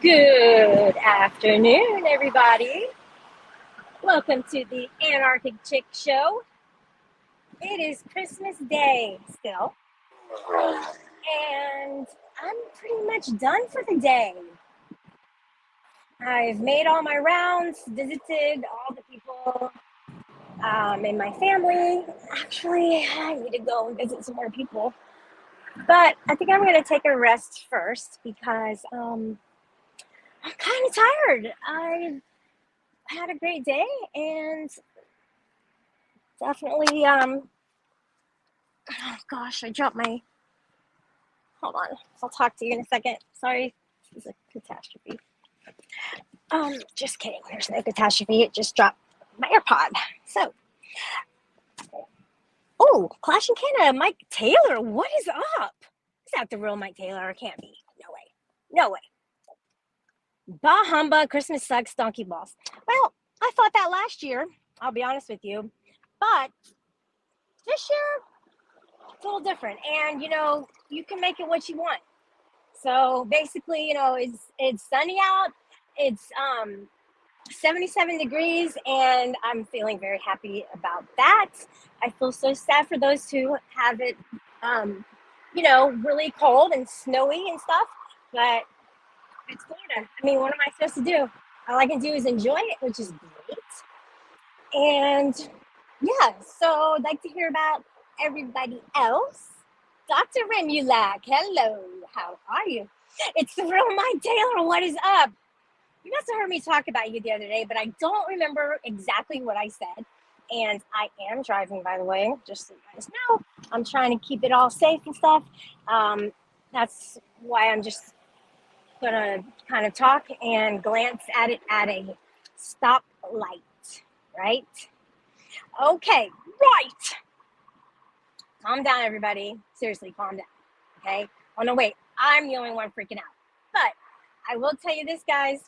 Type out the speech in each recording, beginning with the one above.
Good afternoon, everybody. Welcome to the Anarchic Chick Show. It is Christmas Day still, and I'm pretty much done for the day. I've made all my rounds, visited all the people in my family. Actually, I need to go and visit some more people, but I think I'm going to take a rest first because I'm kind of tired. I had a great day and definitely oh gosh, I dropped my, hold on, I'll talk to you in a second. Sorry, this is a catastrophe. Just kidding, there's no catastrophe. It just dropped my AirPod. So Clash in Canada, Mike Taylor, what is up? Is that the real Mike Taylor? It can't be. No way. Bah humbug, Christmas sucks, donkey balls. Well, I thought that last year, I'll be honest with you, but this year it's a little different, and you can make it what you want. So basically, it's sunny out, it's 77 degrees, and I'm feeling very happy about that. I feel so sad for those who have it really cold and snowy and stuff, but it's Florida. I mean, what am I supposed to do? All I can do is enjoy it, which is great. And yeah, so I'd like to hear about everybody else. Dr. Remulak, hello, how are you? It's the real Mike Taylor, what is up? You must have heard me talk about you the other day, but I don't remember exactly what I said. And I am driving, by the way, just so you guys know. I'm trying to keep it all safe and stuff. That's why I'm just gonna kind of talk and glance at it at a stoplight, right? Okay, right. Calm down, everybody. Seriously, calm down, okay? Oh, no, wait. I'm the only one freaking out. But I will tell you this, guys.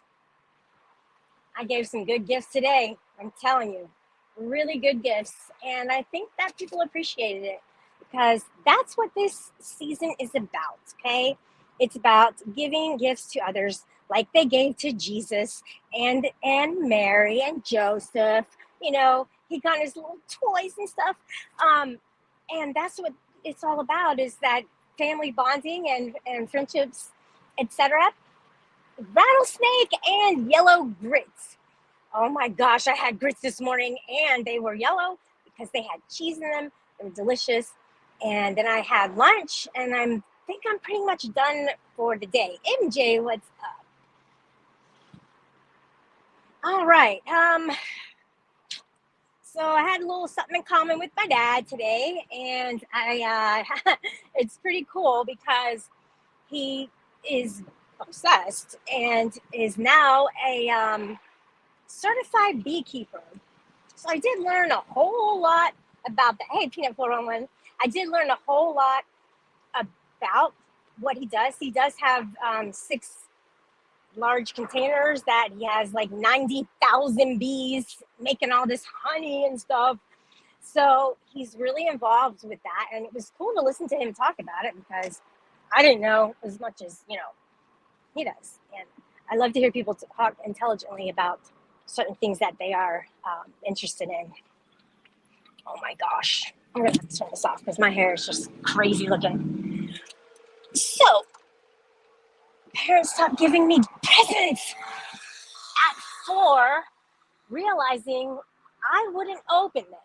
I gave some good gifts today. I'm telling you, really good gifts. And I think that people appreciated it because that's what this season is about, okay? It's about giving gifts to others like they gave to Jesus and Mary and Joseph. He got his little toys and stuff. And that's what it's all about, is that family bonding and friendships, etc. Rattlesnake and yellow grits. Oh my gosh, I had grits this morning and they were yellow because they had cheese in them. They were delicious. And then I had lunch and I think I'm pretty much done for the day. MJ, what's up? All right. So I had a little something in common with my dad today, and it's pretty cool because he is obsessed and is now a certified beekeeper. So I did learn a whole lot about that. Hey, Peanut 411. I did learn a whole lot about what he does. He does have 6 large containers that he has like 90,000 bees making all this honey and stuff. So he's really involved with that. And it was cool to listen to him talk about it because I didn't know as much as, he does. And I love to hear people talk intelligently about certain things that they are interested in. Oh my gosh. I'm going to have to turn this off because my hair is just crazy looking. So, parents stopped giving me presents at 4, realizing I wouldn't open them.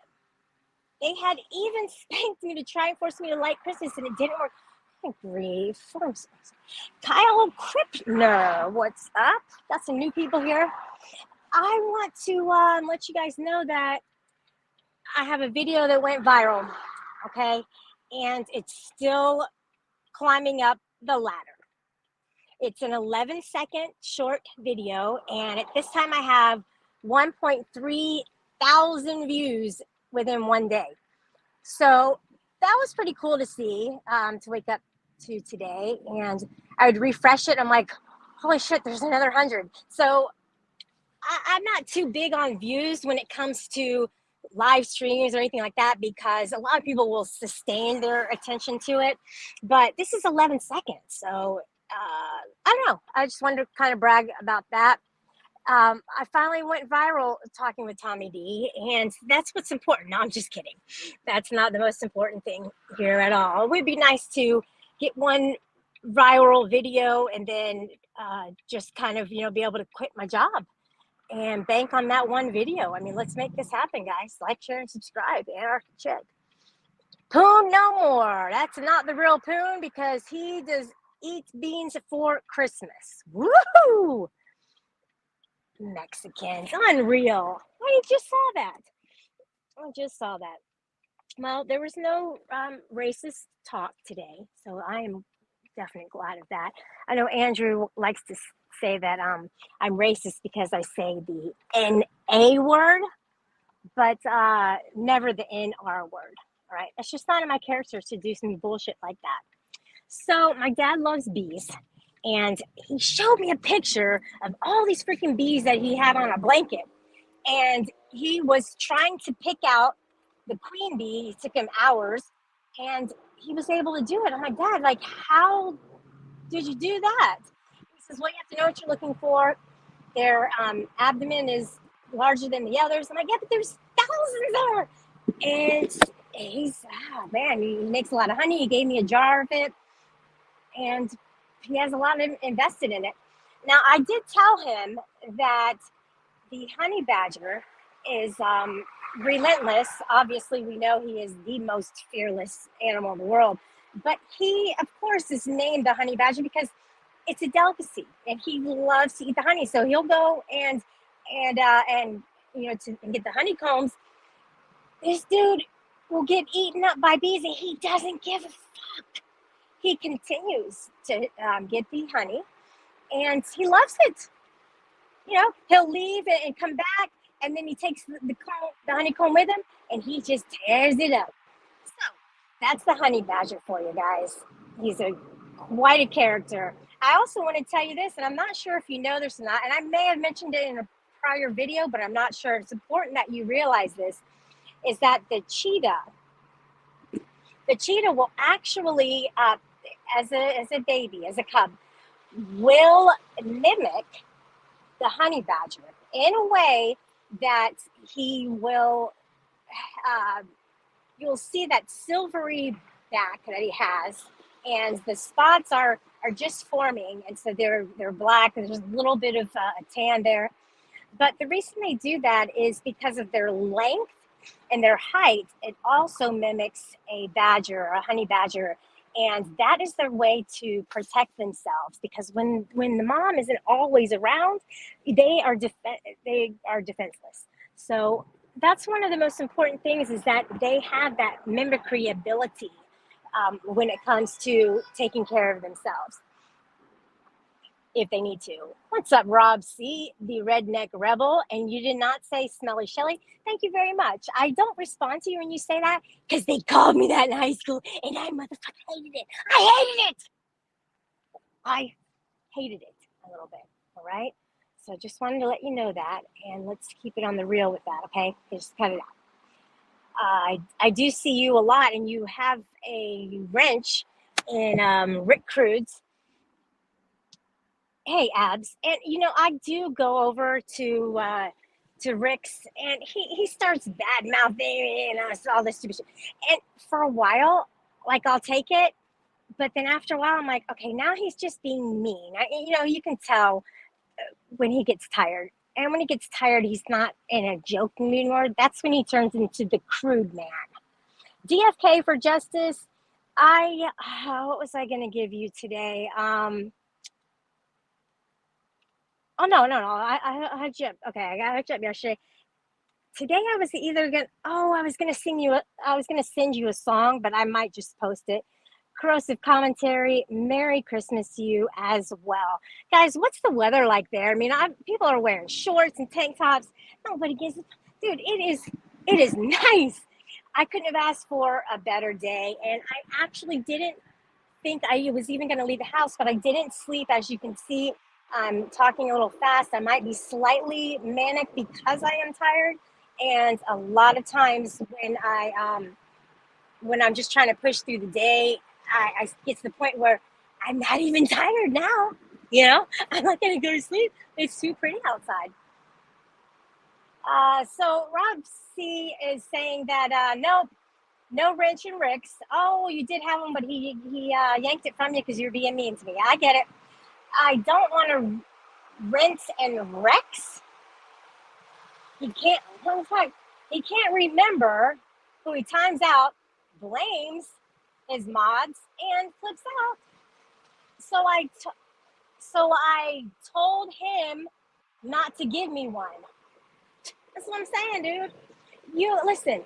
They had even spanked me to try and force me to like Christmas, and it didn't work. Good grief. Kyle Krippner, what's up? Got some new people here. I want to let you guys know that I have a video that went viral, okay? And it's still climbing up the ladder. It's an 11-second short video, and at this time I have 1.3 thousand views within one day. So that was pretty cool to see, to wake up to today. And I would refresh it. I'm like, holy shit, there's another 100. So I'm not too big on views when it comes to live streams or anything like that, because a lot of people will sustain their attention to it. But this is 11 seconds. So I don't know. I just wanted to kind of brag about that. I finally went viral talking with Tommy D, and that's what's important. No, I'm just kidding. That's not the most important thing here at all. It would be nice to get one viral video and then just kind of, be able to quit my job and bank on that one video. I mean, let's make this happen, guys. Like, share, and subscribe. Anarchicchic. Poon no more. That's not the real Poon because he does eat beans for Christmas. Woohoo! Mexicans. Unreal. I just saw that. I just saw that. Well, there was no racist talk today, so I am definitely glad of that. I know Andrew likes to say that I'm racist because I say the N-A word, but never the N-R word. All right, that's just not in my character to do some bullshit like that. So my dad loves bees, and he showed me a picture of all these freaking bees that he had on a blanket, and he was trying to pick out the queen bee. It took him hours, and he was able to do it. I'm like, Dad, like, how did you do that? He says, well, you have to know what you're looking for. Their abdomen is larger than the others. I'm like, yeah, but there's thousands there. And he's, man, he makes a lot of honey. He gave me a jar of it, and he has a lot of invested in it. Now, I did tell him that the honey badger is relentless. Obviously, we know he is the most fearless animal in the world. But he, of course, is named the honey badger because it's a delicacy, and he loves to eat the honey. So he'll go and to get the honeycombs. This dude will get eaten up by bees, and he doesn't give a fuck. He continues to get the honey, and he loves it. He'll leave and come back, and then he takes the honeycomb with him, and he just tears it up. So that's the honey badger for you guys. He's quite a character. I also want to tell you this, and I'm not sure if you know this or not, and I may have mentioned it in a prior video, but I'm not sure. It's important that you realize this, is that the cheetah will actually, as a baby, as a cub, will mimic the honey badger in a way that he will, you'll see that silvery back that he has, and the spots are just forming, and so they're black, and there's a little bit of a tan there. But the reason they do that is because of their length and their height. It also mimics a badger, a honey badger, and that is their way to protect themselves, because when the mom isn't always around, they are defenseless. So that's one of the most important things, is that they have that mimicry ability when it comes to taking care of themselves if they need to. What's up, Rob C., the redneck rebel? And you did not say Smelly Shelly. Thank you very much. I don't respond to you when you say that because they called me that in high school, and I motherfucking hated it. I hated it a little bit, all right? So just wanted to let you know that, and let's keep it on the real with that, okay? Just cut it out. I do see you a lot, and you have a wrench in Rick Crude's. Hey, Abs. And I do go over to Rick's, and he starts bad mouthing and all this stupid shit. And for a while, like, I'll take it, but then after a while, I'm like, okay, now he's just being mean. You can tell when he gets tired. And when he gets tired, he's not in a joking mood anymore. That's when he turns into the crude man. DFK for justice. What was I going to give you today? Oh, no. I hooked you up. Okay, I hooked you up yesterday. Today I was going to send you a song, but I might just post it. Corrosive commentary. Merry Christmas to you as well. Guys, what's the weather like there? I mean, people are wearing shorts and tank tops. Nobody gives a... Dude, it is nice. I couldn't have asked for a better day, and I actually didn't think I was even going to leave the house, but I didn't sleep. As you can see, I'm talking a little fast. I might be slightly manic because I am tired, and a lot of times when I'm just trying to push through the day, I get to the point where I'm not even tired now. You know, I'm not going to go to sleep. It's too pretty outside. So Rob C is saying that nope, no wrench and Rick's. Oh, you did have one, but he yanked it from you because you're being mean to me. I get it. I don't want to rinse and Rex. He can't. What the fuck? He can't remember who he times out, blames his mods, and flips out. So I told him not to give me one. That's what I'm saying, dude. You listen.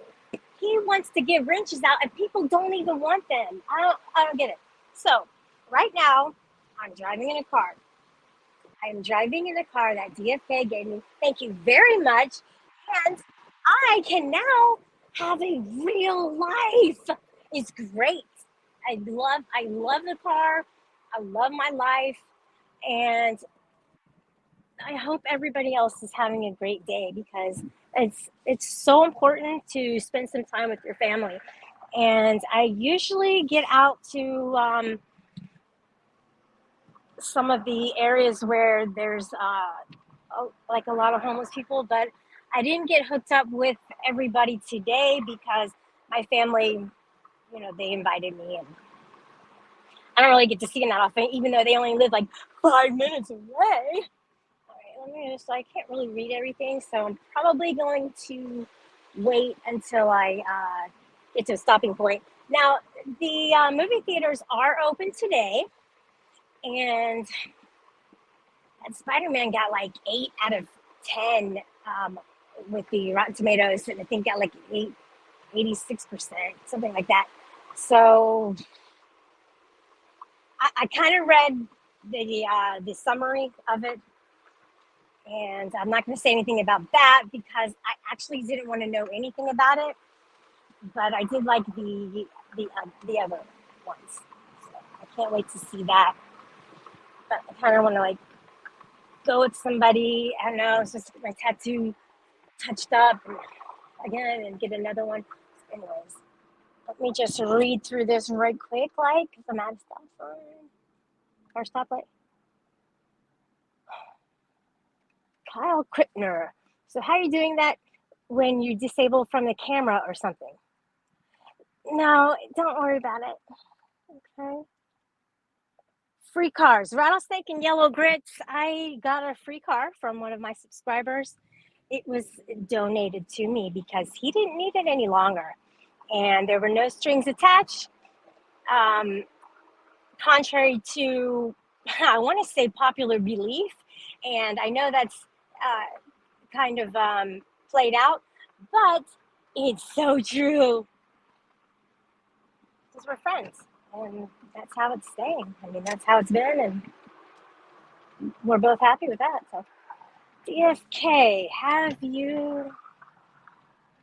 He wants to give wrenches out, and people don't even want them. I don't get it. So right now, I'm driving in a car. I am driving in a car that DFK gave me. Thank you very much, and I can now have a real life. It's great. I love the car. I love my life, and I hope everybody else is having a great day because it's so important to spend some time with your family. And I usually get out to some of the areas where there's like a lot of homeless people, but I didn't get hooked up with everybody today because my family, they invited me, and I don't really get to see them that often, even though they only live like 5 minutes away. I can't really read everything, so I'm probably going to wait until I get to a stopping point. Now, the movie theaters are open today, and Spider-Man got like 8 out of 10 with the Rotten Tomatoes, and I think got like 86%, something like that. So I kind of read the summary of it, and I'm not going to say anything about that because I actually didn't want to know anything about it. But I did like the other ones. So I can't wait to see that. But I kind of want to like go with somebody. I don't know, it's just get my tattoo touched up again and get another one. Anyways, let me just read through this right quick, like because I'm at a stop sign or stoplight. Kyle Krippner. So how are you doing that when you disable from the camera or something? No, don't worry about it. Okay. Free cars, rattlesnake and yellow grits. I got a free car from one of my subscribers. It was donated to me because he didn't need it any longer, and there were no strings attached. Contrary to, I want to say, popular belief, and I know that's kind of played out, but it's so true. Because we're friends, and that's how it's staying. I mean, that's how it's been, and we're both happy with that. So, DFK, have you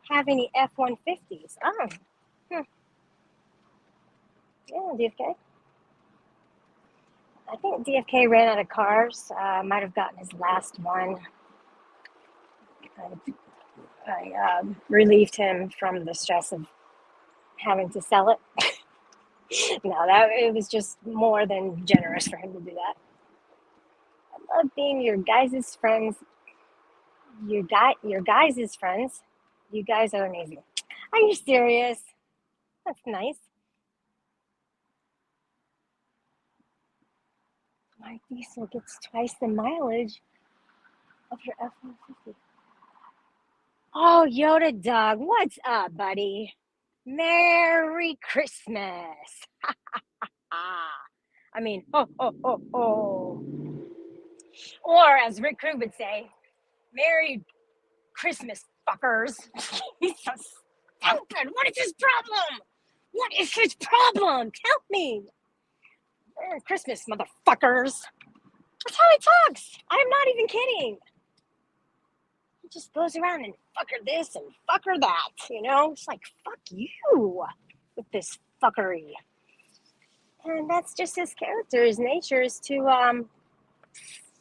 have any F-150s? Oh, yeah, DFK. I think DFK ran out of cars. Might have gotten his last one. I relieved him from the stress of having to sell it. No, it was just more than generous for him to do that. I love being your guys' friends. Your guys' friends. You guys are amazing. Are you serious? That's nice. My diesel gets twice the mileage of your F-150. Oh, Yoda Dog, what's up, buddy? Merry Christmas. I mean, oh. Or as Rick Krug would say, Merry Christmas, fuckers. He's so stupid. What is his problem? What is his problem? Tell me. Merry Christmas, motherfuckers. That's how he talks. I'm not even kidding. He just goes around and fucker this and fucker that, It's like, fuck you with this fuckery. And that's just his character. His nature is to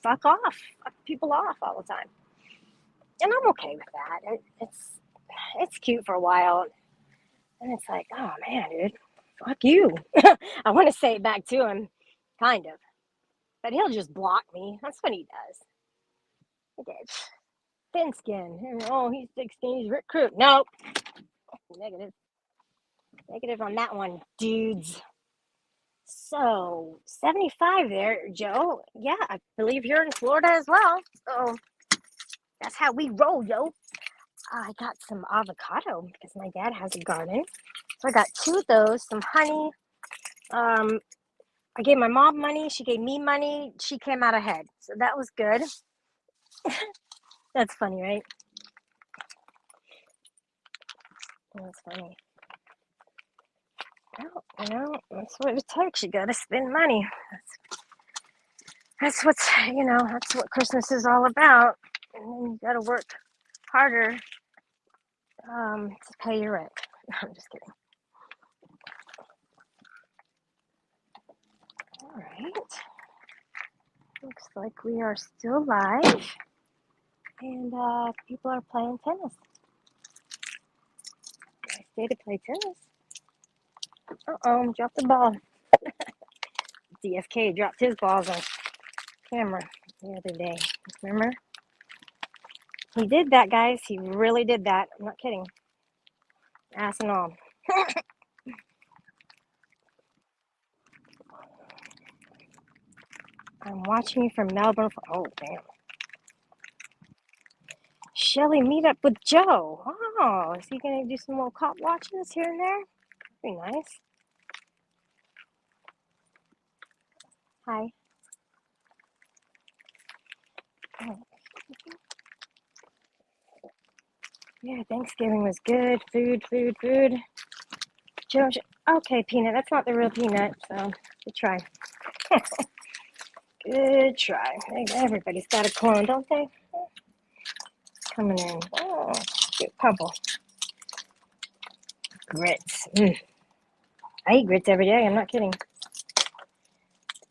fuck people off all the time. And I'm okay with that. It's cute for a while. And it's like, oh man, dude, fuck you. I want to say it back to him kind of. But he'll just block me. That's what he does. Okay, thin skin. Oh, he's thick skin. He's Rick Crew. Nope. Negative. Negative on that one, dudes. So 75 there, Joe. Yeah, I believe you're in Florida as well. So that's how we roll, yo. I got some avocado because my dad has a garden. So I got 2 of those, some honey. I gave my mom money. She gave me money. She came out ahead. So that was good. That's funny, right? That's funny. Well, that's what it takes. You got to spend money. That's what Christmas is all about. And then you got to work harder to pay your rent. I'm just kidding. All right. Looks like we are still live, and people are playing tennis. Nice day to play tennis. Dropped the ball. DFK dropped his balls on camera the other day. Remember? He did that, guys. He really did that. I'm not kidding. Ass and all. I'm watching you from Melbourne. Oh, damn. Shelly, meet up with Joe. Oh, is he going to do some more cop watches here and there? Very nice. Hi. Oh. Yeah, Thanksgiving was good. Food. Joe, okay, Peanut. That's not the real Peanut, so good try. Good try. Everybody's got a clone, don't they? Coming in. Oh, good couple. Grits. I eat grits every day. I'm not kidding.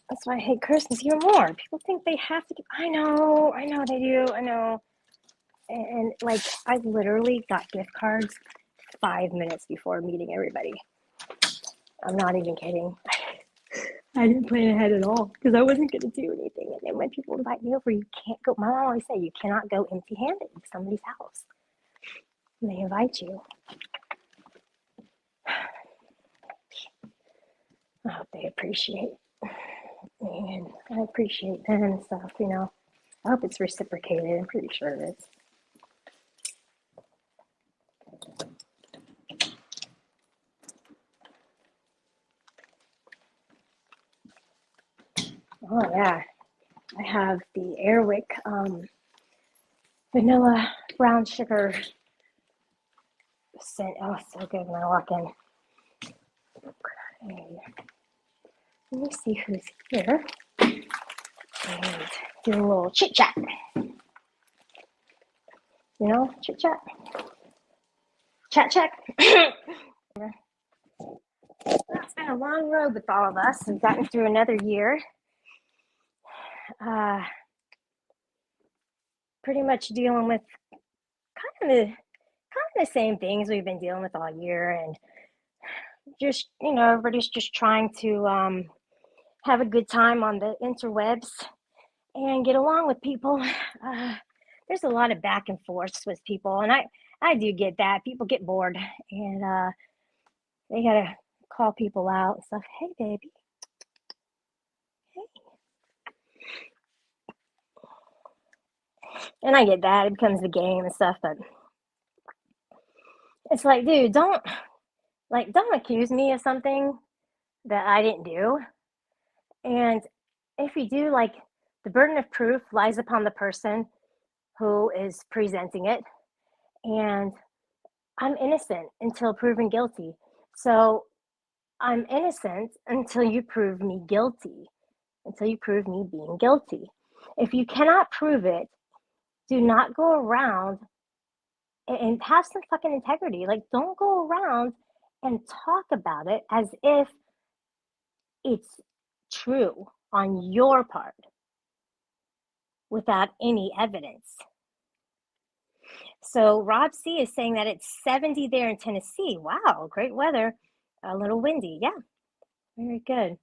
That's why I hate Christmas even more. People think they have to. I know they do. I know. And like, I literally got gift cards 5 minutes before meeting everybody. I'm not even kidding. I didn't plan ahead at all because I wasn't going to do anything. And then when people invite me over, you can't go. My mom always said you cannot go empty-handed to somebody's house. And they invite you. I hope they appreciate. And I appreciate them and stuff, I hope it's reciprocated. I'm pretty sure it is. Oh, yeah. I have the Airwick vanilla brown sugar scent. Oh, so good when I walk in. Okay. Let me see who's here. And do a little chit chat. Chit chat. Chat. It's been a long road with all of us. We've gotten through another year. Pretty much dealing with kind of the same things we've been dealing with all year, and just everybody's just trying to have a good time on the interwebs and get along with people. There's a lot of back and forths with people, and I do get that. People get bored, and they gotta call people out and stuff. Hey, baby. Hey. And I get that. It becomes the game and stuff, but it's like, dude, don't accuse me of something that I didn't do. And if you do, the burden of proof lies upon the person who is presenting it. And I'm innocent until proven guilty. So I'm innocent until you prove me guilty, until you prove me being guilty. If you cannot prove it, do not go around and have some fucking integrity. Don't go around and talk about it as if it's true on your part without any evidence. So Rob C is saying that it's 70 there in Tennessee. Wow, great weather. A little windy. Yeah, very good.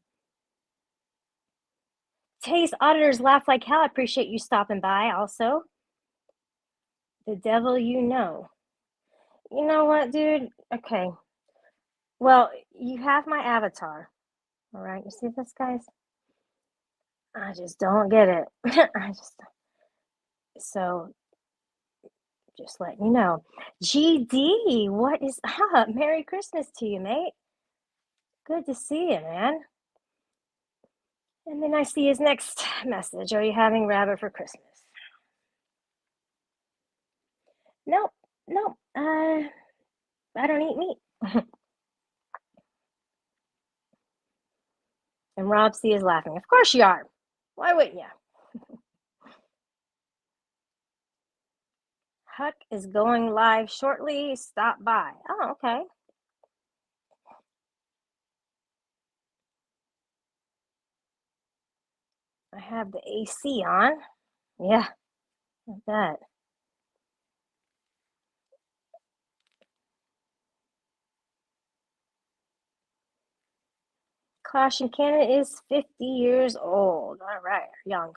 Taste auditors laugh like hell. I appreciate you stopping by. Also, the devil you know. You know what, dude? Okay. Well, you have my avatar. All right. You see this, guys? I just don't get it. I just so just letting you know. GD, what is up? Merry Christmas to you, mate. Good to see you, man. And then I see his next message. Are you having rabbit for Christmas? Nope, nope. I don't eat meat. And Rob C is laughing. Of course you are. Why wouldn't you? Huck is going live shortly. Stop by. Oh, okay. I have the AC on. Yeah, like that. Clash in Canada is 50 years old. All right, young.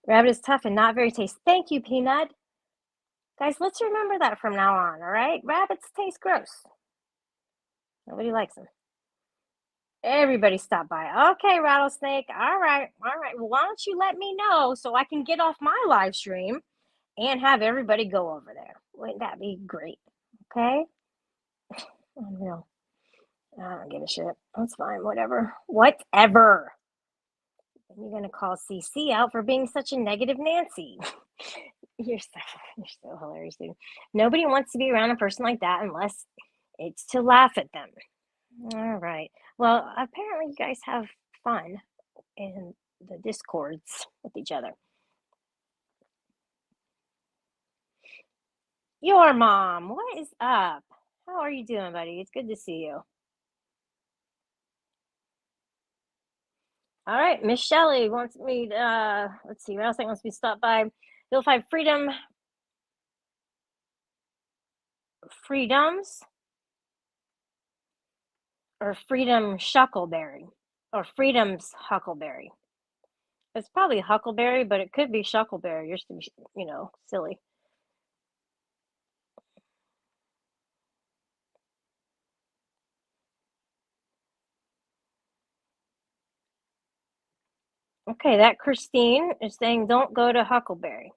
Rabbit is tough and not very tasty. Thank you, Peanut. Guys, let's remember that from now on, all right? Rabbits taste gross. Nobody likes them. Everybody stop by. Okay, Rattlesnake. All right. All right. Well, why don't you let me know so I can get off my live stream and have everybody go over there? Wouldn't that be great? Okay? No, I don't give a shit. That's fine. Whatever. Whatever. And you're gonna call CC out for being such a negative Nancy. you're so you're so hilarious, dude. Nobody wants to be around a person like that unless it's to laugh at them. All right. Well, apparently you guys have fun in the discords with each other. Your mom, what is up? How are you doing, buddy? It's good to see you. All right, Miss Shelley wants me to, let's see, Rattlesnake wants me to stop by. You'll find freedoms, or freedom shuckleberry, or freedom's huckleberry. It's probably huckleberry, but it could be shuckleberry, just to be, silly. Okay, that Christine is saying don't go to huckleberry.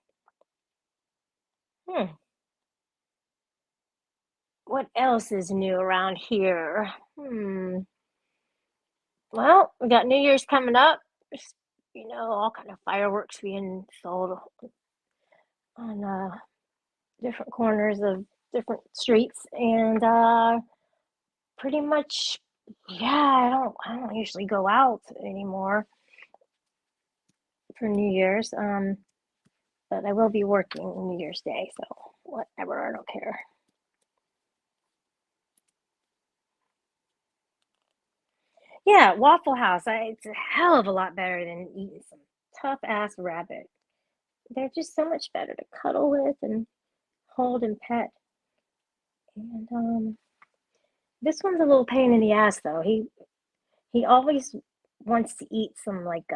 What else is new around here? Well, we got New Year's coming up. There's, all kind of fireworks being sold on different corners of different streets, and pretty much, yeah. I don't usually go out anymore for New Year's. But I will be working New Year's Day, so whatever. I don't care. Yeah, Waffle House. It's a hell of a lot better than eating some tough ass rabbit. They're just so much better to cuddle with and hold and pet. And this one's a little pain in the ass though. He always wants to eat some like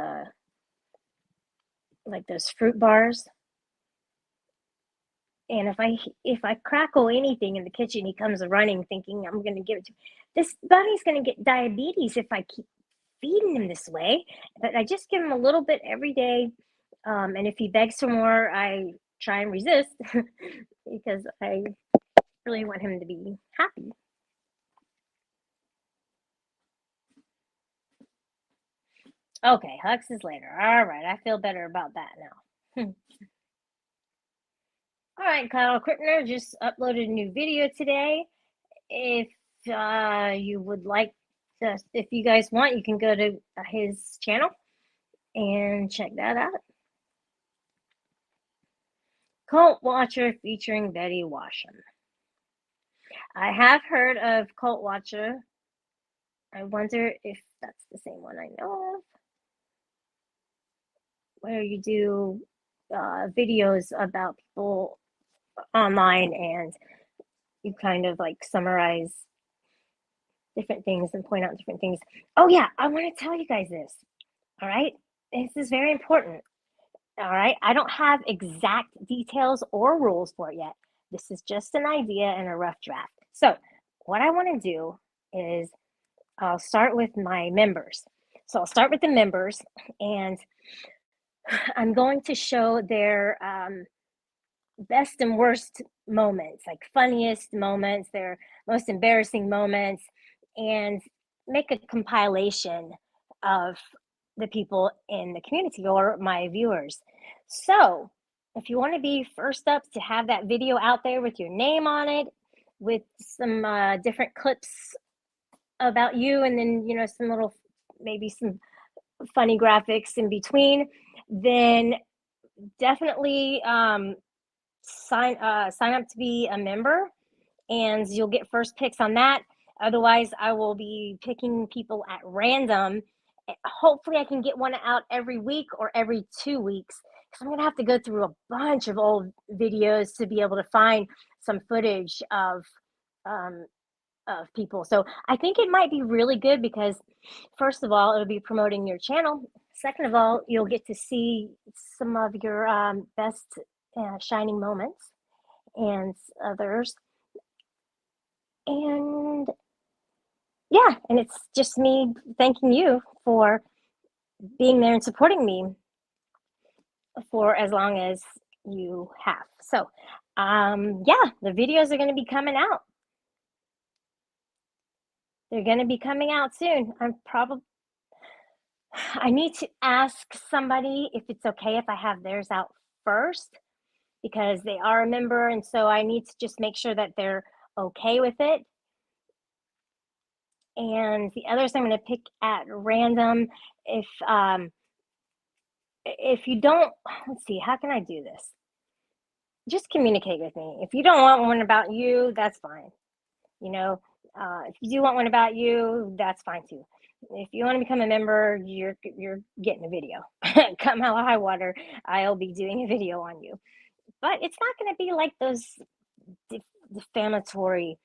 those fruit bars. And if I crackle anything in the kitchen, he comes running thinking I'm gonna give it to him. This bunny's gonna get diabetes if I keep feeding him this way. But I just give him a little bit every day. And if he begs for more, I try and resist because I really want him to be happy. Okay, Hux is later. All right, I feel better about that now. All right, Kyle Krippner just uploaded a new video today. If you would like to, if you guys want, you can go to his channel and check that out. Cult Watcher featuring Betty Washam. I have heard of Cult Watcher. I wonder if that's the same one I know of. Where you do videos about people online and you kind of like summarize different things and point out different things. Oh yeah, I want to tell you guys this. All right. this is very important. All right. I don't have exact details or rules for it yet. This is just an idea and a rough draft. So, what I want to do is I'll start with my members. So, I'll start with the members, and I'm going to show their best and worst moments, like funniest moments, their most embarrassing moments, and make a compilation of the people in the community or my viewers. So, if you want to be first up to have that video out there with your name on it, with some different clips about you, and then, some little, maybe some funny graphics in between, then definitely sign up to be a member, and you'll get first picks on that. Otherwise, I will be picking people at random. Hopefully, I can get one out every week or every 2 weeks, because I'm going to have to go through a bunch of old videos to be able to find some footage um, of people. So I think it might be really good because, first of all, it'll be promoting your channel. Second of all, you'll get to see some of your best shining moments and others. And yeah, and it's just me thanking you for being there and supporting me for as long as you have. So, yeah, the videos are going to be coming out. They're going to be coming out soon. I need to ask somebody if it's okay if I have theirs out first, because they are a member, and so I need to just make sure that they're okay with it. And the others I'm going to pick at random. If you don't, let's see, how can I do this? Just communicate with me. If you don't want one about you, that's fine. If you do want one about you, that's fine too. If you want to become a member, you're getting a video. Come hell or high water, I'll be doing a video on you. But it's not going to be like those defamatory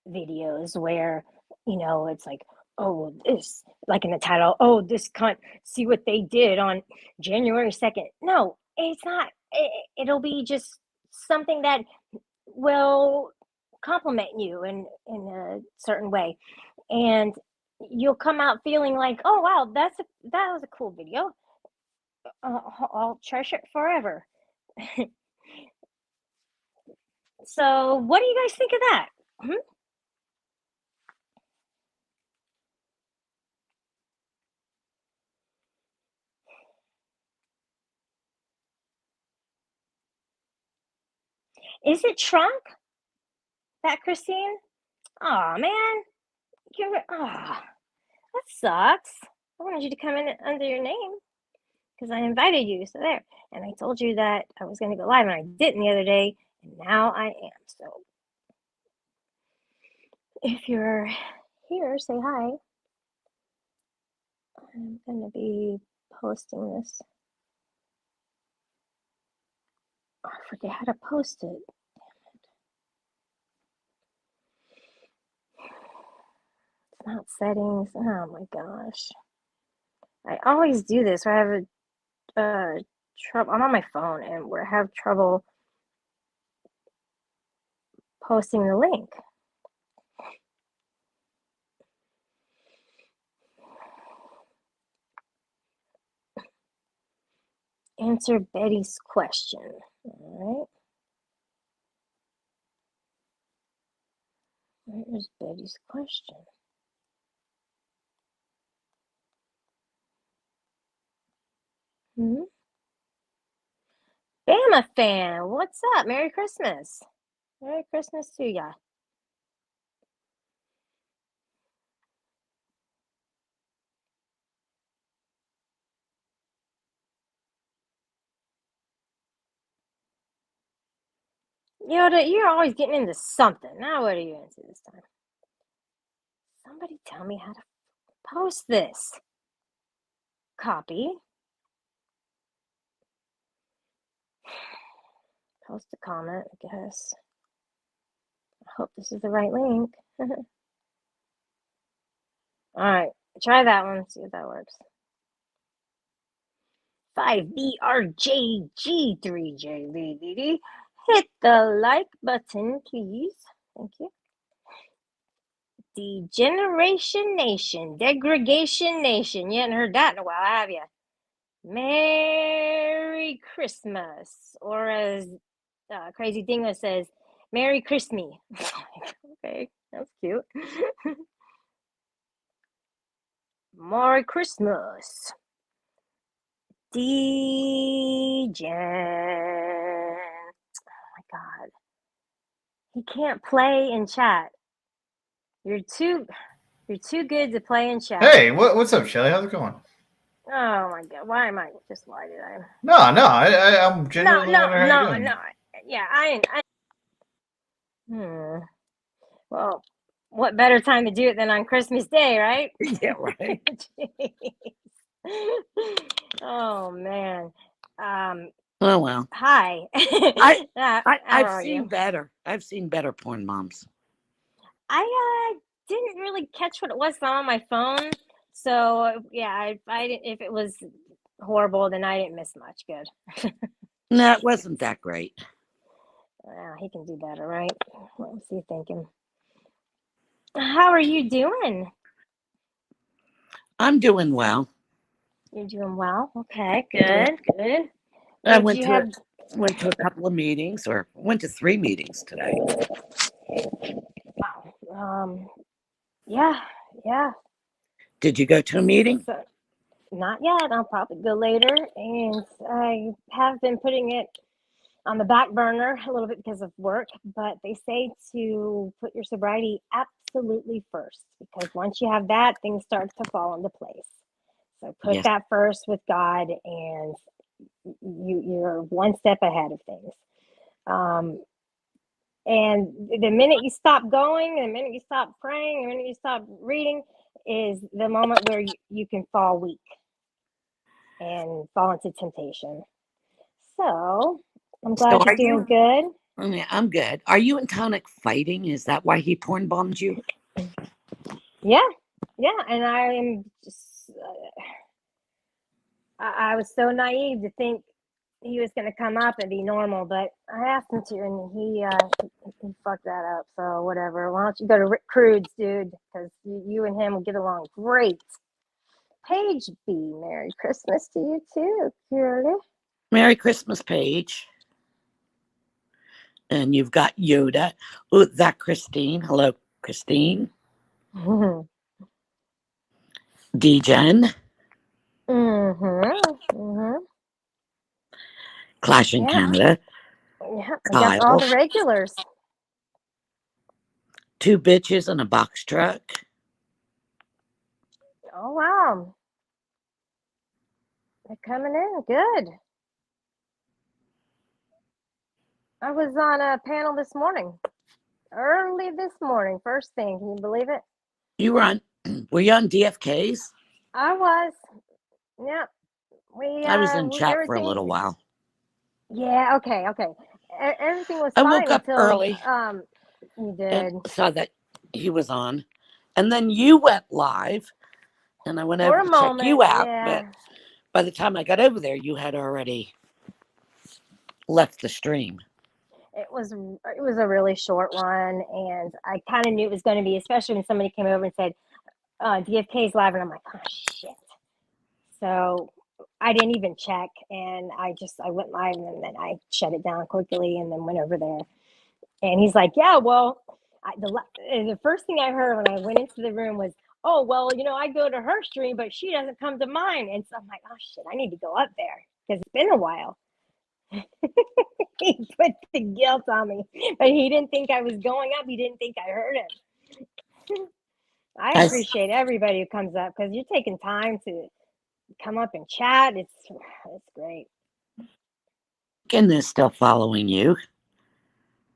videos where, it's like, oh, this, like in the title, oh, this cunt, see what they did on January 2nd. No, it's not. It'll be just something that will compliment you in a certain way, and you'll come out feeling like, oh wow, that was a cool video. I'll cherish it forever. So, what do you guys think of that? Hmm? Is it Trunk, that Christine? Oh man, that sucks. I wanted you to come in under your name because I invited you. So there, and I told you that I was going to go live, and I didn't the other day, and now I am. So if you're here, say hi. I'm going to be posting this. Oh, I forget how to post it. It's not settings. Oh my gosh. I always do this where I have trouble. I'm on my phone and we have trouble posting the link. Answer Betty's question. All right. Where's Betty's question? Hmm? Bama fan, what's up? Merry Christmas. Merry Christmas to ya. Yoda, you're always getting into something. Now, what are you into this time? Somebody tell me how to post this. Copy. Post a comment, I guess. I hope this is the right link. All right, try that one. See if that works. 5BRJG3JVDD. Hit the like button, please. Thank you. Degeneration Nation, Degradation Nation. You haven't heard that in a while, have you? Merry Christmas. Or as Crazy Dingo says, Merry Christmas. Okay, that's cute. Merry Christmas. Degen. Oh my God. He can't play in chat. You're too good to play in chat. Hey, what's up, Shelly? How's it going? Oh my God. Why did I? No, I'm genuinely wondering how you're doing. Yeah, Well, what better time to do it than on Christmas Day, right? Yeah, right. Oh man. Oh well. Hi. I've seen better. I've seen better porn moms. I didn't really catch what it was on my phone, so yeah, if it was horrible, then I didn't miss much. Good. No, it wasn't that great. He can do better, right? What's he thinking? How are you doing? I'm doing well. You're doing well. Okay, good. I went to a couple of meetings, or went to 3 meetings today. Wow. Yeah. Did you go to a meeting? So, not yet. I'll probably go later, and I have been putting it on the back burner a little bit because of work, but they say to put your sobriety absolutely first, because once you have that, things start to fall into place. So put that first with God, and you're one step ahead of things. And the minute you stop going, the minute you stop praying, the minute you stop reading is the moment where you can fall weak and fall into temptation. So I'm glad you're doing good. I'm good. Are you and Tonic fighting? Is that why he porn bombed you? Yeah. And I am just, I was so naive to think he was going to come up and be normal, but I asked him to, and he fucked that up. So whatever. Why don't you go to Rick Crude's, dude? Because you and him will get along great. Paige B, Merry Christmas to you too, Curly. Merry Christmas, Paige. And you've got Yoda. Oh, that Christine. Hello, Christine. Degen. Clash in Canada. Yeah, I got all the regulars. 2 bitches and a box truck. Oh, wow. They're coming in. Good. I was on a panel this morning. Early this morning. First thing. Can you believe it? Were you on DFK's? I was. Yep. I was in chat for a little while. Yeah, okay. Everything was I fine woke up until early. You did. And saw that he was on. And then you went live. And I went over to check you out. Yeah. But by the time I got over there, you had already left the stream. It was a really short one, and I kind of knew it was going to be, especially when somebody came over and said, DFK's live, and I'm like, oh, shit. So I didn't even check, and I went live, and then I shut it down quickly and then went over there. And he's like, yeah, well, the first thing I heard when I went into the room was, oh, well, I go to her stream, but she doesn't come to mine. And so I'm like, oh, shit, I need to go up there because it's been a while. He put the guilt on me, but he didn't think I was going up. He didn't think I heard him. I appreciate everybody who comes up because you're taking time to come up and chat. It's great. Ken is still following you.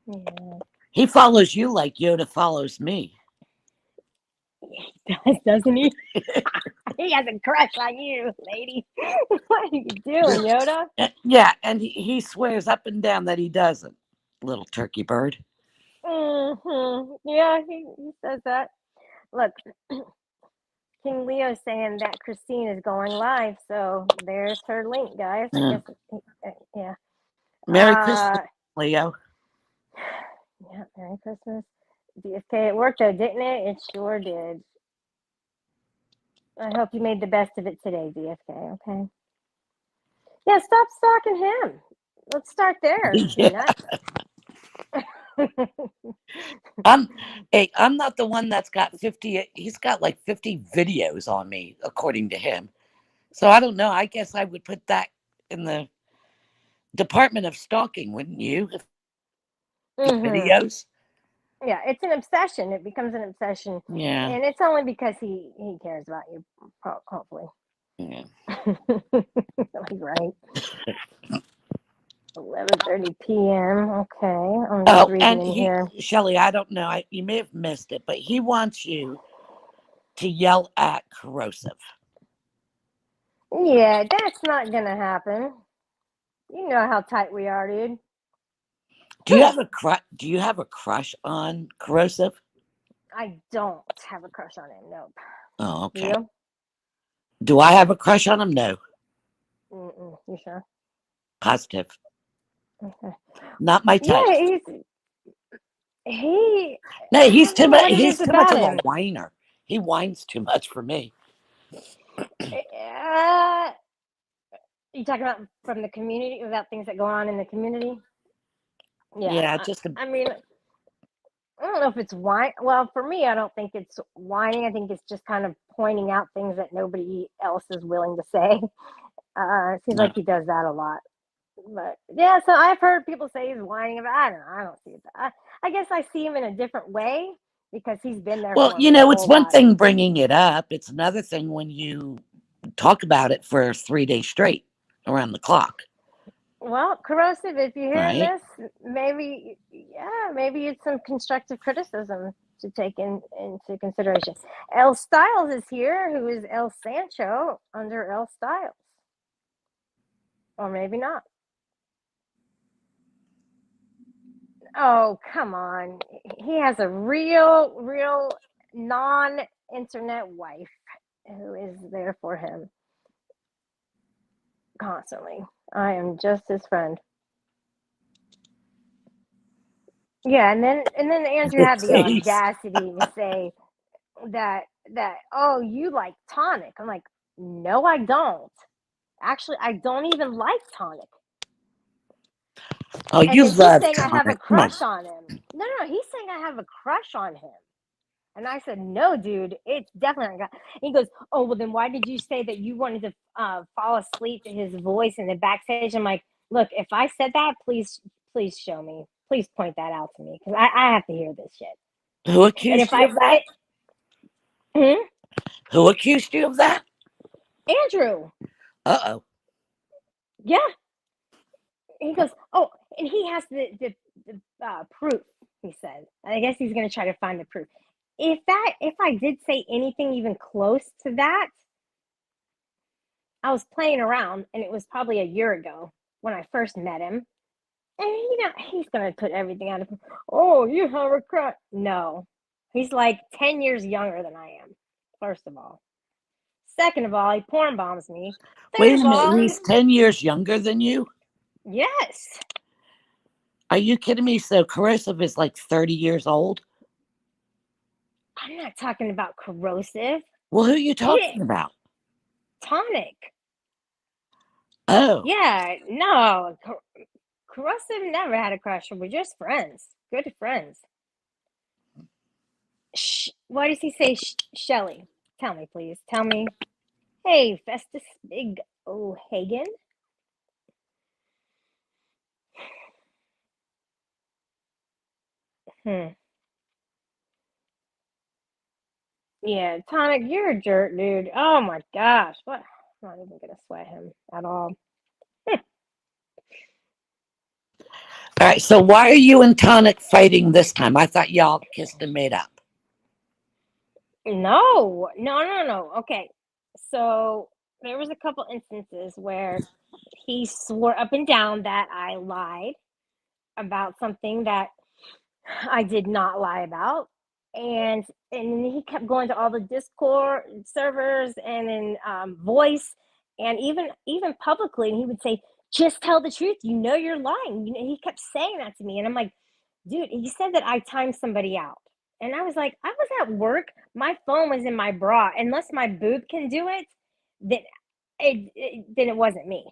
Yeah. He follows you like Yoda follows me. He does, doesn't he? He has a crush on you, lady. What are you doing, Yoda? Yeah, and he swears up and down that he doesn't. Little turkey bird. Yeah, he says that. Look, King Leo saying that Christine is going live, so there's her link, guys. I guess, yeah. Merry Christmas, Leo. Yeah, Merry Christmas. DFK, it worked though, didn't it? It sure did. I hope you made the best of it today, DFK, okay? Yeah, stop stalking him. Let's start there, Yeah. I'm not the one that's got 50. He's got like 50 videos on me, according to him. So I don't know. I guess I would put that in the department of stalking, wouldn't you? Videos. Yeah, it's an obsession. It becomes an obsession. Yeah. And it's only because he cares about you, hopefully. Yeah. Right. 11:30 p.m. Okay. I'm Oh, reading and in here. Shelley, I don't know. You may have missed it, but he wants you to yell at Corrosive. Yeah, that's not gonna happen. You know how tight we are, dude. Do you have a crush on Corrosive? I don't have a crush on him. Nope. Oh, okay. You? Do I have a crush on him? No. You sure? Positive. Okay. Not my type. Yeah, he's too much. He's too much of a him. whiner. He whines too much for me. You talking about from the community, about things that go on in the community? Yeah, I mean, I don't know if it's whine. Well, for me, I don't think it's whining. I think it's just kind of pointing out things that nobody else is willing to say. It seems like he does that a lot. But yeah, so I've heard people say he's whining about. I don't see it. I guess I see him in a different way because he's been there. Well, it's one thing bringing it up. It's another thing when you talk about it for 3 days straight around the clock. Well, Corrosive, if you're hearing this, maybe it's some constructive criticism to take into consideration. El Styles is here, who is El Sancho under El Styles. Or maybe not. Oh, come on. He has a real non-internet wife who is there for him constantly. I am just his friend. Yeah, and then Andrew had the audacity to say that oh, you like tonic. I'm like, no, I don't. Actually, I don't even like tonic. Oh, and you love he's saying tonic. I have a crush on him. No, he's saying I have a crush on him. And I said, no, dude, it's definitely not. He goes, oh, well, then why did you say that you wanted to fall asleep to his voice in the backstage? I'm like, look, if I said that, please show me. Please point that out to me because I have to hear this shit. Who accused you of that? Who accused you of that? Andrew. Uh-oh. Yeah. He goes, oh, and he has the proof, he said. I guess he's going to try to find the proof. If I did say anything even close to that, I was playing around, and it was probably a year ago when I first met him. And he's gonna put everything out of him. Oh, you have a crush? No, he's like 10 years younger than I am. First of all, second of all, he porn bombs me. Wait a minute, he's 10 years younger than you? Yes. Are you kidding me? So Corrosive is like 30 years old? I'm not talking about Corrosive. Well, who are you talking about? Tonic. Oh. Yeah, no. Corrosive never had a crush. We're just friends. Good friends. Why does he say Shelly? Tell me, please. Tell me. Hey, Festus Big O'Hagan. Yeah, Tonic, you're a jerk, dude. Oh my gosh. What? I'm not even gonna sweat him at all. All right, so why are you and Tonic fighting this time? I thought y'all kissed and made up. No. Okay, so there was a couple instances where he swore up and down that I lied about something that I did not lie about. and then he kept going to all the Discord servers and then voice, and even publicly, and he would say, just tell the truth, you're lying. He kept saying that to me, and I'm like, dude, he said that I timed somebody out. And I was like, I was at work, my phone was in my bra. Unless my boob can do it, then it wasn't me.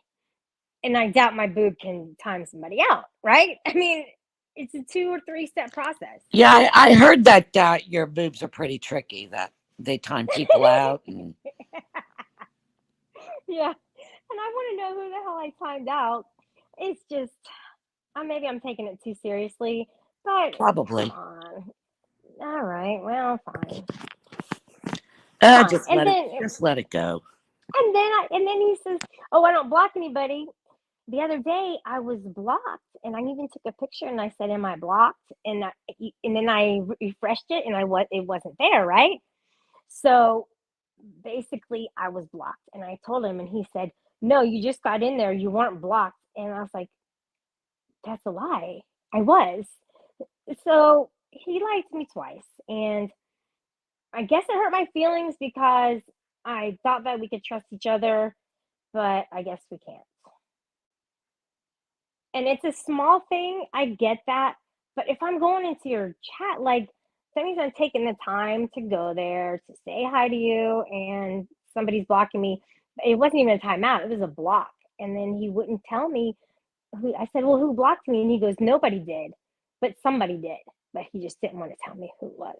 And I doubt my boob can time somebody out, right? I mean, it's a 2 or 3 step process. Yeah, I heard that your boobs are pretty tricky, that they time people out. And... Yeah. And I want to know who the hell I timed out. It's just, maybe I'm taking it too seriously, but Probably. come on. All right, well, fine. Just let it go. And then he says, "Oh, I don't block anybody." The other day, I was blocked, and I even took a picture and I said, "Am I blocked?" And then I refreshed it, and it wasn't there, right? So basically, I was blocked, and I told him, and he said, "No, you just got in there. You weren't blocked." And I was like, "That's a lie. I was." So he lied to me twice, and I guess it hurt my feelings because I thought that we could trust each other, but I guess we can't. And it's a small thing, I get that. But if I'm going into your chat, like, that means I'm taking the time to go there to say hi to you, and somebody's blocking me. It wasn't even a timeout, it was a block. And then he wouldn't tell me who. I said, "Well, who blocked me?" And he goes, "Nobody did, but somebody did." But he just didn't want to tell me who it was.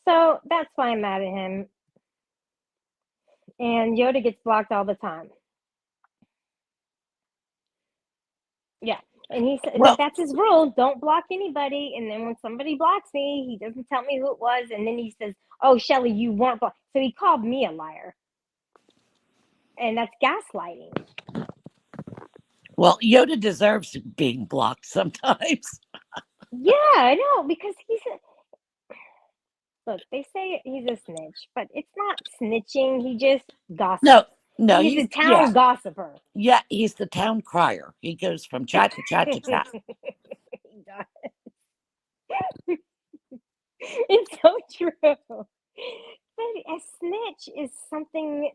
So that's why I'm mad at him. And Yoda gets blocked all the time. Yeah. And he said, Well, that's his rule. Don't block anybody. And then when somebody blocks me, he doesn't tell me who it was. And then he says, "Oh, Shelly, you weren't blocked." So he called me a liar. And that's gaslighting. well, Yoda deserves being blocked sometimes. Yeah, I know. Because look, they say he's a snitch, but it's not snitching. He just gossips. No, He's a town gossiper. Yeah, he's the town crier. He goes from chat to chat to chat. He does. It's so true. But a snitch is something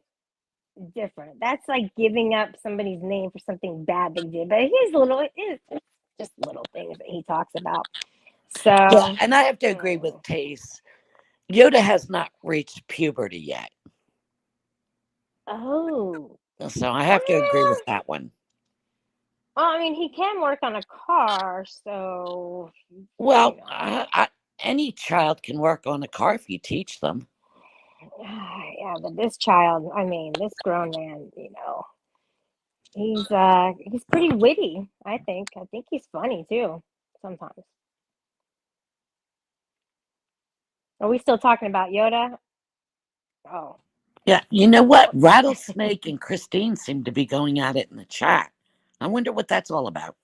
different. That's like giving up somebody's name for something bad they did. But it's just little things that he talks about. So, yeah, and I have to agree with Tace. Yoda has not reached puberty yet. Oh. So I have to agree with that one. Well, I mean, he can work on a car, so. Well, any child can work on a car if you teach them. Yeah, but this child, I mean, this grown man, he's pretty witty, I think. I think he's funny too, sometimes. Are we still talking about Yoda? Oh. Yeah, you know what? Rattlesnake and Christine seem to be going at it in the chat. I wonder what that's all about.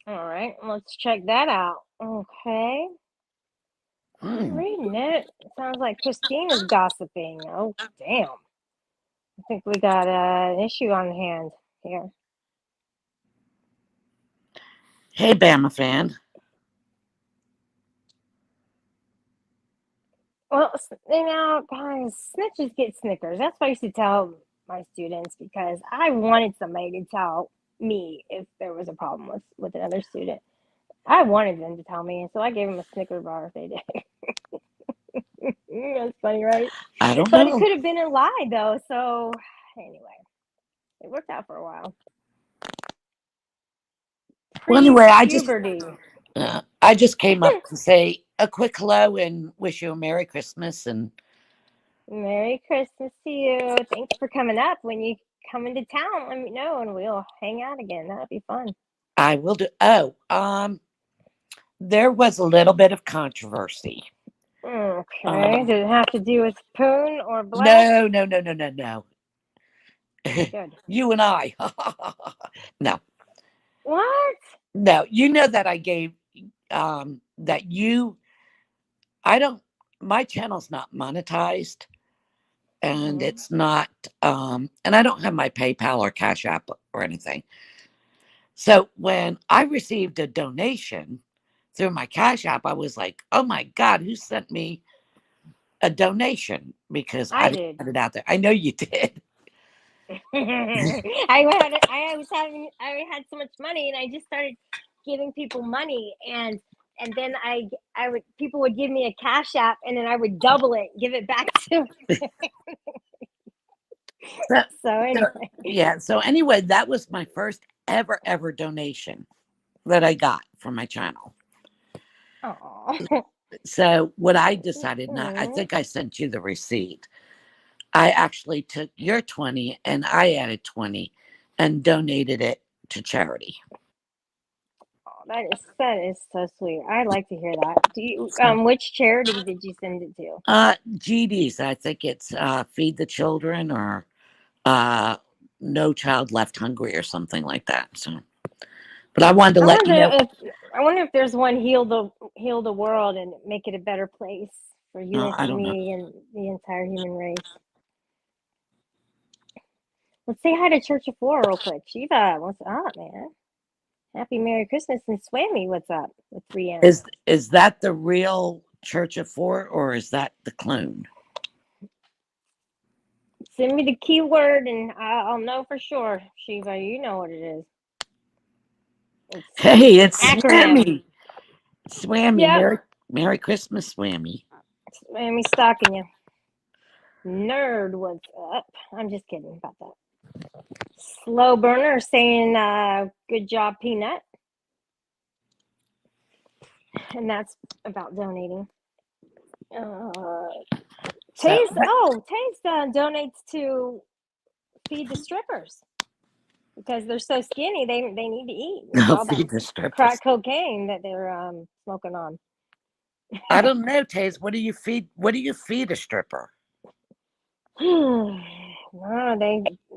All right, let's check that out. Okay. I'm reading it. It sounds like Christine is gossiping. Oh, damn. I think we got an issue on hand here. Hey, Bama fan. Well, guys, snitches get Snickers. That's what I used to tell my students, because I wanted somebody to tell me if there was a problem with another student. I wanted them to tell me, and so I gave them a Snicker bar if they did. That's funny, right? I don't know. But know. it could have been a lie, though. So anyway, it worked out for a while. Well, anyway, I just came up to say a quick hello and wish you a Merry Christmas and Merry Christmas to you. Thanks for coming up. When you come into town, let me know and we'll hang out again. That'd be fun. I will do. There was a little bit of controversy. Okay. Did it have to do with Poon or Black? No. Good. You and I. No. What? No, you know that I gave my channel's not monetized, and it's not and I don't have my PayPal or Cash App or anything. So when I received a donation through my Cash App, I was like, oh my God, who sent me a donation? Because I I didn't did. put it out there. I know you did. I had so much money, and I just started giving people money, and then I would people would give me a Cash App, and then I would double it, give it back to. So, So anyway, yeah. So anyway, that was my first ever donation that I got from my channel. oh, So what I decided, now I think I sent you the receipt. I actually took your 20 and I added 20 and donated it to charity. that is so sweet. I like to hear that. Do you So, which charity did you send it to? GD's, I think it's Feed the Children or uh, No Child Left Hungry or something like that. So, but I wanted to I let you wonder know. if there's one heal the world and make it a better place for you and I for don't know. me and the entire human race. Let's say hi to Church of Four real quick. Shiva, what's up, man? Happy Merry Christmas, and Swammy, what's up with 3M? Is that the real Church of Four or is that the clone? Send me the keyword and I'll know for sure. Shiva, you know what it is. Hey, it's Acronym. Swammy. Yep. Merry Christmas, Swammy. Swammy stalking you. Nerd, what's up? I'm just kidding about that. Slow burner saying good job, Peanut. And that's about donating. So, Taze donates to feed the strippers because they're so skinny. They need to eat. It's no, all that feed the strippers. crack cocaine that they're smoking on. I don't know, Taze. What do you feed? What do you feed a stripper? No,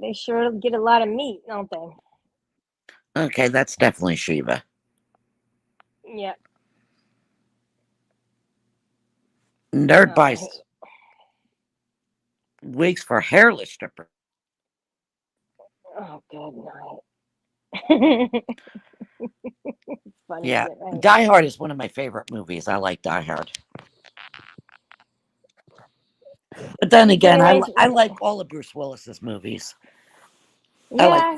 they sure get a lot of meat, don't they? Okay, that's definitely Shiva. Yep. Nerd buys wigs for hairless strippers. Oh, good night. It's funny, Yeah, isn't it, right? Die Hard is one of my favorite movies. I like Die Hard. But then So again, anyways, I like all of Bruce Willis's movies.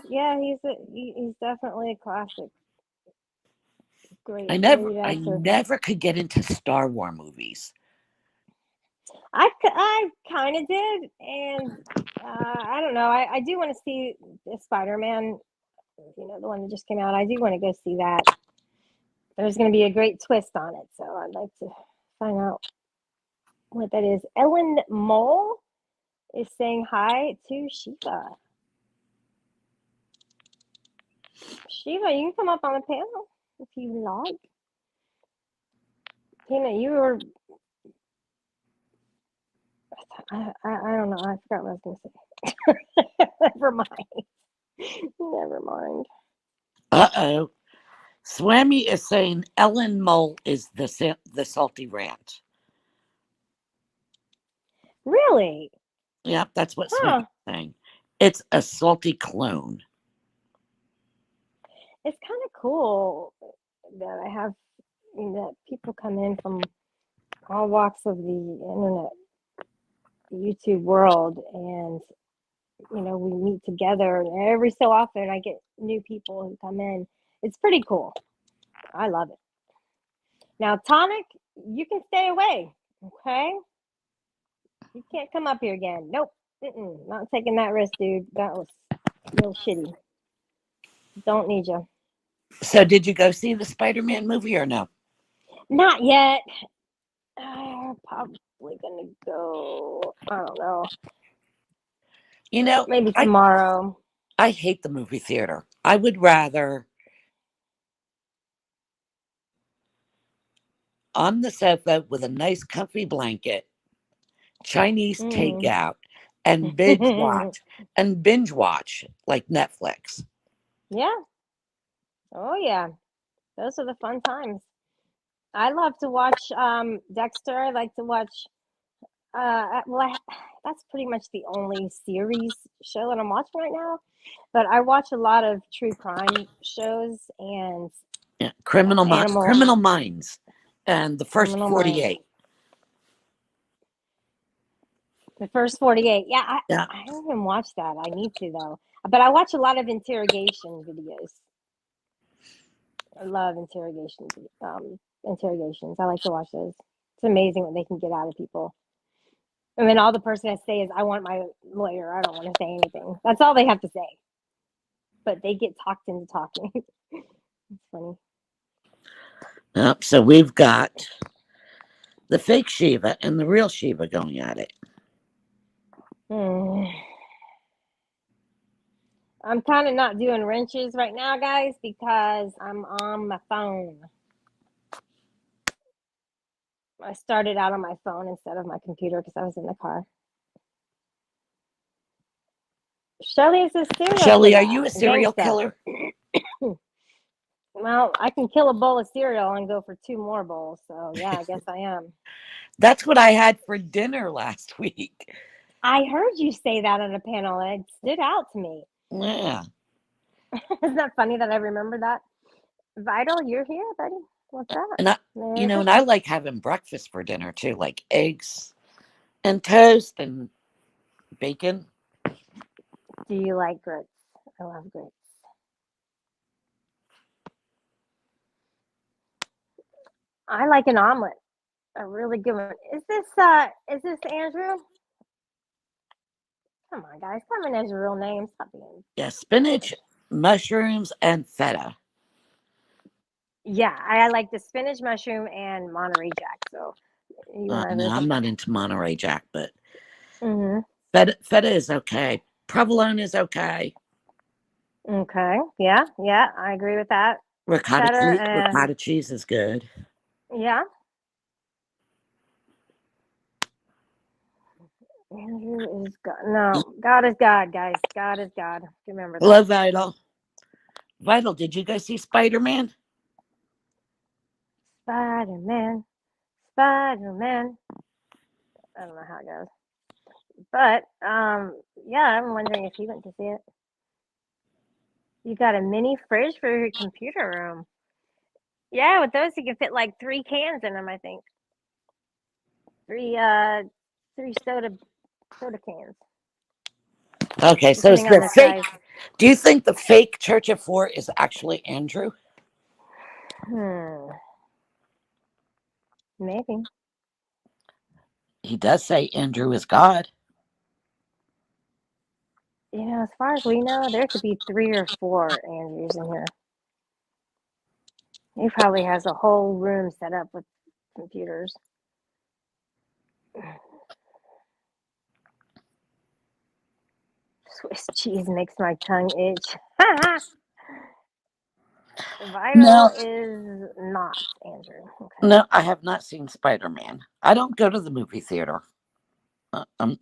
yeah, he's definitely a classic. Great I actor. never could get into Star Wars movies. I kind of did, and I don't know. I do want to see the Spider-Man, the one that just came out. I do want to go see that. There's going to be a great twist on it, so I'd like to find out what that is. Ellen Mole is saying hi to Shiva. Shiva, you can come up on the panel if you like. Tina, you were. I don't know. I forgot what I was going to say. Never mind. Never mind. Uh-oh. Swammy is saying Ellen Mole is the salty ranch. Really? Yep, that's what Huh. Swammy's saying. It's a salty clone. It's kind of cool that I have that people come in from all walks of the internet, YouTube world, and we meet together. And every so often, I get new people who come in. It's pretty cool. I love it. Now, Tonic, you can stay away. Okay, you can't come up here again. Nope, not taking that risk, dude. That was real shitty. Don't need you. So did you go see the Spider-Man movie or no? Not yet. I'm probably gonna go. I don't know. Maybe tomorrow. I hate the movie theater. I would rather on the sofa with a nice comfy blanket, Chinese takeout, and binge watch like Netflix. Yeah. Oh yeah. Those are the fun times. I love to watch Dexter. I like to watch that's pretty much the only series show that I'm watching right now. But I watch a lot of true crime shows, and Yeah, animal Criminal Minds, and the first criminal minds. 48. The first 48. Yeah, Yeah, I haven't even watched that. I need to though. But I watch a lot of interrogation videos. I love interrogations. I like to watch those. It's amazing what they can get out of people. And then all the person has to say is, "I want my lawyer. I don't want to say anything." That's all they have to say. But they get talked into talking. It's funny. yep. So we've got the fake Shiva and the real Shiva going at it. I'm kind of not doing wrenches right now, guys, because I'm on my phone. I started out on my phone instead of my computer because I was in the car. Shelly is a serial Shelly, killer. are you a serial killer? Well, I can kill a bowl of cereal and go for 2 more bowls. So, yeah, I guess I am. That's what I had for dinner last week. I heard you say that on a panel, and it stood out to me. Yeah. Isn't that funny that I remember that? Vital, you're here, buddy. What's up? And I like having breakfast for dinner too, like eggs and toast and bacon. Do you like grits? I love grits. I like an omelet. A really good one. Is this Andrew? Come on, guys. Come in as your real name. Stop being. Yeah, spinach, mushrooms, and feta. Yeah, I like the spinach, mushroom, and Monterey Jack. So you and I No, I'm not into Monterey Jack, but feta is okay. Provolone is okay. Okay. Yeah, I agree with that. Ricotta cheese is good. Yeah. Andrew is God. No, God is God, guys. God is God. Remember that. Hello, Vital. Vital, did you go see Spider-Man? Spider-Man. Spider-Man. I don't know how it goes. But yeah, I'm wondering if you went to see it. You got a mini fridge for your computer room. Yeah, with those you can fit like 3 cans in them, I think. 3 soda cans. Okay, so is the fake. Do you think the fake Church of Four is actually Andrew? Maybe. He does say Andrew is God. You know, as far as we know, there could be 3 or 4 Andrews in here. He probably has a whole room set up with computers. Swiss cheese makes my tongue itch. Vital is not Andrew. Okay. No, I have not seen Spider-Man. I don't go to the movie theater. I'm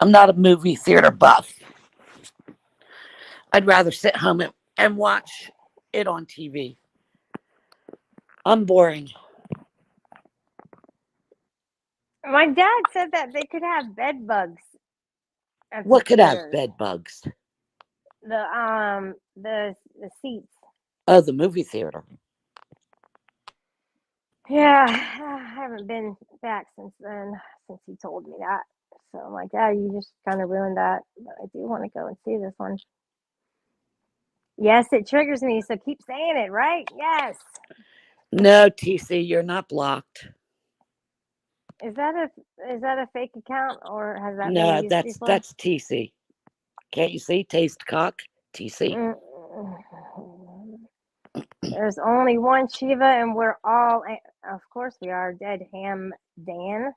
not a movie theater buff. I'd rather sit home and watch it on TV. I'm boring. My dad said that they could have bed bugs. What could have bed bugs? The seats. Oh, the movie theater. Yeah, I haven't been back since then, since he told me that. So I'm like, yeah, you just kind of ruined that. But I do want to go and see this one. Yes, it triggers me, so keep saying it, right? Yes. No, TC, you're not blocked. Is that a fake account, or has that No, been used before? That's TC. Can't you see? Taste cock, TC. There's only one Shiva, and we're all, of course, we are dead ham Dan.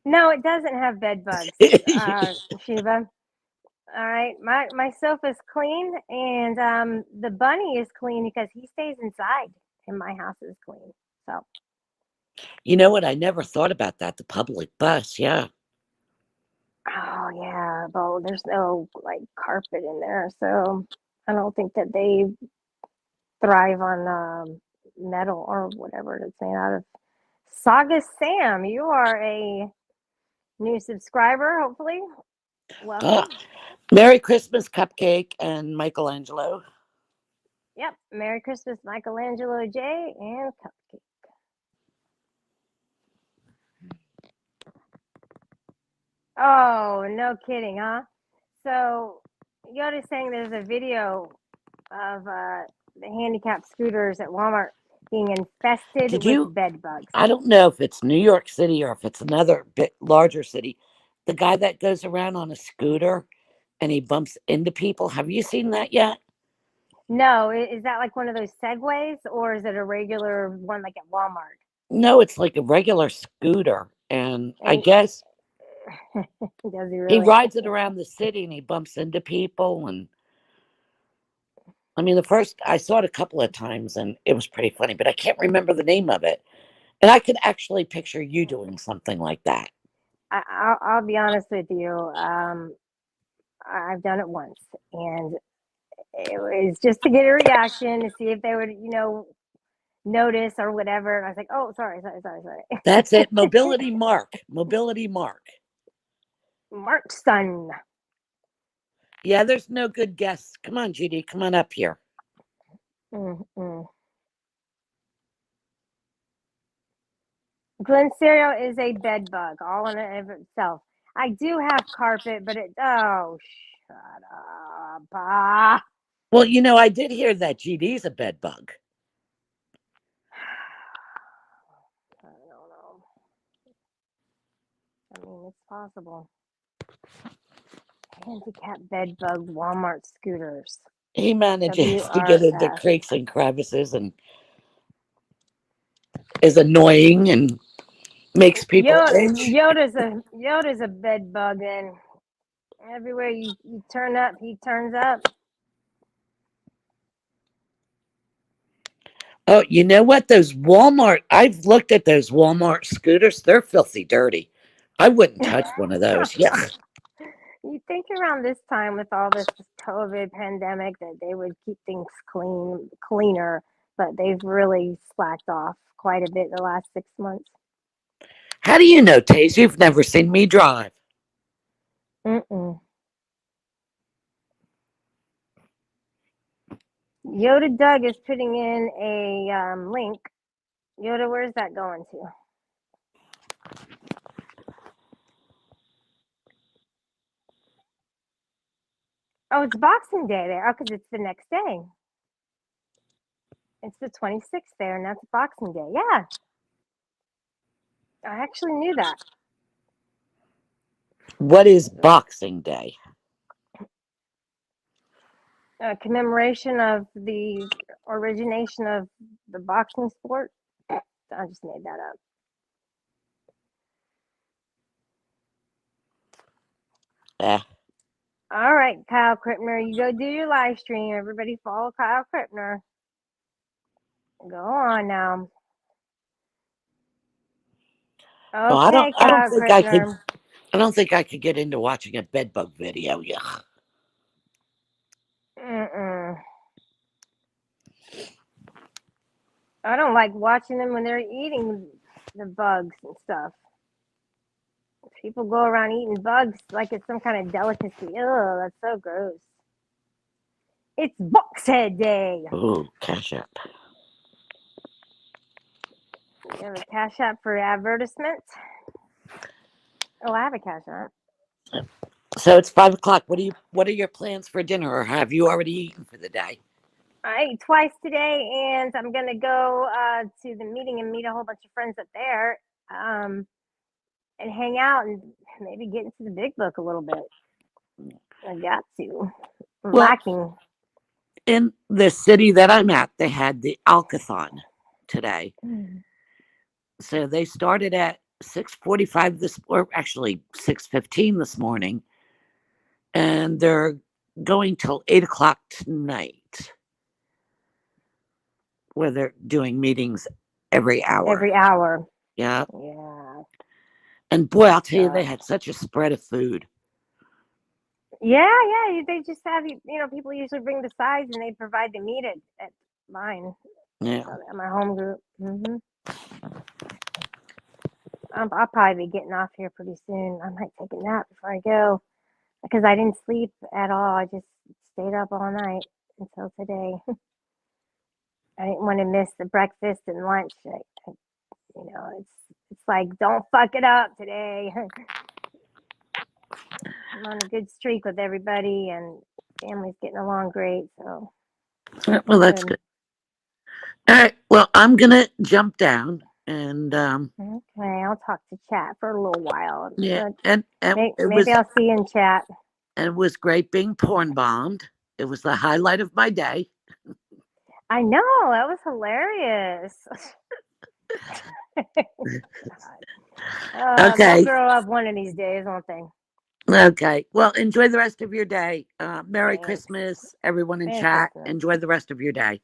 No, it doesn't have bed bugs, Shiva. All right, my sofa's clean, and the bunny is clean because he stays inside, and my house is clean. So. You know what? I never thought about that. The public bus, yeah. Oh yeah, but there's no like carpet in there, so I don't think that they thrive on metal or whatever it's made out of. Saga Sam, you are a new subscriber, hopefully. Welcome. Merry Christmas, Cupcake and Michelangelo. Yep. Merry Christmas, Michelangelo J. and Cupcake. Oh, no kidding, huh? So, Yoda's saying there's a video of the handicapped scooters at Walmart being infested Did with you? bed bugs. I don't know if it's New York City or if it's another bit larger city. The guy that goes around on a scooter and he bumps into people. Have you seen that yet? No, is that like one of those Segways or is it a regular one like at Walmart? No, it's like a regular scooter. And I And guess does he he really? rides it around the city and he bumps into people. And I mean, the first I saw it a couple of times and it was pretty funny, but I can't remember the name of it. And I could actually picture you doing something like that. I'll be honest with you. I've done it once, and it was just to get a reaction to see if they would, notice or whatever. And I was like, oh, sorry. That's it. Mobility Mark. Mobility Mark. Mark's son. Yeah, there's no good guess. Come on, GD. Come on up here. Mm-mm. Glen cereal is a bed bug all in and of itself. I do have carpet, but shut up. Well, I did hear that GD's a bed bug. I don't know. I mean, it's possible. Handicap bed bug Walmart scooters. He manages to get into WRF. creeks and crevices and is annoying and makes people itch. Yoda's a bed bug, and everywhere you turn up, he turns up. Oh, you know what? I've looked at those Walmart scooters. They're filthy dirty. I wouldn't touch one of those. Yeah. You think around this time with all this COVID pandemic that they would keep things cleaner, but they've really slacked off quite a bit the last 6 months. How do you know, Taze? You've never seen me drive. Mm-mm. Yoda Doug is putting in a link. Yoda, where's that going to? Oh, it's Boxing Day there. Oh, because it's the next day. It's the 26th there, and that's Boxing Day. Yeah, I actually knew that. What is Boxing Day? A commemoration of the origination of the boxing sport. I just made that up. Eh. All right, Kyle Krippner, you go do your live stream. Everybody follow Kyle Krippner. Go on now. Oh, Okay, Kyle Krippner. I don't think I could get into watching a bedbug video. Yeah. Mm-mm. I don't like watching them when they're eating the bugs and stuff. People go around eating bugs like it's some kind of delicacy. Ugh, that's so gross. It's Boxhead Day. Ooh, cash app. You have a cash app for advertisement? Oh, I have a cash app. So it's 5 o'clock. What are your plans for dinner, or have you already eaten for the day? I ate twice today, and I'm gonna go to the meeting and meet a whole bunch of friends up there, and hang out and maybe get into the big book a little bit. I got to. I'm Well, lacking. in the city that I'm at, they had the Alcathon today. So they started at 6:45 or actually 6:15 this morning, and they're going till 8 o'clock tonight, where they're doing meetings every hour. Every hour. Yeah. Yeah. And boy, I'll tell you, they had such a spread of food. Yeah. They just have people usually bring the sides and they provide the meat at mine. Yeah. At my home group. Mm-hmm. I'll probably be getting off here pretty soon. I might take a nap before I go because I didn't sleep at all. I just stayed up all night until today. I didn't want to miss the breakfast and lunch. It's like, don't fuck it up today. I'm on a good streak with everybody, and family's getting along great. So, Well, that's good. All right. Well, I'm gonna jump down and okay, I'll talk to chat for a little while. yeah, and Maybe I'll see you in chat. And it was great being porn bombed. It was the highlight of my day. I know, that was hilarious. Okay. They'll grow up one of these days, won't they? Okay. Well, enjoy the rest of your day. Merry Thanks. Christmas, everyone in Merry chat. Christmas. Enjoy the rest of your day.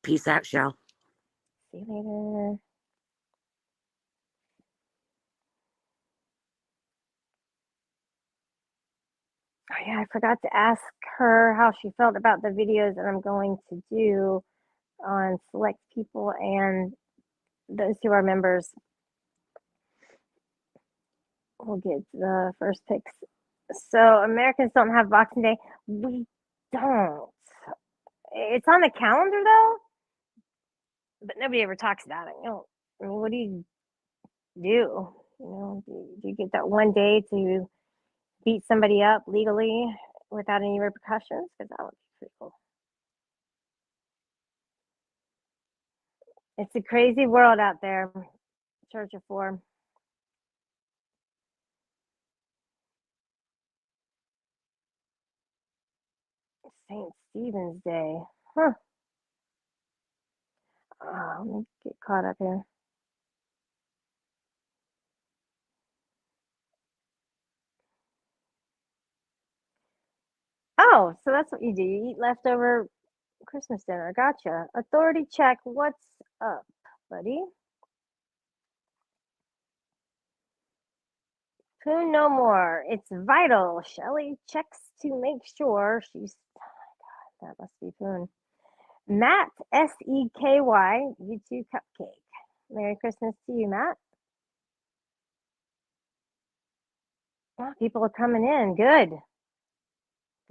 Peace out, Shell. See you later. Oh yeah, I forgot to ask her how she felt about the videos that I'm going to do on select people and those who are members will get the first picks. So Americans don't have Boxing Day. We don't. It's on the calendar though, but nobody ever talks about it. I mean, what do you do? Do you get that one day to beat somebody up legally without any repercussions? Because that would be pretty cool. It's a crazy world out there. Church of Four. St. Stephen's Day. Huh. Let me get caught up here. Oh, so that's what you do. You eat leftover Christmas dinner. Gotcha. Authority check. What's up, buddy? Poon no more. It's vital. Shelly checks to make sure she's. Oh my God, that must be Poon. Matt SEKY. YouTube cupcake. Merry Christmas to you, Matt. Oh, people are coming in. Good.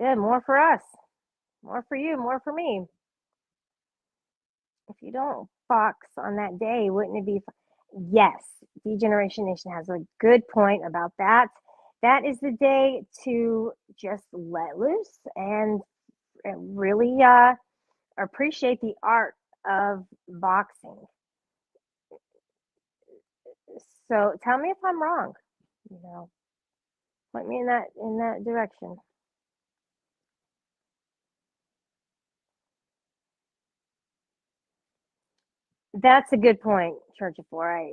Good. More for us. More for you. More for me. If you don't box on that day, wouldn't it be? Yes, Degeneration Nation has a good point about that. That is the day to just let loose and really appreciate the art of boxing. So tell me if I'm wrong. Point me in that direction. That's a good point, Church of Four.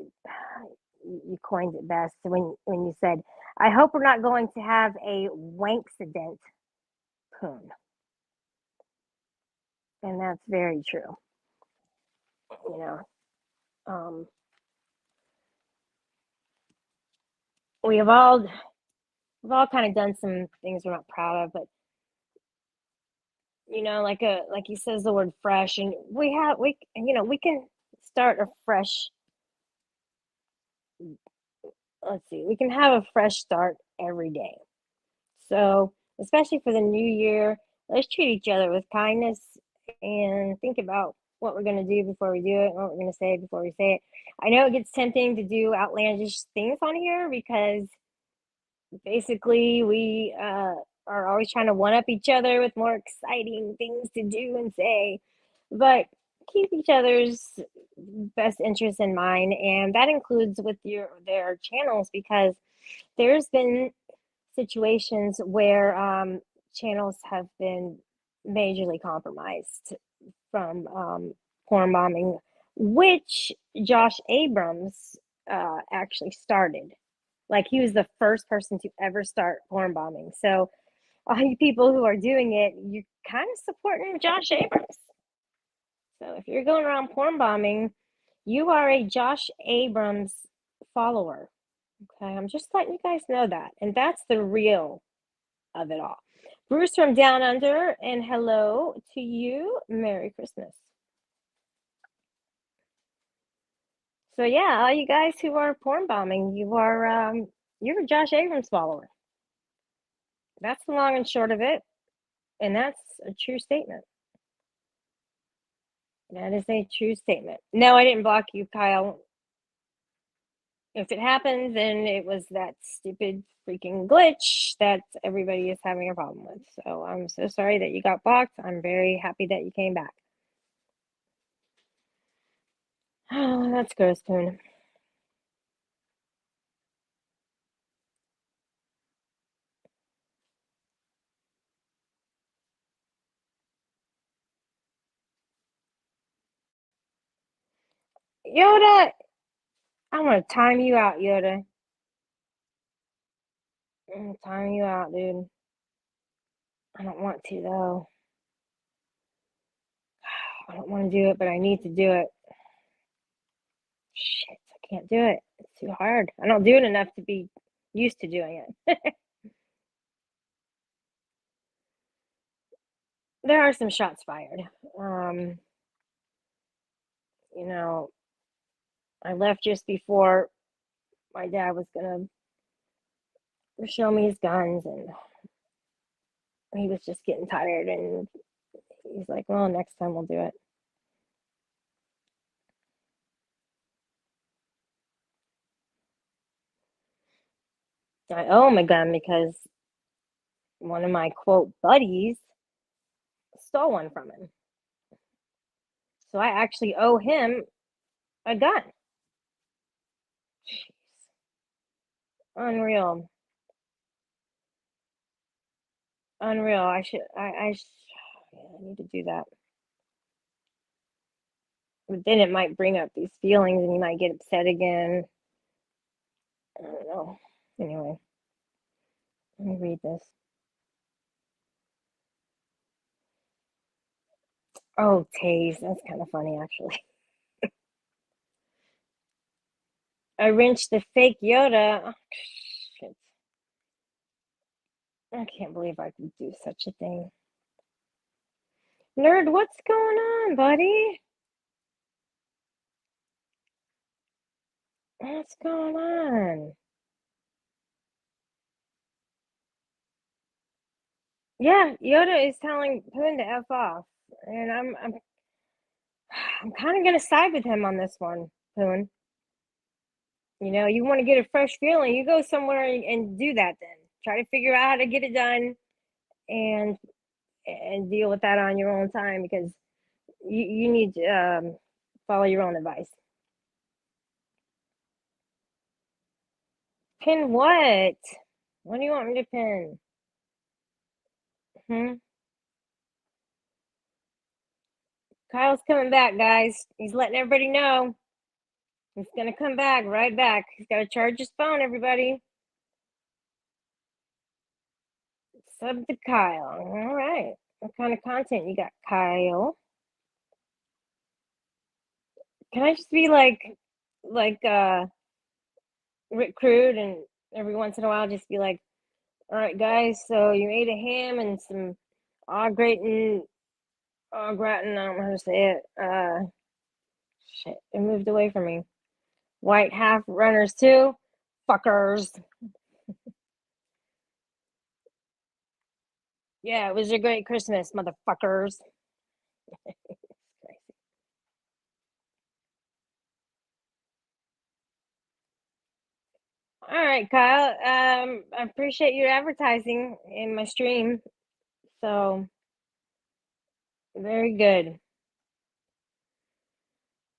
You coined it best when you said, "I hope we're not going to have a wankcident, Poon," and that's very true. You know, um, we've all kind of done some things we're not proud of, but like he says the word fresh, and we can start a fresh. Let's see, we can have a fresh start every day. So, especially for the new year, let's treat each other with kindness and think about what we're going to do before we do it, what we're going to say before we say it. I know it gets tempting to do outlandish things on here because basically we are always trying to one up each other with more exciting things to do and say, but keep each other's best interests in mind, and that includes with their channels, because there's been situations where channels have been majorly compromised from porn bombing, which Josh Abrams actually started. Like, he was the first person to ever start porn bombing. So all you people who are doing it, you're kind of supporting Josh Abrams. So if you're going around porn bombing, you are a Josh Abrams follower. Okay, I'm just letting you guys know that. And that's the real of it all. Bruce from Down Under, and hello to you. Merry Christmas. So yeah, all you guys who are porn bombing, you're a Josh Abrams follower. That's the long and short of it, and that's a true statement. That is a true statement. No, I didn't block you, Kyle. If it happens, then it was that stupid freaking glitch that everybody is having a problem with. So I'm so sorry that you got blocked. I'm very happy that you came back. Oh, that's gross, Tune. Yoda, I'm gonna time you out, Yoda. I'm gonna time you out, dude. I don't want to, though. I don't want to do it, but I need to do it. Shit, I can't do it. It's too hard. I don't do it enough to be used to doing it. There are some shots fired. You know, I left just before my dad was gonna show me his guns, and he was just getting tired, and he's like, well, next time we'll do it. I owe him a gun because one of my quote buddies stole one from him. So I actually owe him a gun. Jeez. Unreal. Unreal. I need to do that. But then it might bring up these feelings and you might get upset again. I don't know. Anyway, let me read this. Oh, Taze. That's kind of funny, actually. I wrenched the fake Yoda. Oh, shit. I can't believe I could do such a thing. Nerd, what's going on, buddy? What's going on? Yeah, Yoda is telling Poon to F off. And I'm kind of gonna side with him on this one, Poon. You know, you want to get a fresh feeling, you go somewhere and do that then. Try to figure out how to get it done and deal with that on your own time because you need to follow your own advice. Pin what? What do you want me to pin? Kyle's coming back, guys. He's letting everybody know. He's gonna come back, right back. He's gotta charge his phone, everybody. Sub to Kyle. All right. What kind of content you got, Kyle? Can I just be like Rick Crude and every once in a while just be like, all right, guys, so you ate a ham and some au gratin, I don't know how to say it. Shit, it moved away from me. White half runners too. Fuckers. Yeah, it was a great Christmas, motherfuckers. All right, Kyle. I appreciate your advertising in my stream. So very good.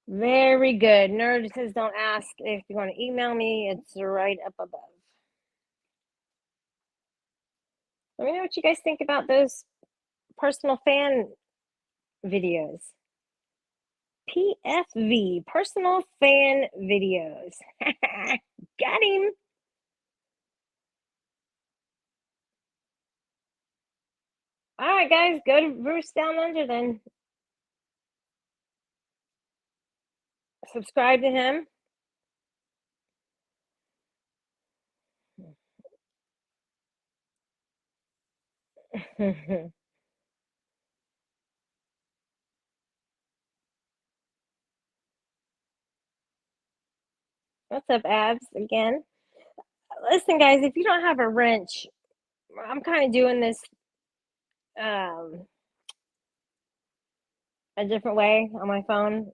Very good. Nerd says don't ask if you want to email me. It's right up above. Let me know what you guys think about those personal fan videos. PFV, personal fan videos. Got him. All right, guys, go to Bruce Down Under then. Subscribe to him. What's up, Abs? Again. Listen, guys, if you don't have a wrench, I'm kind of doing this a different way on my phone.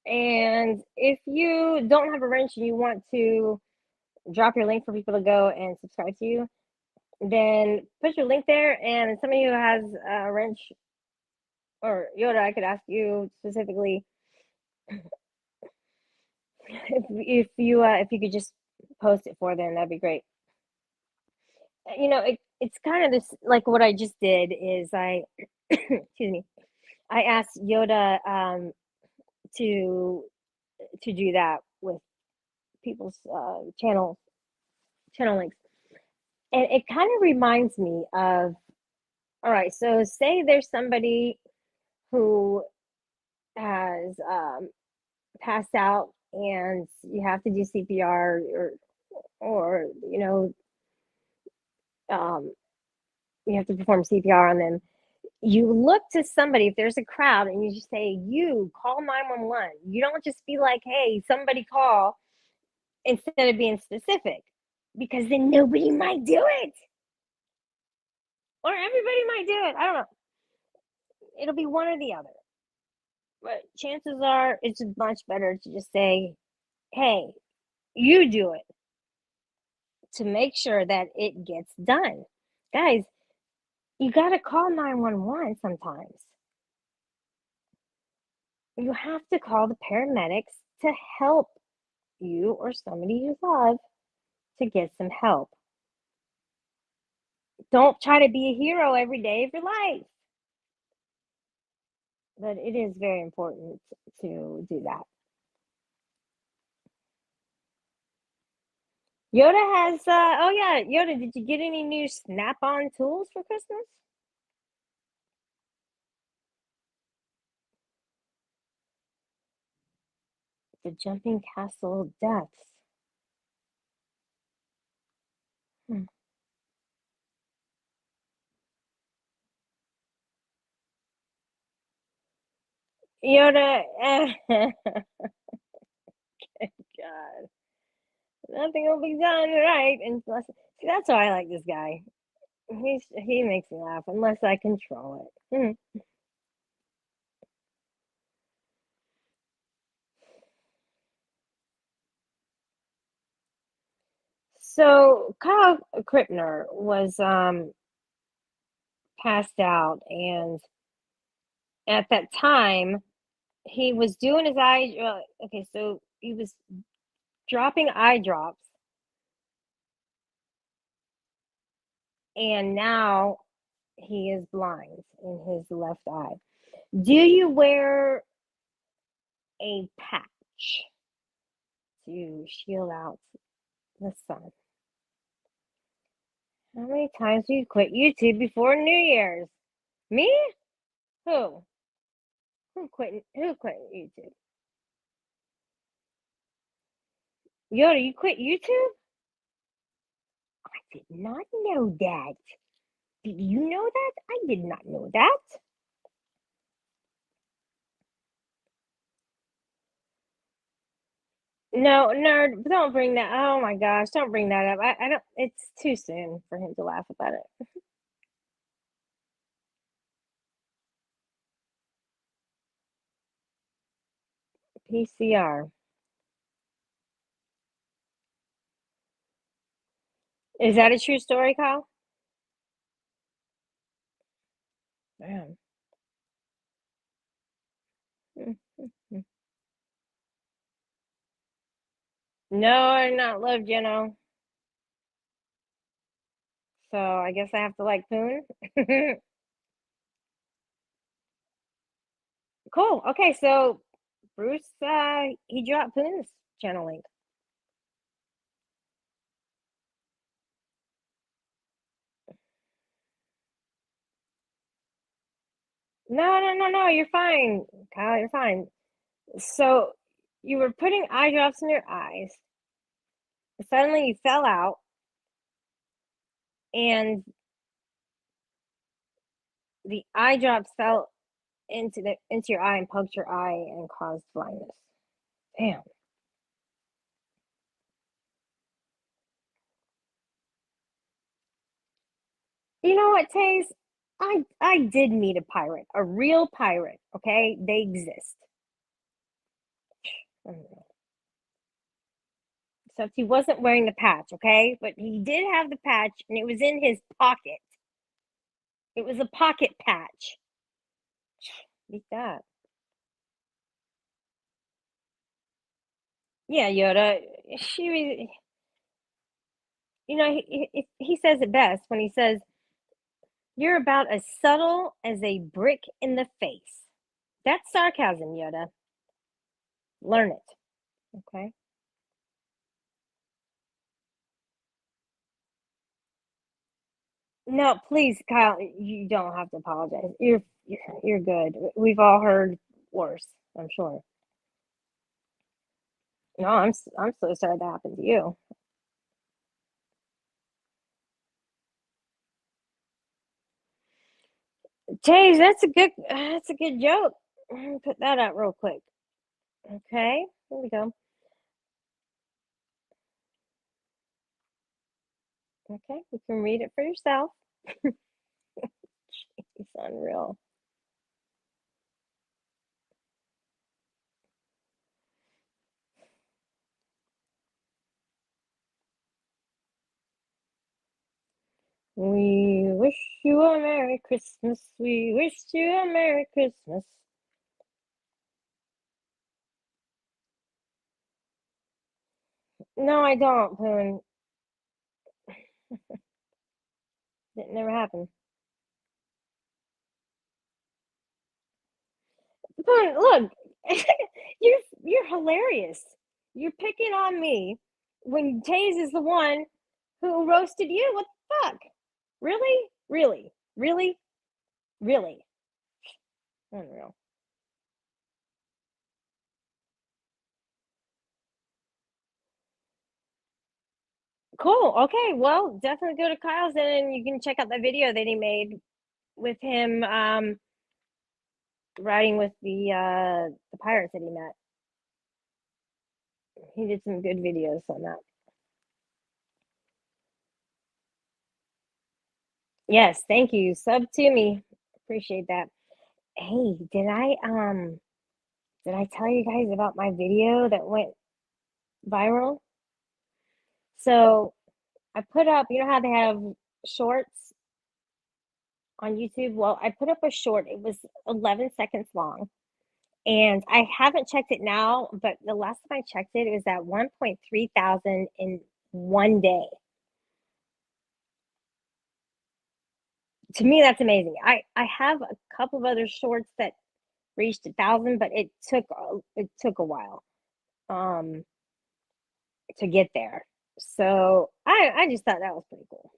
And if you don't have a wrench and you want to drop your link for people to go and subscribe to you, then put your link there. And somebody who has a wrench, or Yoda, I could ask you specifically if you could just post it for them, that'd be great. It's kind of this, like what I just did is I excuse me, I asked Yoda to do that with people's channel links, and it kind of reminds me of, all right, so say there's somebody who has passed out and you have to do CPR, or um, you have to perform CPR on them. You look to somebody, if there's a crowd, and you just say, you call 911. You don't just be like, hey, somebody call, instead of being specific, because then nobody might do it, or everybody might do it. I don't know. It'll be one or the other. But chances are it's much better to just say, hey, you do it, to make sure that it gets done. Guys, you got to call 911 sometimes. You have to call the paramedics to help you or somebody you love to get some help. Don't try to be a hero every day of your life. But it is very important to do that. Yoda has, oh yeah, Yoda, did you get any new snap-on tools for Christmas? The Jumping Castle Deaths. Yoda, God, nothing will be done right unless. See, that's why I like this guy. He makes me laugh unless I control it. So Kyle Krippner was passed out, and at that time he was doing his eye. Okay, so he was dropping eye drops, and now he is blind in his left eye. Do you wear a patch to shield out the sun? How many times do you quit YouTube before New Year's? Me? Who? Who quit YouTube? Yoda, you quit YouTube? I did not know that. Did you know that? I did not know that. No, nerd, don't bring that. Oh my gosh, don't bring that up. I don't. It's too soon for him to laugh about it. PCR. Is that a true story, Kyle? Damn. No, I'm not loved, So I guess I have to like Poon. Cool. Okay, so Bruce, he dropped Poon's channel link. No, you're fine, Kyle, you're fine. So you were putting eye drops in your eyes. Suddenly you fell out, and the eye drops fell into your eye and poked your eye and caused blindness. Damn. You know what, Taze? I did meet a pirate, a real pirate. Okay, they exist. Except he wasn't wearing the patch. Okay, but he did have the patch, and it was in his pocket. It was a pocket patch. Eat that. Yeah, Yoda. She was. He says it best when he says, "You're about as subtle as a brick in the face." That's sarcasm, Yoda. Learn it. Okay. No, please, Kyle. You don't have to apologize. You're good. We've all heard worse, I'm sure. No, I'm so sorry that happened to you. James, that's a good joke. Put that out real quick. Okay, here we go. Okay, you can read it for yourself. It's unreal. We wish you a Merry Christmas. We wish you a Merry Christmas. No, I don't, Poon. It never happened. Poon, look, you're hilarious. You're picking on me when Taze is the one who roasted you. What the fuck? Really? Really? Really? Really? Unreal. Cool. Okay. Well, definitely go to Kyle's and you can check out the video that he made with him riding with the pirates that he met. He did some good videos on that. Yes, thank you. Sub to me. Appreciate that. Hey, did I tell you guys about my video that went viral? So I put up, you know how they have shorts on YouTube? Well, I put up a short. It was 11 seconds long. And I haven't checked it now, but the last time I checked it, it was at 1.3 thousand in one day. To me, that's amazing. I have a couple of other shorts that reached 1,000, but it took a while um to get there. So I just thought that was pretty cool.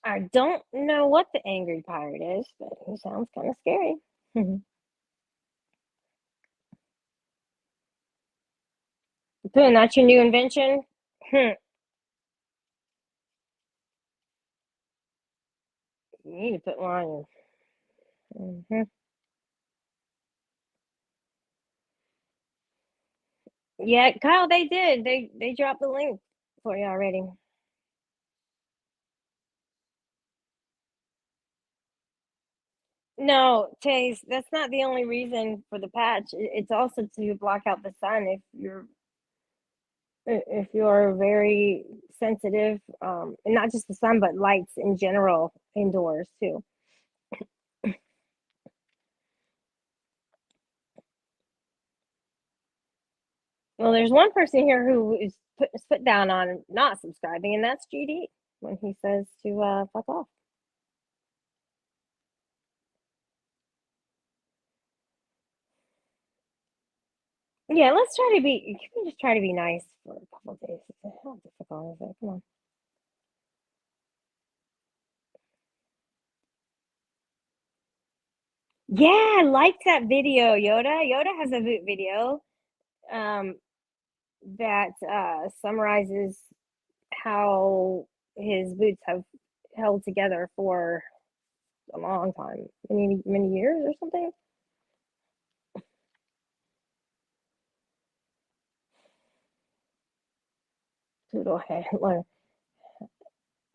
I don't know what the angry pirate is, but he sounds kind of scary. Boom, that's your new invention? You need to put one on you. Yeah, Kyle, they did. They dropped the link for you already. No, Chase, that's not the only reason for the patch. It's also to block out the sun if you're very sensitive, and not just the sun, but lights in general indoors too. Well, there's one person here who is putting his foot down on not subscribing, and that's GD when he says to fuck off. Yeah, let's try to be. Can we just try to be nice for a couple of days? How difficult is it? Come on. Yeah, I liked that video, Yoda. Yoda has a video um, that summarizes how his boots have held together for a long time, many years or something. poodle handler.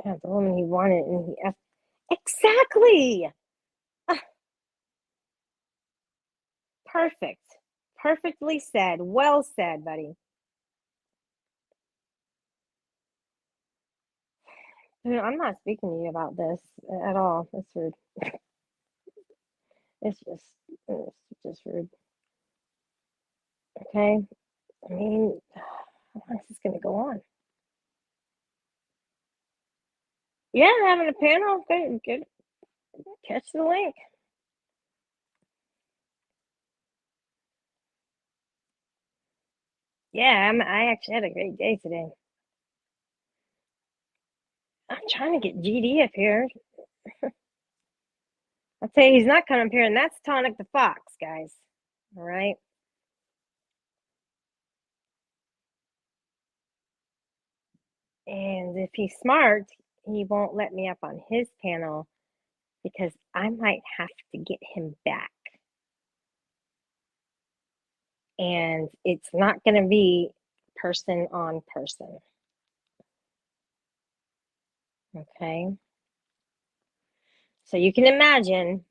Yeah, the woman he wanted, and he asked. Exactly. Perfect. Perfectly said. Well said, buddy. I'm not speaking to you about this at all. It's rude. It's just, it's just rude. Okay. I mean, how long is this going to go on? Yeah, having a panel. Good. Catch the link. Yeah, I actually had a great day today. I'm trying to get GD up here. I'll tell you, he's not coming up here, and that's Tonic the Fox, guys. All right. And if he's smart, he won't let me up on his panel because I might have to get him back. And it's not going to be person on person. Okay. So you can imagine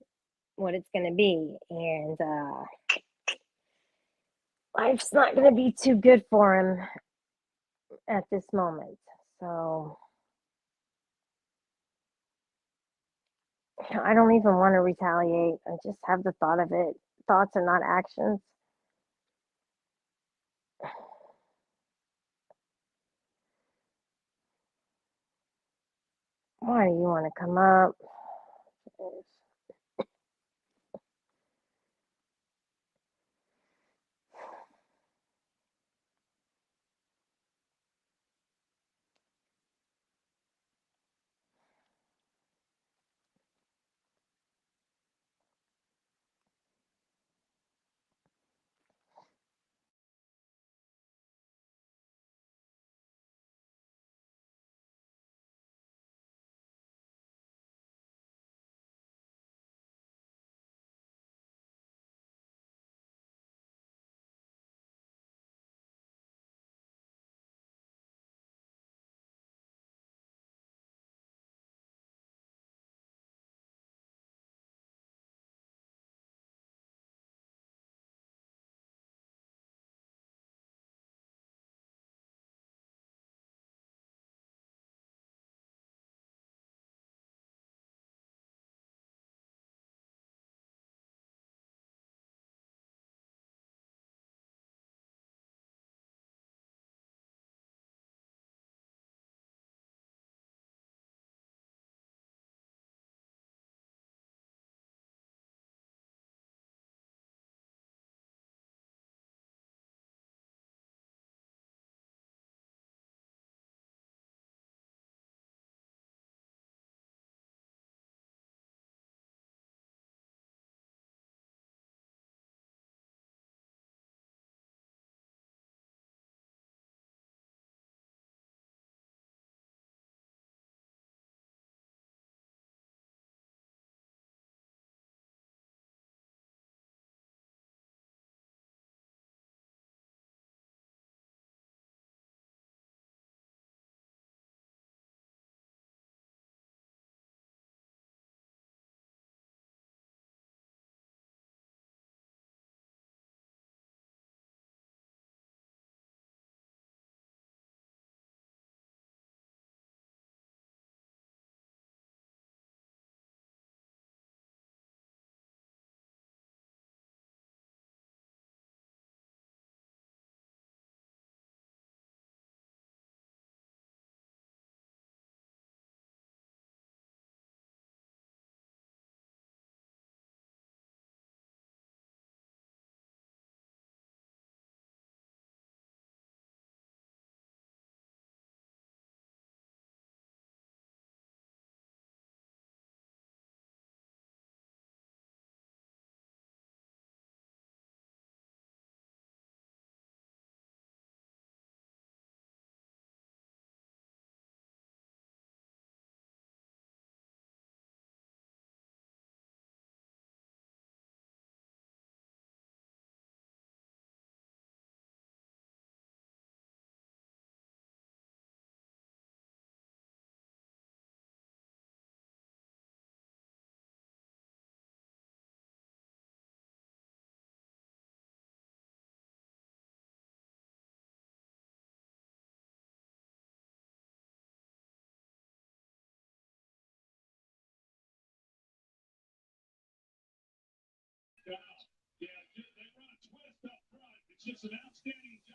what it's going to be. And life's not going to be too good for him at this moment. So I don't even want to retaliate. I just have the thought of it. Thoughts are not actions. Why do you want to come up?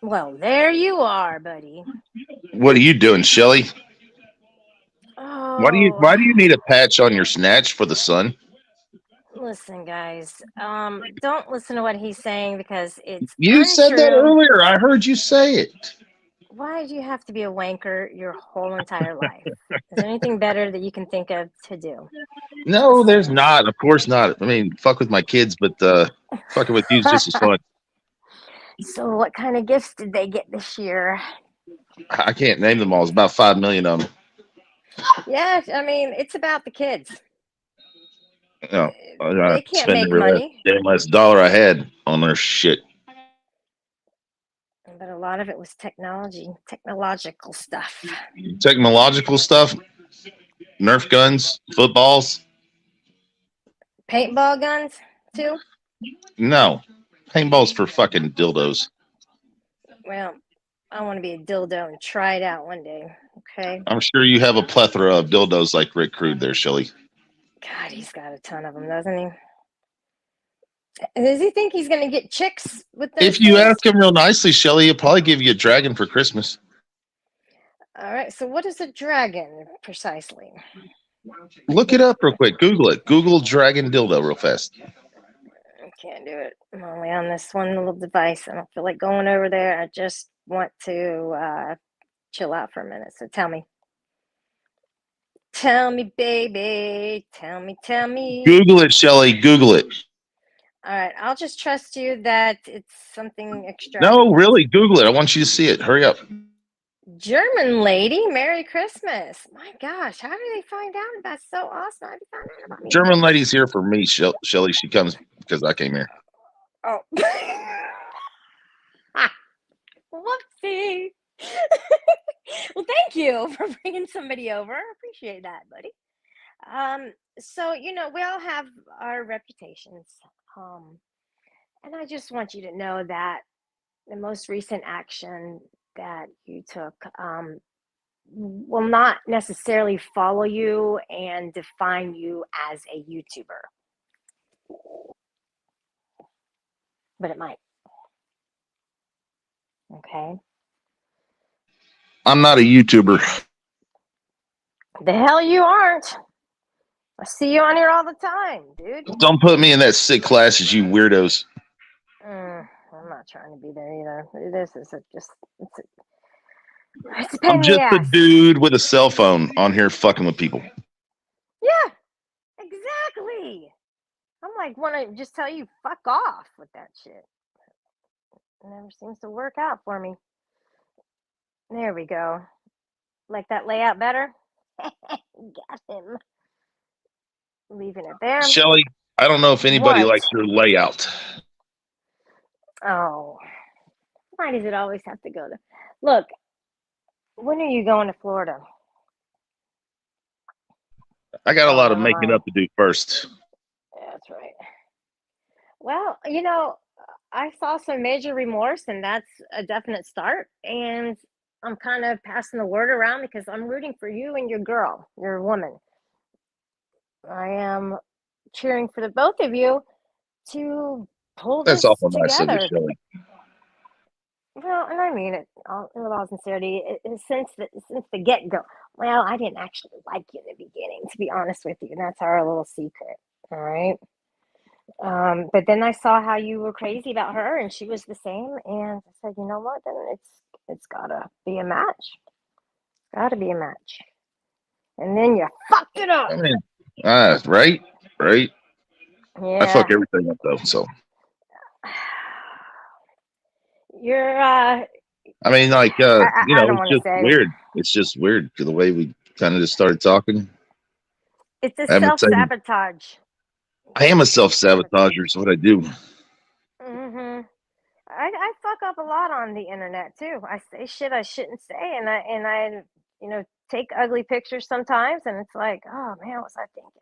Well, there you are, buddy. What are you doing, Shelly? Why do you Oh, why do you need a patch on your snatch for the sun? listen, guys. Don't listen to what he's saying because it's You said that untrue. earlier. I heard you say it. Why do you have to be a wanker your whole entire life? Is there anything better that you can think of to do? No, there's not. Of course not. I mean, fuck with my kids, but fucking with you is just as fun. So, what kind of gifts did they get this year? I can't name them all. It's about 5 million of them. Yeah, I mean, it's about the kids. You know, I They can't spend make every money, damn last dollar I had on their shit. but a lot of it was technological stuff. Technological stuff, Nerf guns, footballs. Paintball guns, too? No, paintballs for fucking dildos. Well, I want to be a dildo and try it out one day, okay? I'm sure you have a plethora of dildos like Rick Crude there, Shelly. God, he's got a ton of them, doesn't he? Does he think he's going to get chicks with those If you things? ask him real nicely, Shelly, he'll probably give you a dragon for Christmas. All right, so what is a dragon precisely? Look it up real quick. Google it. Google dragon dildo real fast. I can't do it. I'm only on this one little device. I don't feel like going over there. I just want to chill out for a minute. So tell me. Tell me, baby. Tell me. Google it, Shelly. Google it. All right, I'll just trust you that it's something extra. No, really, Google it. I want you to see it. Hurry up. German lady, Merry Christmas. My gosh, how did they find out? That's so awesome. How did they find out about me? German lady's here for me, Shelly. She comes because I came here. Oh. Whoopsie. Well, thank you for bringing somebody over. I appreciate that, buddy. So, we all have our reputations. And I just want you to know that the most recent action that you took will not necessarily follow you and define you as a YouTuber. But it might. Okay. I'm not a YouTuber. The hell you aren't. I see you on here all the time, dude. Don't put me in that sick class as you weirdos. I'm not trying to be there either. This is it's a pain I'm in the just a ass. dude with a cell phone on here fucking with people. Yeah, exactly. I'm like, want to just tell you, fuck off with that shit. It never seems to work out for me. There we go. Like that layout better? Got him. Leaving it there. Shelly, I don't know if anybody What? likes your layout. Oh, why does it always have to go there? Look, when are you going to Florida? I got a lot of Never making mind. up to do first. Yeah, that's right. Well, I saw some major remorse, and that's a definite start. And I'm kind of passing the word around because I'm rooting for you and your girl, your woman. I am cheering for the both of you to pull That's this awful nice of you, together. Shelly. Well, and I mean it in all sincerity. Since the get go. Well, I didn't actually like you in the beginning, to be honest with you. That's our little secret. All right. But then I saw how you were crazy about her, and she was the same. And I said, you know what? Then it's gotta be a match. Gotta be a match. And then you fucked it up. I mean, right. Yeah. I fuck everything up though. So You're. I mean, like, I don't it's want to just say. weird. It's just weird the way we kind of just started talking. It's a I haven't said self-sabotage. I am a self-sabotager. Is what I do. Mm-hmm. I fuck up a lot on the internet too. I say shit I shouldn't say, and I take ugly pictures sometimes, and it's like, oh man, what was I thinking?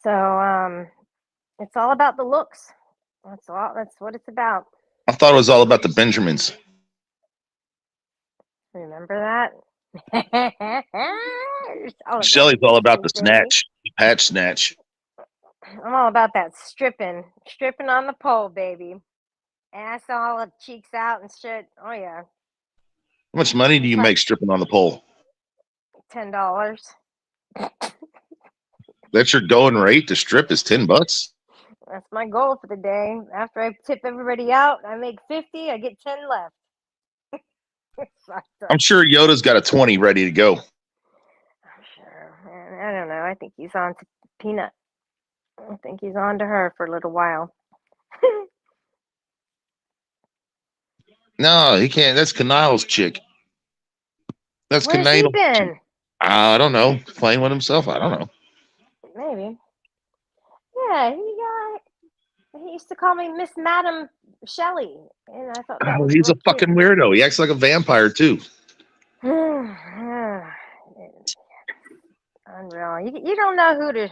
So it's all about the looks. That's what it's about. I thought it was all about the Benjamins. Remember that? Shelly's all about the snatch, the patch snatch. I'm all about that stripping on the pole, baby. Ass all the cheeks out and shit. Oh yeah, How much money do it's you like make stripping on the pole? $10. That's your going rate to strip is $10. That's my goal for the day. After I tip everybody out, I make 50. I get 10 left. I'm sure Yoda's got a 20 ready to go. I'm sure. Man, I don't know. I think he's on to Peanut. I think he's on to her for a little while. No, he can't. That's Kanile's chick. That's Where's he Kanile. been? I don't know. Playing with himself? I don't know. Maybe. Yeah, he used to call me Miss Madam Shelley, and I thought that Oh, was he's real a fucking weirdo. He acts like a vampire too. cute. Unreal. You don't know who's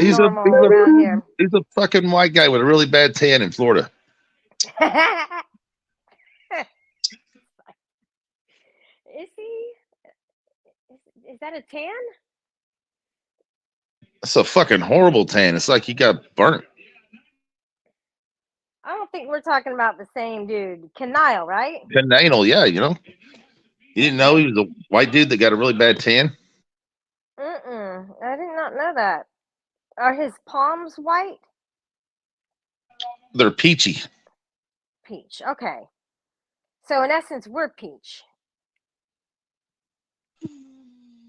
He's a normal around here. he's a fucking white guy with a really bad tan in Florida. Is he? Is that a tan? It's a fucking horrible tan. It's like he got burnt. I don't think we're talking about the same dude. Kanile, right? Cananal, yeah, you know. You didn't know he was a white dude that got a really bad tan? I did not know that. Are his palms white? They're peachy. Peach. Okay. So in essence, we're peach.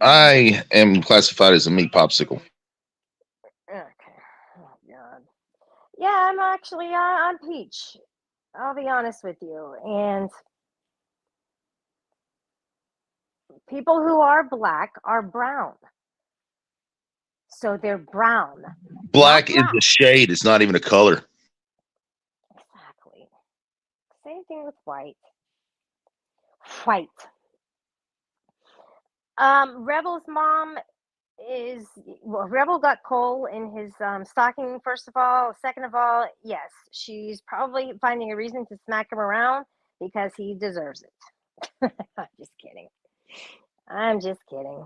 I am classified as a meat popsicle. Okay. Oh God. Yeah, I'm actually I'm peach. I'll be honest with you. And people who are black are brown. So they're brown. Black Not is brown. a shade. It's not even a color. Exactly. Same thing with white. White. Rebel's mom Rebel got coal in his stocking, first of all. Second of all, yes, she's probably finding a reason to smack him around because he deserves it. I'm just kidding.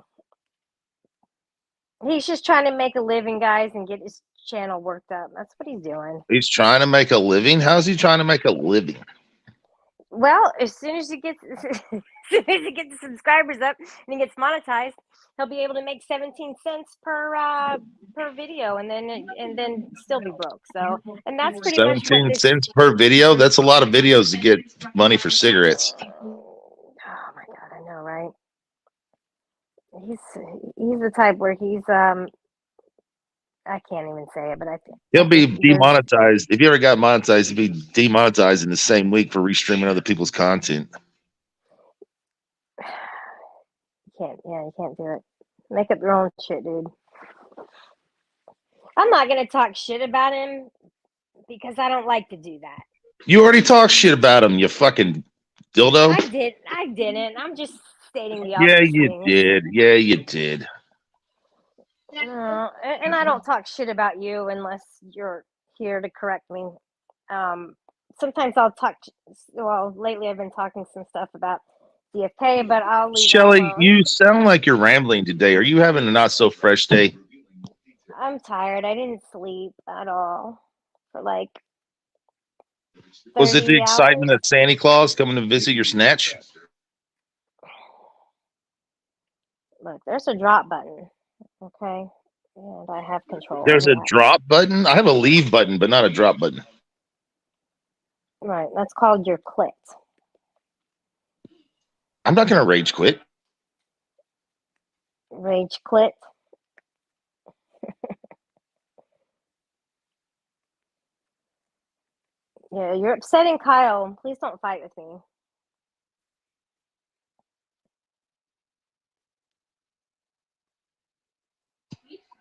He's just trying to make a living, guys, and get his channel worked up. That's what he's doing. He's trying to make a living? How's he trying to make a living? Well, as soon as he gets the subscribers up and he gets monetized, he'll be able to make 17 cents per video, and then still be broke. So, and that's pretty much what 17 this. cents per video? That's a lot of videos to get money for cigarettes. Oh my God, I know, right? He's the type where he's I can't even say it, but He'll be there's demonetized. If you ever got monetized, he'd be demonetized in the same week for restreaming other people's content. you can't do it. Make up your own shit, dude. I'm not gonna talk shit about him because I don't like to do that. You already talked shit about him, you fucking dildo. I didn't. I'm just stating the Yeah, obvious you things. did. Yeah, you did. No, and I don't talk shit about you unless you're here to correct me. Sometimes I'll talk. Well, lately I've been talking some stuff about DFK, but I'll leave that Shelly, alone. you sound like you're rambling today. Are you having a not so fresh day? I'm tired. I didn't sleep at all for like 30 Was it the excitement hours. of Santa Claus coming to visit your snatch? Look, there's a drop button. Okay, and I have control. There's over a that. drop button? I have a leave button, but not a drop button. Right, that's called your clit. I'm not going to rage quit. Rage clit. Yeah, you're upsetting Kyle. Please don't fight with me.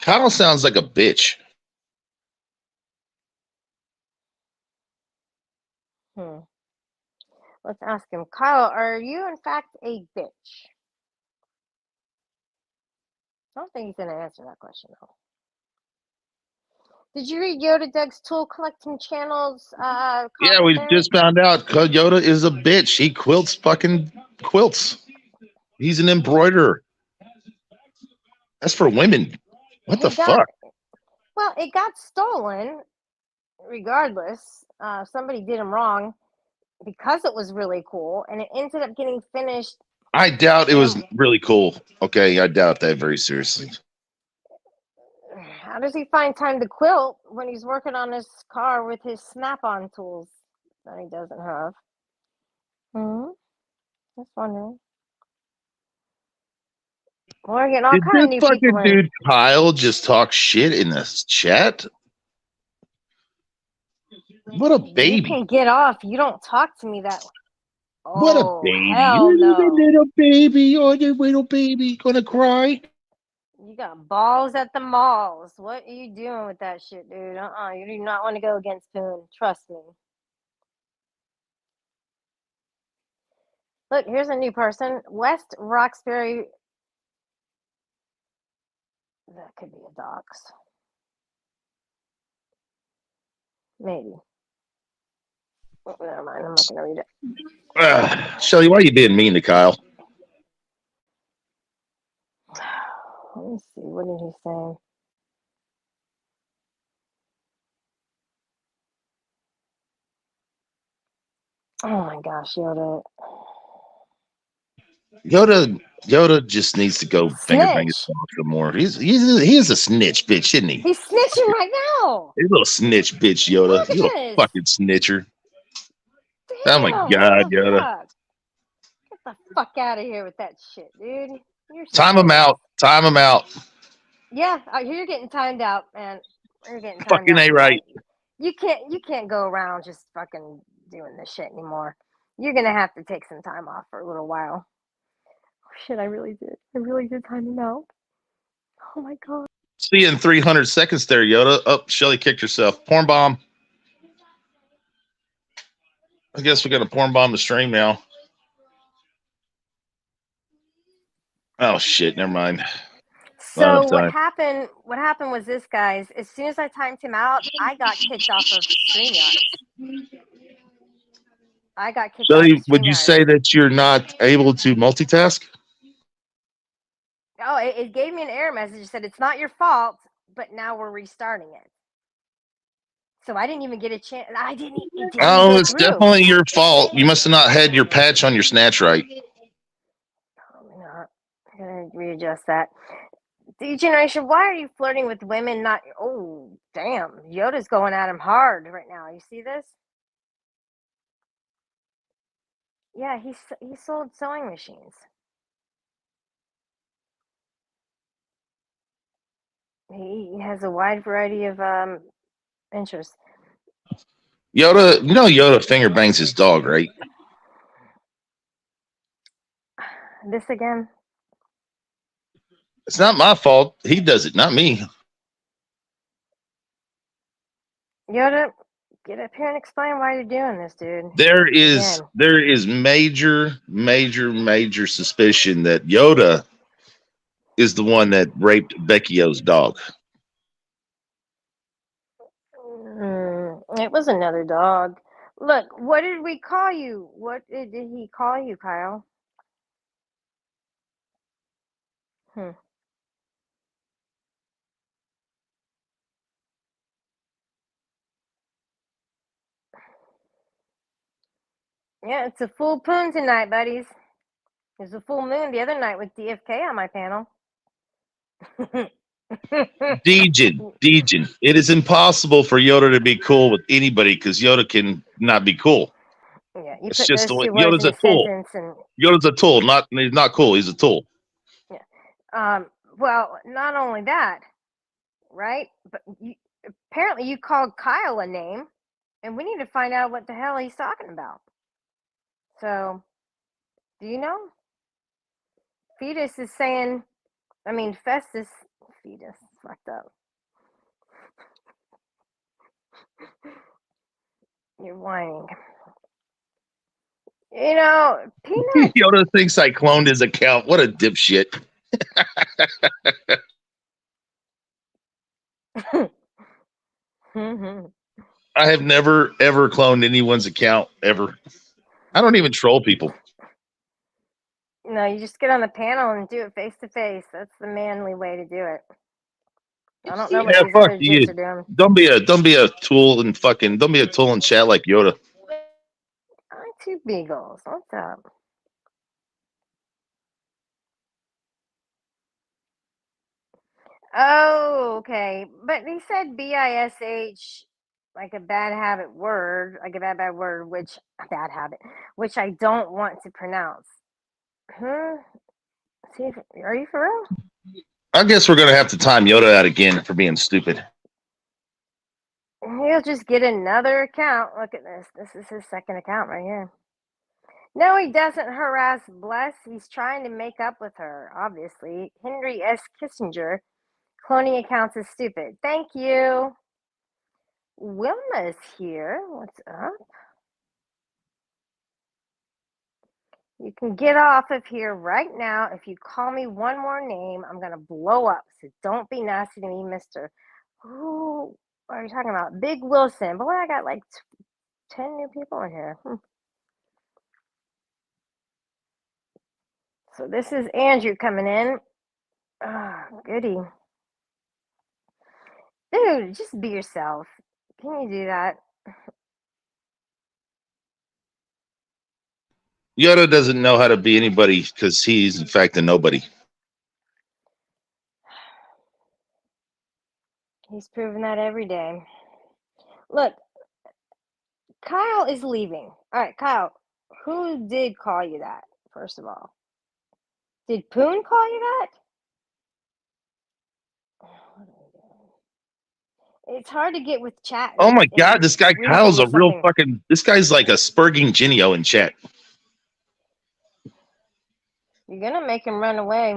Kyle sounds like a bitch. Let's ask him. Kyle, are you in fact a bitch? I don't think he's going to answer that question, though. Did you read Yoda Doug's tool collecting channels? Yeah, we just found out Yoda is a bitch. He quilts fucking quilts. He's an embroiderer. That's for women. What the fuck? Well, it got stolen regardless. Somebody did them wrong because it was really cool, and it ended up getting finished. I doubt it was really cool. Okay, I doubt that very seriously. How does he find time to quilt when he's working on his car with his snap-on tools that he doesn't have? Just wondering. We're getting all Did kind this of new fucking people in. dude Kyle just talk shit in this chat? What a You baby! can get off. You don't talk to me that way. What a Oh, baby! hell no. Little baby, oh, your little baby, gonna cry. You got balls at the malls. What are you doing with that shit, dude? You do not want to go against Poon. Trust me. Look, here's a new person. West Roxbury. That could be a dox. Maybe. Oh, never mind. I'm not going to read it. Shelly, why are you being mean to Kyle? Let me see. What did he say? Oh my gosh, Yoda. Yoda just needs to go finger bang his mom some more. He is a snitch bitch, isn't he? He's snitching right now. He's a little snitch bitch, Yoda. Look at You little this. fucking snitcher. Damn, Oh my god, Yoda. Fuck? Get the fuck out of here with that shit, dude. You're Time him out. Time him out. Yeah, you're getting timed out, man. You're getting timed Fucking out. A right. You can't go around just fucking doing this shit anymore. You're gonna have to take some time off for a little while. Oh, shit, I really did time him out. Oh my god. See you in 300 seconds there, Yoda. Oh, Shelly kicked herself. Porn bomb. I guess we got to porn bomb the stream now. Oh shit, never mind. So what happened was this, guys. As soon as I timed him out, I got kicked off of StreamYard. Shelly, would you say that you're not able to multitask? Oh, it gave me an error message. It said it's not your fault, but now we're restarting it. So I didn't even get a chance. I didn't. Oh, it's definitely your fault. You must have not had your patch on your snatch right. Probably not. I'm gonna readjust that. D-Generation, why are you flirting with women? Not. Oh, damn. Yoda's going at him hard right now. You see this? Yeah, he sold sewing machines. He has a wide variety of interests. Yoda, you know Yoda finger bangs his dog, right? This again? It's not my fault. He does it, not me. Yoda, get up here and explain why you're doing this, dude. There is major suspicion that Yoda is the one that raped Becky O's dog. It was another dog. Look, what did we call you? What did he call you, Kyle? Yeah, it's a full moon tonight, buddies. There's a full moon the other night with DFK on my panel. Dejan, it is impossible for Yoda to be cool with anybody because Yoda can not be cool. Yeah, it's just the way Yoda's a tool. Yoda's a tool, he's not cool. He's a tool. Yeah. Well, not only that, right? But apparently you called Kyle a name, and we need to find out what the hell he's talking about. So, do you know? Fetus is saying, Festus, fetus, fucked up. You're whining. You know, Peanut. Yoda thinks I cloned his account. What a dipshit. I have never, ever cloned anyone's account, ever. I don't even troll people. No, you just get on the panel and do it face to face. That's the manly way to do it. I don't know what Yeah, these fuck other you. jits are doing. Don't be a tool and fucking don't be a tool and chat like Yoda. Two beagles. What's up? Oh, okay. But he said bish, like a bad habit word, like a bad word, which a bad habit, which I don't want to pronounce. Hmm. See, are you for real? I guess we're gonna have to time Yoda out again for being stupid. He'll just get another account. Look at this. This is his second account right here. No, he doesn't harass Bless. He's trying to make up with her, obviously. Henry S. Kissinger. Cloning accounts is stupid. Thank you. Wilma's here. What's up? You can get off of here right now. If you call me one more name, I'm going to blow up. So don't be nasty to me, mister. Who are you talking about? Big Wilson. Boy, I got like 10 new people in here. So this is Andrew coming in. Ah, goody. Dude, just be yourself. Can you do that? Yoda doesn't know how to be anybody because he's in fact a nobody. He's proven that every day. Look, Kyle is leaving. All right, Kyle, who did call you that, first of all? Did Poon call you that? It's hard to get with chat. Oh my And god, this guy reason Kyle's a with real something. fucking. This guy's like a spurging Genio in chat. You're going to make him run away.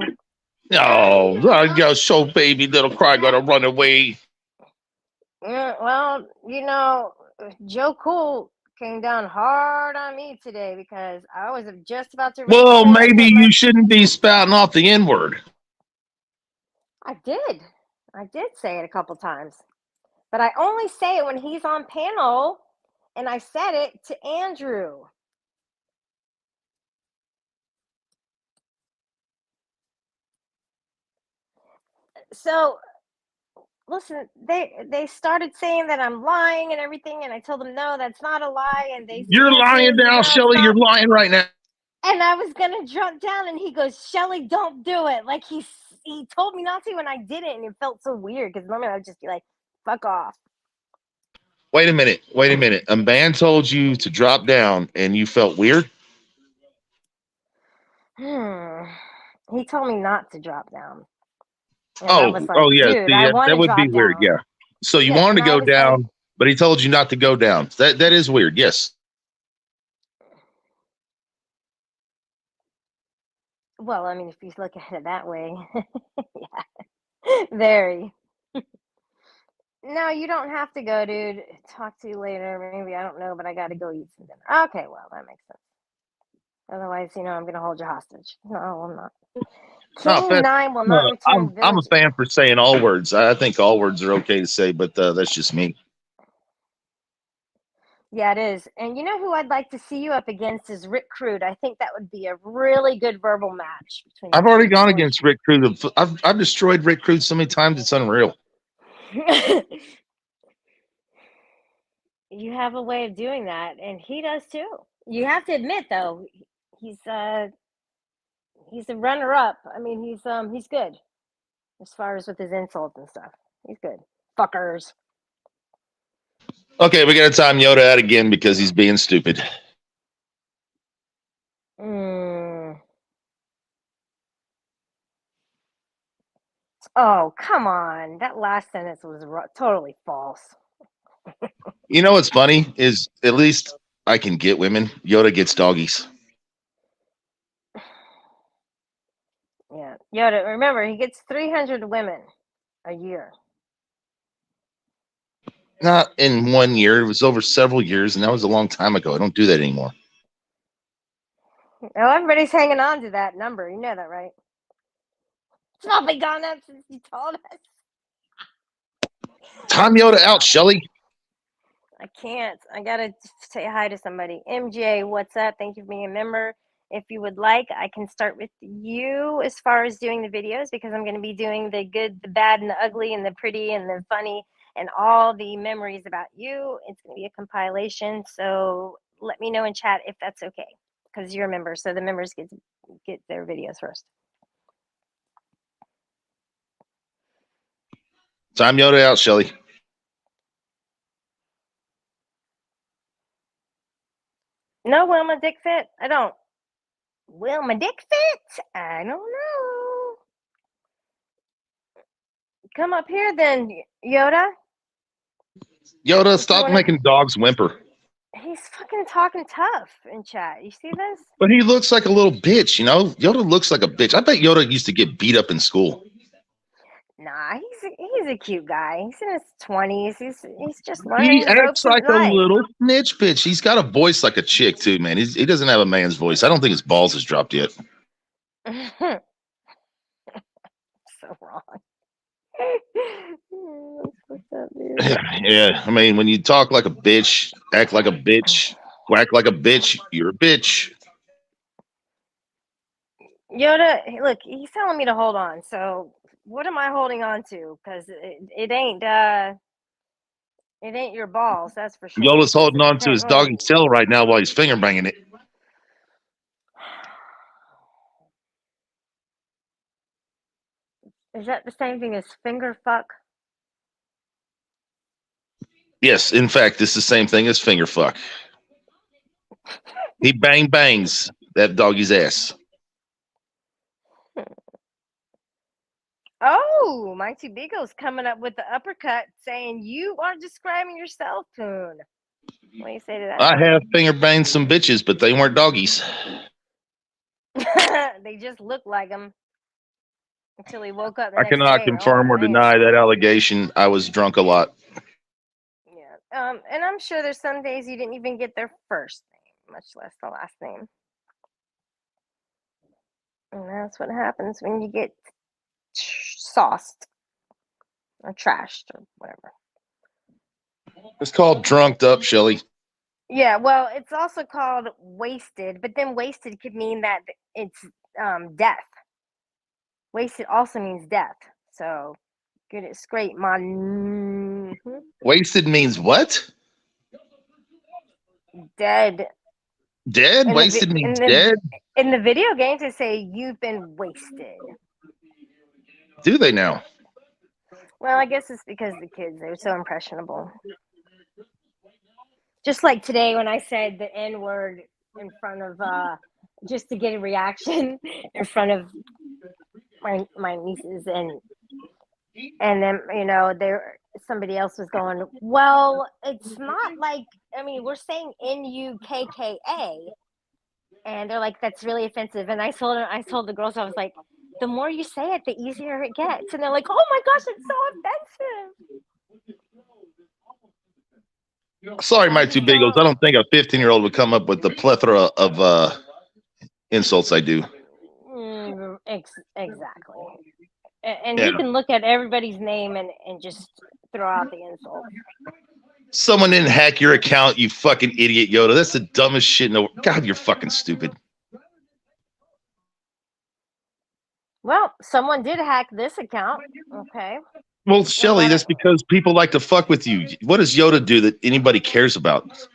Oh, I so baby little cry gonna run away. Yeah, well, Joe Cool came down hard on me today because I was just about to ready to Well, say I maybe put my. you shouldn't be spouting off the N word. I did. I did say it a couple times. But I only say it when he's on panel, and I said it to Andrew. So listen, they started saying that I'm lying and everything, and I told them no, that's not a lie, and they You're lying answered, now, no, it's Shelly. You're not. lying right now. And I was gonna jump down, and he goes, Shelly, don't do it. Like he told me not to, and I did it, and it felt so weird because normally I would just be like, fuck off. Wait a minute. Wait a minute. A man told you to drop down, and you felt weird. He told me not to drop down. And I was Oh like, yeah. dude, See, I yeah, want that to would be drop weird. down. Yeah. So you Yeah, wanted and to I go was like, down, but he told you not to go down. That is weird. Yes. well, I mean, if you look at it that way, yeah, very. No, you don't have to go, dude. Talk to you later. Maybe, I don't know, but I got to go eat some dinner. Okay, well, that makes sense. Otherwise, I'm going to hold you hostage. No, I'm not. No, King 9 will not return I'm a village. fan for saying all words. I think all words are okay to say, but that's just me. Yeah, it is. And you know who I'd like to see you up against is Rick Crude. I think that would be a really good verbal match between I've you already two. gone against Rick Crude. I've destroyed Rick Crude so many times it's unreal. You have a way of doing that, and he does too. You have to admit, though, he's a runner-up. I mean, he's good as far as with his insults and stuff. He's good. Fuckers. Okay, we got to time Yoda out again because he's being stupid. Mm. Oh, come on. That last sentence was totally false. You know what's funny is at least I can get women. Yoda gets doggies. Yeah. Yoda, remember, he gets 300 women a year. Not in 1 year. It was over several years, and that was a long time ago. I don't do that anymore. Oh, everybody's hanging on to that number. You know that, right? It's not been gone up since you told us. Time Yoda out, Shelly. I can't. I gotta say hi to somebody. MJ, what's up? Thank you for being a member. if you would like, I can start with you as far as doing the videos, because I'm going to be doing the good, the bad, and the ugly, and the pretty, and the funny, and all the memories about you. It's going to be a compilation. So let me know in chat if that's okay, because you're a member. So the members get their videos first. Time Yoda out, Shelly. No, will my dick fit? I don't. Will my dick fit? I don't know. Come up here then, Yoda. Yoda, stop making dogs whimper. He's fucking talking tough in chat. You see this? But he looks like a little bitch, you know? Yoda looks like a bitch. I bet Yoda used to get beat up in school. Nah, he's a cute guy. He's in his 20s. He's just learning He the ropes acts like of a life. little snitch bitch. He's got a voice like a chick too, man. He doesn't have a man's voice. I don't think his balls has dropped yet. So wrong. What's up, dude? Yeah, I mean, when you talk like a bitch, act like a bitch, whack like a bitch, you're a bitch. Yoda, look, he's telling me to hold on. So what am I holding on to? Because it ain't your balls, that's for sure. Yoda's holding on to his doggy tail right now while he's finger banging it. Is that the same thing as finger fuck? Yes, in fact, it's the same thing as finger fuck. He bangs that doggy's ass. Oh, my two Beagle's coming up with the uppercut saying you are describing yourself, Poon. What do you say to that? I have finger banged some bitches, but they weren't doggies. They just looked like them until he woke up the I next cannot day. confirm or Man. deny that allegation. I was drunk a lot. Yeah. And I'm sure there's some days you didn't even get their first name, much less the last name. And that's what happens when you get sauced or trashed or whatever. It's called drunked up, Shelly. Yeah, well, it's also called wasted, but then wasted could mean that it's death. Wasted also means death. So get it straight, man. Wasted means what? Dead. Dead? Wasted means dead? In the video games, they say you've been wasted. Do they now? Well, I guess it's because the kids, they're so impressionable. Just like today when I said the N word in front of, just to get a reaction in front of my nieces, and then, you know, somebody else was going, well, it's not like, I mean, we're saying NUKKA, and they're like, that's really offensive. And I told the girls, I was like, the more you say it, the easier it gets. And they're like, oh my gosh, it's so offensive. Sorry, my two bagels. I don't think a 15-year-old would come up with the plethora of insults I do. Exactly. And he can look at everybody's name and just throw out the insult. Someone didn't hack your account, you fucking idiot, Yoda. That's the dumbest shit in the world. God, you're fucking stupid. Well, someone did hack this account. Okay. Well, Shelly, that's because people like to fuck with you. What does Yoda do that anybody cares about?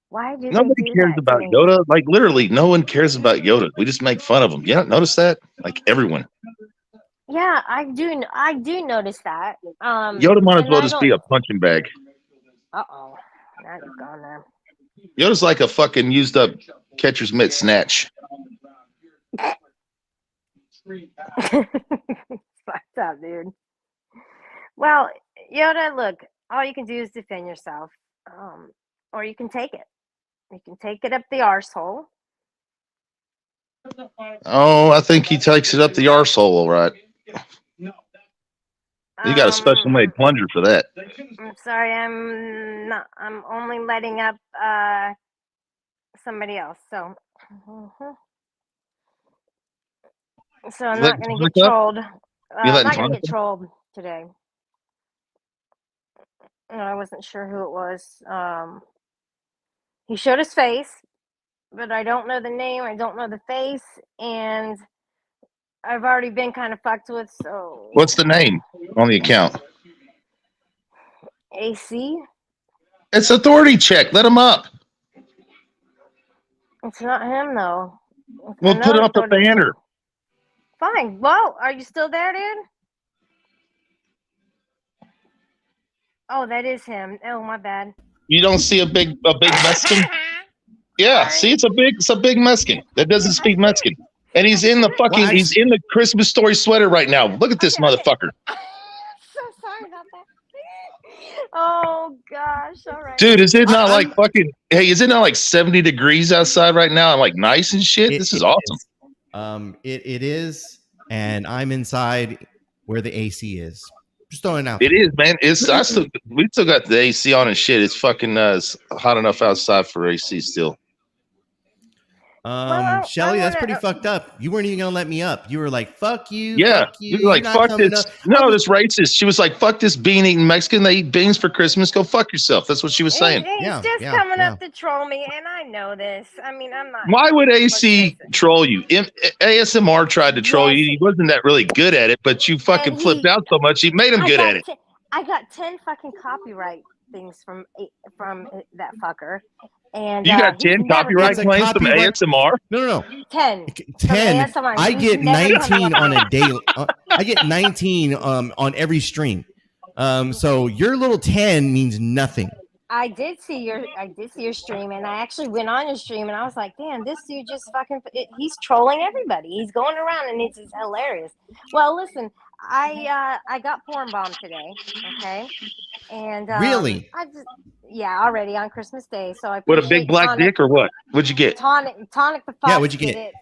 Why do nobody they do cares that about Yoda? Like, literally, no one cares about Yoda. We just make fun of him. Yeah, notice that? Like, everyone. Yeah, I do notice that. Yoda might as well just be a punching bag. Uh-oh. Now you've gone there. Yoda's like a fucking used up catcher's mitt snatch. Fucked up, dude. Well, Yoda, look, all you can do is defend yourself. Or you can take it. You can take it up the arsehole. Oh, I think he takes it up the arsehole, all right. You got a special made plunger for that. I'm sorry, I'm only letting up somebody else, so I'm not gonna get trolled. I'm not gonna get trolled today. I wasn't sure who it was. He showed his face. but I don't know the name. I don't know the face, and I've already been kind of fucked with. So What's the name on the account? AC. It's authority check. Let him up. It's not him though. We'll put up a banner. Fine. Well, are you still there, dude? Oh, that is him. Oh, my bad. You don't see a big Mexican? Yeah, see, it's a big Mexican that doesn't speak Mexican. And he's in the fucking he's in the Christmas story sweater right now. Look at this motherfucker. So sorry about that. Oh gosh, all right. Dude, is it not like fucking is it not like 70 degrees outside right now and like nice and shit? This is awesome. It is, and I'm inside where the AC is. Just throwing it out. It is, man. We still got the AC on and shit. It's fucking it's hot enough outside for AC still. Shelly, that's pretty fucked up. You weren't even gonna let me up. You were like, "Fuck you." Yeah, fuck you. You're like, You're "Fuck this." No, this racist. She was like, "Fuck this bean-eating Mexican. They eat beans for Christmas. Go fuck yourself." That's what she was saying. He's just coming up to troll me, and I know this. I mean, I'm not. Why would AC troll you? ASMR tried to troll you. He wasn't that really good at it, but you fucking flipped out so much. He made him good at it. I got 10 fucking copyright things from that fucker. And you got 10 copyright claims from ASMR? No. 10. 10. I get 19 on a daily. I get 19 on every stream. So your little 10 means nothing. I did see your stream, and I actually went on your stream, and I was like, damn, this dude just he's trolling everybody. He's going around, and it's just hilarious. Well, listen, I got porn bombed today, okay? And really? Already on Christmas Day. So I what, a big black dick or what? What'd you get? Tonic the Fox. Yeah, what'd you get?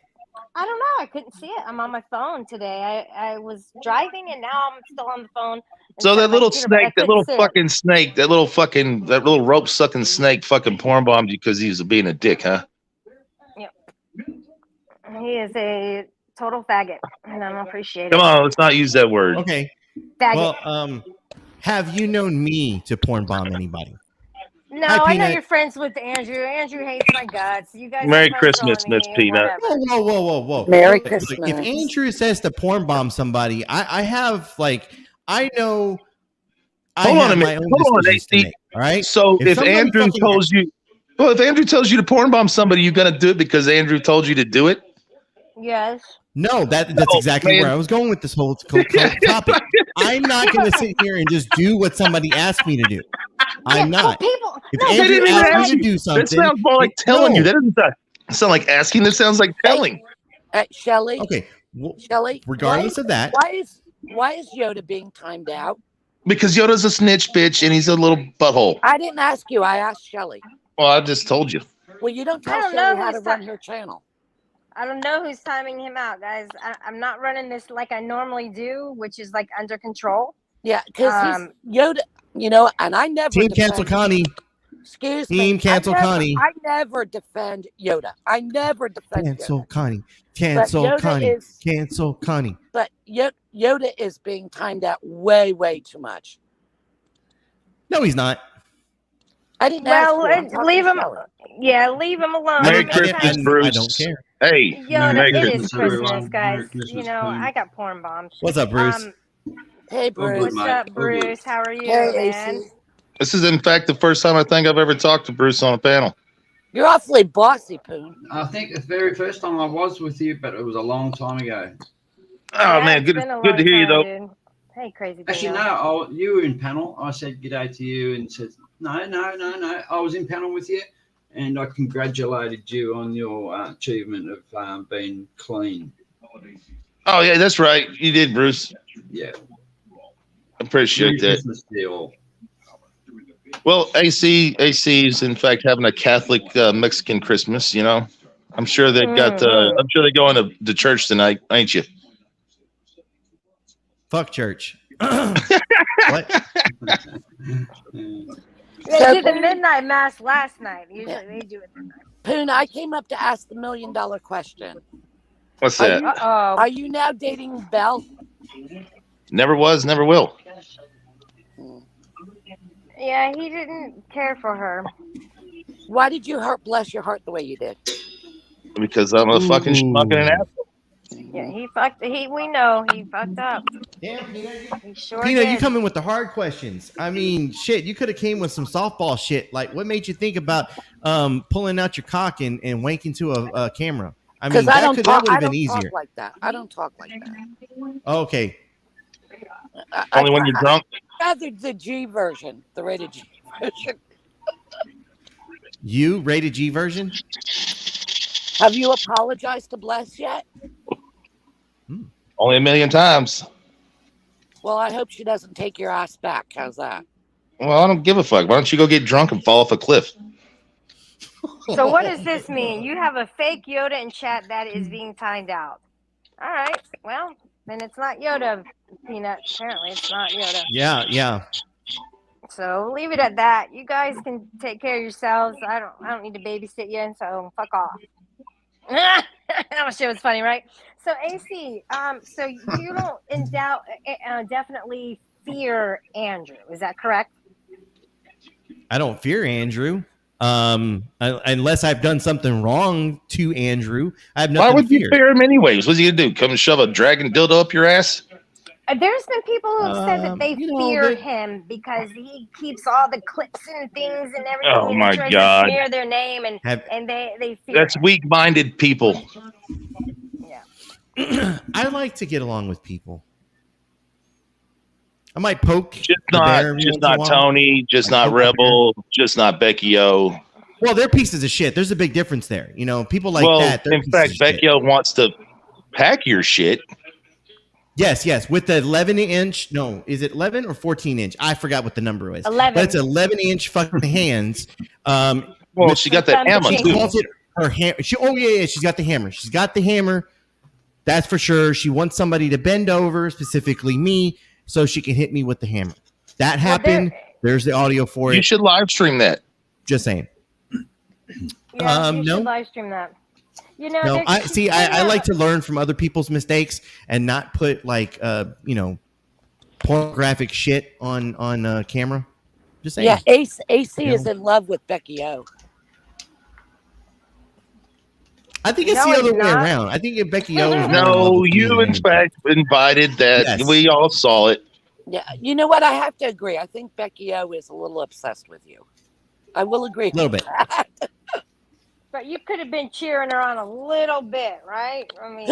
I don't know. I couldn't see it. I'm on my phone today. I was driving, and now I'm still on the phone. So that little snake, that little fucking snake, that little rope sucking snake fucking porn bombed you because he was being a dick, huh? Yep. He is a total faggot, and I don't appreciate it. Come on, let's not use that word. Okay. Faggot. Well, have you known me to porn bomb anybody? No, I know you're friends with Andrew. Andrew hates my guts. You guys. Merry Christmas, Miss Peanut. Whoa. Merry Christmas. If Andrew says to porn bomb somebody, I have I know. Hold on a minute. Hold on, AC. All right. So if Andrew tells you, if Andrew tells you to porn bomb somebody, you're gonna do it because Andrew told you to do it. Yes. No, that's exactly where I was going with this whole topic. I'm not going to sit here and just do what somebody asked me to do. I'm not. If Andrew asked me to do something, that sounds more like telling you. That doesn't sound like asking. That sounds like telling. Shelly. Okay. Shelly. Regardless of that, why is Yoda being timed out? Because Yoda's a snitch bitch and he's a little butthole. I didn't ask you. I asked Shelly. Well, I just told you. Well, you don't tell Shelly how to run her channel. I don't know who's timing him out, guys. I'm not running this like I normally do, which is like under control. Yeah, because Yoda, and I never. Team cancel Connie. Excuse me. Team cancel Connie. I never defend Yoda. I never defend cancel Yoda. Connie. Cancel Connie. Cancel Connie. But Yoda is being timed out way, way too much. No, he's not. I didn't leave him. Yeah, leave him alone. Merry Christmas, Bruce. I don't care. Hey, it is Christmas, guys. I got porn bombs. What's up, Bruce? Hey, Bruce. What's up, Bruce? How are you, man? This is, in fact, the first time I think I've ever talked to Bruce on a panel. You're awfully bossy, Poon. I think the very first time I was with you, but it was a long time ago. Oh, man, good to hear you, though. Dude. Hey, crazy. Actually, no, you were in panel. I said g'day to you and said, no. I was in panel with you, and I congratulated you on your achievement of being clean. Oh, yeah, that's right. You did, Bruce. Yeah. Appreciate that. Well, AC is in fact having a Catholic Mexican Christmas. I'm sure they've got. I'm sure they're going to church tonight, ain't you? Fuck church. What? They did the midnight mass last night. Usually they do it tonight. Poon, I came up to ask the $1 million question. What's that? Are you now dating Belle? Never was, never will. Yeah, he didn't care for her. Why did you bless your heart the way you did? because I'm a fucking schmuck and an asshole. Yeah, we know he fucked up. Damn, Peanut. He sure Peanut, did. you come in with the hard questions. I mean, shit, you could have came with some softball shit. Like, what made you think about pulling out your cock and wanking to a camera? I mean, that would have been easier. Talk like that. I don't talk like that. Okay. Only when you're drunk. Rather the G version, the rated G version. You rated G version? Have you apologized to Bless yet? Only 1,000,000 times. Well, I hope she doesn't take your ass back. How's that? Well, I don't give a fuck. Why don't you go get drunk and fall off a cliff? So what does this mean? You have a fake Yoda in chat that is being timed out. All right. Well, then it's not Yoda, Peanut. Apparently, it's not Yoda. Yeah. So leave it at that. You guys can take care of yourselves. I don't need to babysit you, so fuck off. That shit was funny, right? So AC, so you don't definitely fear Andrew. Is that correct? I don't fear Andrew. Unless I've done something wrong to Andrew. I have nothing. Why would you fear him anyways? What's he gonna do? Come and shove a dragon dildo up your ass? There's been people who have said that they fear him because he keeps all the clips and things and everything. Oh my tries God! to smear their name and they fear. That's weak-minded people. Yeah. I like to get along with people. I might poke. Just not Tony. Just not Rebel. Just not Becky O. Well, they're pieces of shit. There's a big difference there. You know, people like that. In fact, Becky O wants to pack your shit. Yes. With the 11-inch. No, is it 11 or 14-inch? I forgot what the number is. 11. But it's 11-inch fucking hands. Well, she got that hammer she calls it her hammer. She's got the hammer. She's got the hammer. That's for sure. She wants somebody to bend over, specifically me, so she can hit me with the hammer. That happened. There's the audio for it. You should live stream that. Just saying. Yeah, you should live stream that. You know, no, I like to learn from other people's mistakes and not put like pornographic shit on camera. Just saying. Yeah, AC is in love with Becky O. I think it's the other way around. I think if Becky O. No, you in fact invited that. Yes. We all saw it. Yeah, you know what? I have to agree. I think Becky O is a little obsessed with you. I will agree. A little bit. But you could have been cheering her on a little bit, right? I mean,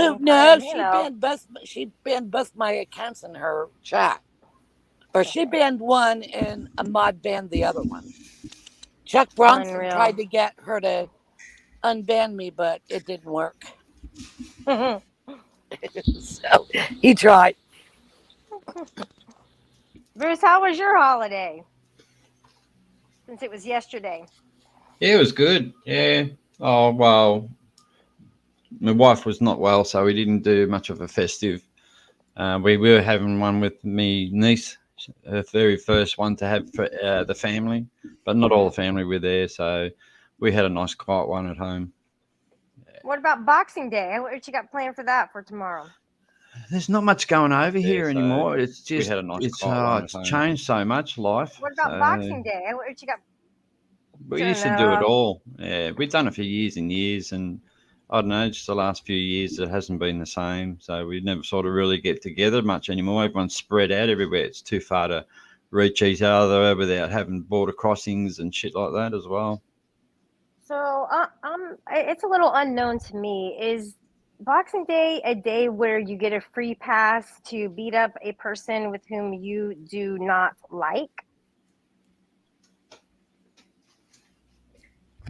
she banned both my accounts in her chat, or she banned one and Ahmad banned the other one. Chuck Bronson tried to get her to unban me, but it didn't work. So he tried. Bruce, how was your holiday? Since it was yesterday. Yeah, it was good. Yeah. Oh, well, my wife was not well, so we didn't do much of a festive. We were having one with me niece, her very first one to have for the family, but not all the family were there, so we had a nice quiet one at home. What about Boxing Day? What you got planned for that for tomorrow? There's not much going over here anymore. It's just we had a nice it's changed so much, life. What about Boxing Day? What you got? We used to do it all. Yeah, we've done it for years and years, and I don't know, just the last few years it hasn't been the same. So we never sort of really get together much anymore. Everyone's spread out everywhere. It's too far to reach each other without having border crossings and shit like that as well. So it's a little unknown to me. Is Boxing Day a day where you get a free pass to beat up a person with whom you do not like?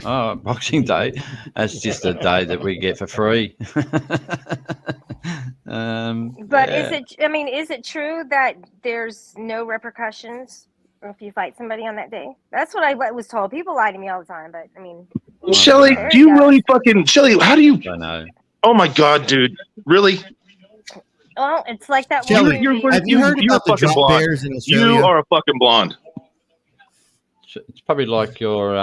Oh, Boxing Day. That's just a day that we get for free. But is it true that there's no repercussions if you fight somebody on that day? That's what I was told. People lie to me all the time, but I mean. Shelly, do you really Shelly, how do you? I know. Oh my God, dude. Really? Well, it's like that. Shelly, have you heard about the drop bears in Australia? You are a fucking blonde. It's probably like your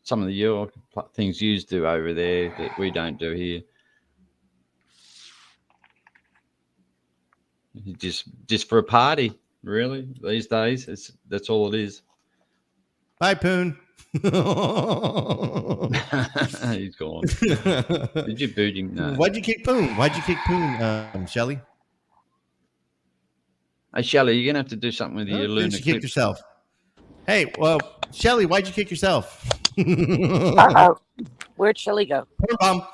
some of your things you do over there that we don't do here. Just for a party, really. These days, that's all it is. Bye, Poon. He's gone. Did you boot him? No. Why'd you kick Poon, Shelly? Hey, Shelly, you're going to have to do something with your lunar She kicked eclipse. herself. Hey, well, Shelly, why'd you kick yourself? Uh-oh. Where'd Shelly go? Porn bomb.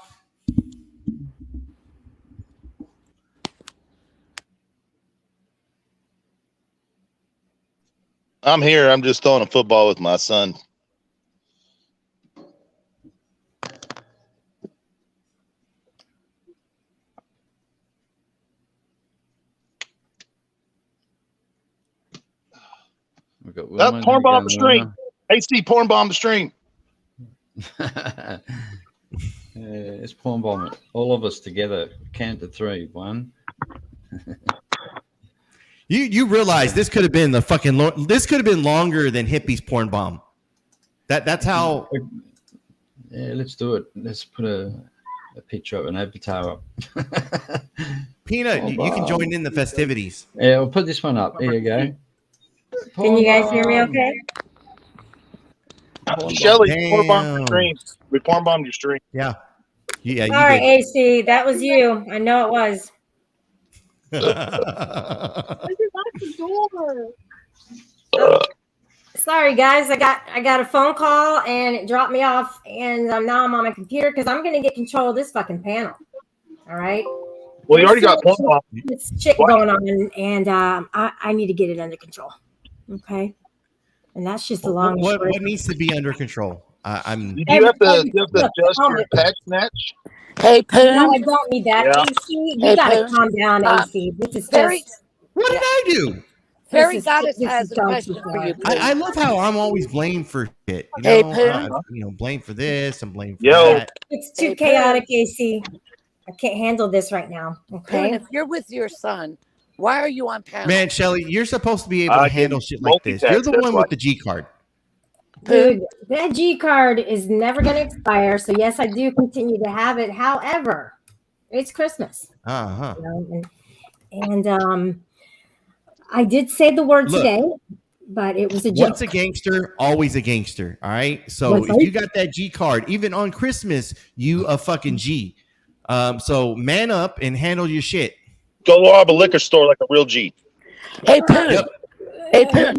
I'm here. I'm just throwing a football with my son. We've got That porn bomb the stream. AC porn bomb the stream. It's porn bomb it. All of us together. Count to 3. 1. You realize this could have been this could have been longer than Hippie's porn bomb. That's how. Yeah, let's do it. Let's put a picture of an avatar up. Peanut, you can join in the festivities. Yeah, we'll put this one up. Here you go. Can you guys hear me okay? Shelly, porn bomb your stream. We porn bombed your stream. Yeah. Yeah. All right, AC, that was you. I know it was. Sorry guys, I got a phone call and it dropped me off, and now I'm on my computer because I'm gonna get control of this fucking panel. All right. Well, you already got porn bomb. This shit going on, and I need to get it under control. Okay. And that's just a long. What needs to be under control? You have to adjust your patch match. Hey, Poon. No, I don't need that. Yeah. AC, you gotta calm down, AC. This is Fairy. What did I do? Fairy Goddess has a question for you. I love how I'm always blamed for shit. Hey, Poon. Blamed for this and blamed for Yo. that. It's too chaotic, AC. I can't handle this right now. Okay. Poon, if you're with your son, why are you on panel? Man, Shelly, you're supposed to be able to handle shit like this. You're the one with the G card. Dude, that G card is never going to expire. So yes, I do continue to have it. However, it's Christmas. Uh-huh. And I did say the word today, but it was a joke. Once a gangster, always a gangster. All right. So if you got that G card, even on Christmas, you a fucking G. So man up and handle your shit. Go rob a liquor store like a real G. Hey, Poon. Yep. Hey, Poon.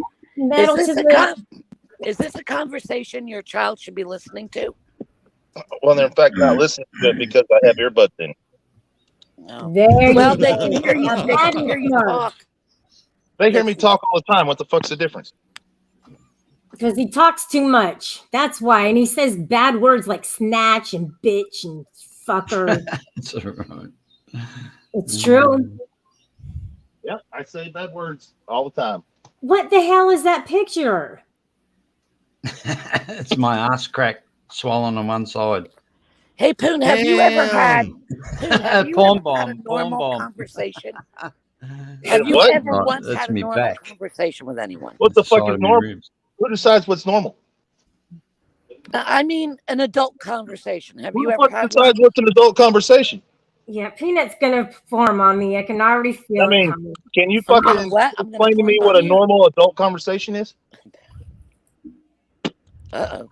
Is this a conversation your child should be listening to? Well, they're in fact not listening to it because I have earbuds in. No. Well, they can hear you. They can hear you talk. They hear me talk all the time. What the fuck's the difference? Because he talks too much. That's why. And he says bad words like snatch and bitch and fucker. That's all right. It's true. Yeah, I say bad words all the time. What the hell is that picture? It's my ass crack swollen on one side. Hey, Poon, have you ever had porn bomb? A normal conversation? Have you ever once had a normal conversation with anyone? What the fuck is normal? Who decides what's normal? I mean, an adult conversation. Have you ever had decides what's an adult conversation? Yeah, Peanut's gonna perform on me. I can already feel it coming. Can you fucking explain to me what a normal adult conversation is? Uh-oh.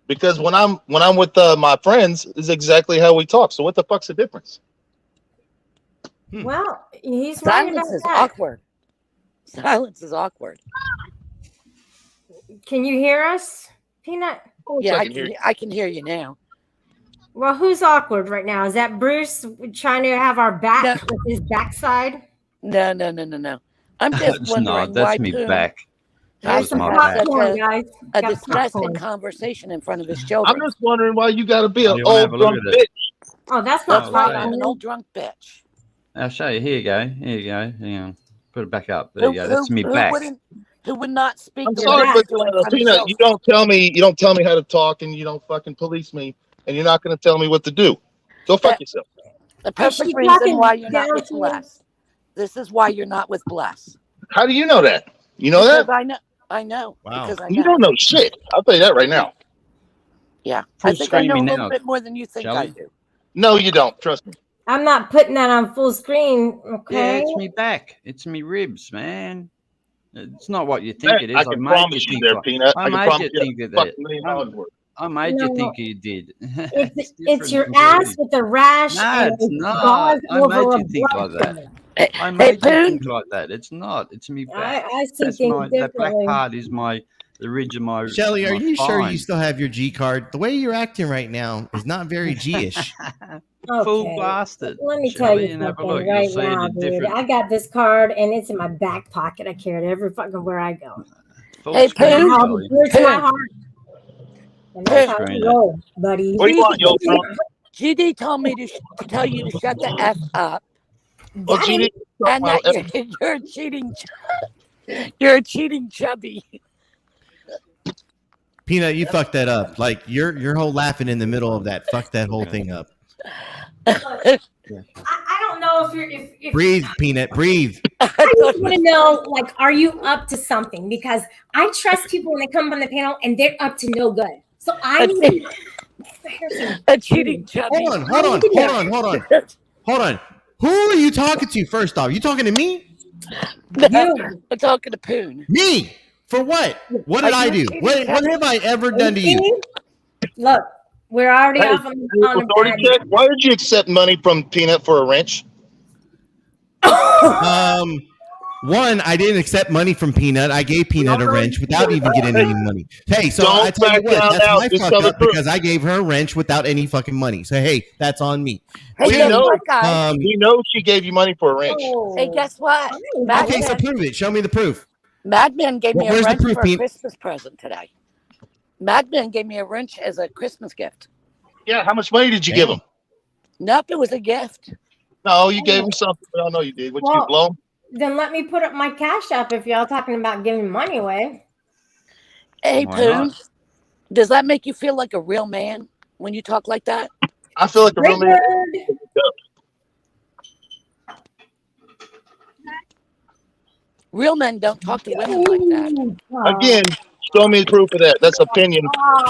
Because when I'm with my friends, is exactly how we talk. So what the fuck's the difference? Well, he's silence is awkward. Silence is awkward. Can you hear us, Peanut? Yeah, I can hear you now. Well, who's awkward right now? Is that Bruce trying to have our back with his backside? No. I'm just wondering why me Poon back. has That was my such back. a disgusting conversation in front of his children. I'm just wondering why you got to be an old drunk bitch. Oh, that's not right. I'm an old drunk bitch. I'll show you. Here you go. Hang on. Put it back up. There you go. That's me back. Who would not speak? I'm sorry, but Peanut, you don't tell me how to talk, and you don't fucking police me, and you're not going to tell me what to do. Go fuck yourself. The perfect reason why you're not with Bless. This is why you're not with Bless. How do you know that? You know that? I know. Wow. Because you don't know shit. I'll tell you that right now. Yeah. I think I know a little bit more than you think I do. No, you don't. Trust me. I'm not putting that on full screen. Okay. Yeah, it's me back. It's me ribs, man. It's not what you think it is. I can promise you there, Peanut. I made you think of that. I made you think you did. It's your ass with the rash. No, it's not. I made you think like that. I made you think like that. It's not. It's me back. I see things differently. That black part is the ridge of my. Shelly, are you sure spine. you still have your G card? The way you're acting right now is not very G-ish. Full blasted. Let me tell you something right now, dude. I got this card and it's in my back pocket. I carry it every fucking where I go. Hey, Poon. Here's my heart. And that's how it rolls, buddy. What do you want, yo? GD told me to tell you to shut the F up. Well, GD, And that you're cheating. You're a cheating chubby. Peanut, you fucked that up. Like your whole laughing in the middle of that fucked that whole thing up. I don't know if you're Breathe, Peanut, breathe. I just want to know, like, are you up to something? Because I trust people when they come on the panel and they're up to no good. So I need a cheating chubby. Hold on. Who are you talking to first off? You talking to me? I'm talking to Poon. Me? For what? What did I do? What have I ever done to you? Look, we're already off on the why did you accept money from Peanut for a wrench? One, I didn't accept money from Peanut. I gave Peanut a wrench without even getting any money. Hey, so I tell you what, that's my fuck up because I gave her a wrench without any fucking money. So hey, that's on me. We know she gave you money for a wrench. Hey, guess what? Okay, so prove it. Show me the proof. Madman gave me a wrench for a Christmas present today. Madman gave me a wrench as a Christmas gift. Yeah, how much money did you give him? Nope, it was a gift. No, you gave him something. I don't know you did. What you blow? Then let me put up my cash app if y'all talking about giving money away. Hey, Poon, does that make you feel like a real man when you talk like that? I feel like a real man. Real men don't talk to women like that. Again, show me the proof of that. That's opinion.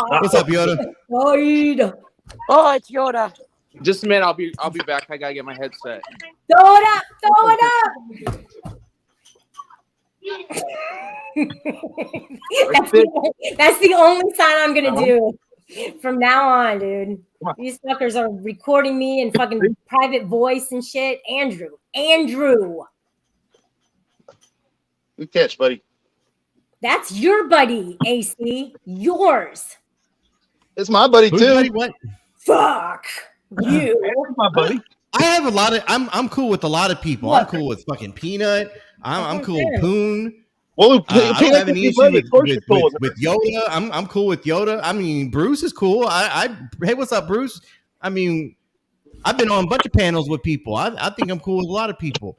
What's up, Yoda? Oh, it's Yoda. Just a minute, I'll be back. I gotta get my headset. Throw it up. That's the only sign I'm gonna do from now on, dude. These fuckers are recording me in fucking private voice and shit. Andrew. Good catch, buddy. That's your buddy, AC. Yours. It's my buddy too. Buddy, what? Fuck you. That's my buddy. I have a lot of. I'm cool with a lot of people. I'm cool with fucking Peanut. I'm cool with Poon. Well, I don't have any issue with Yoda. I'm cool with Yoda. I mean, Bruce is cool. Hey, what's up, Bruce? I mean, I've been on a bunch of panels with people. I think I'm cool with a lot of people.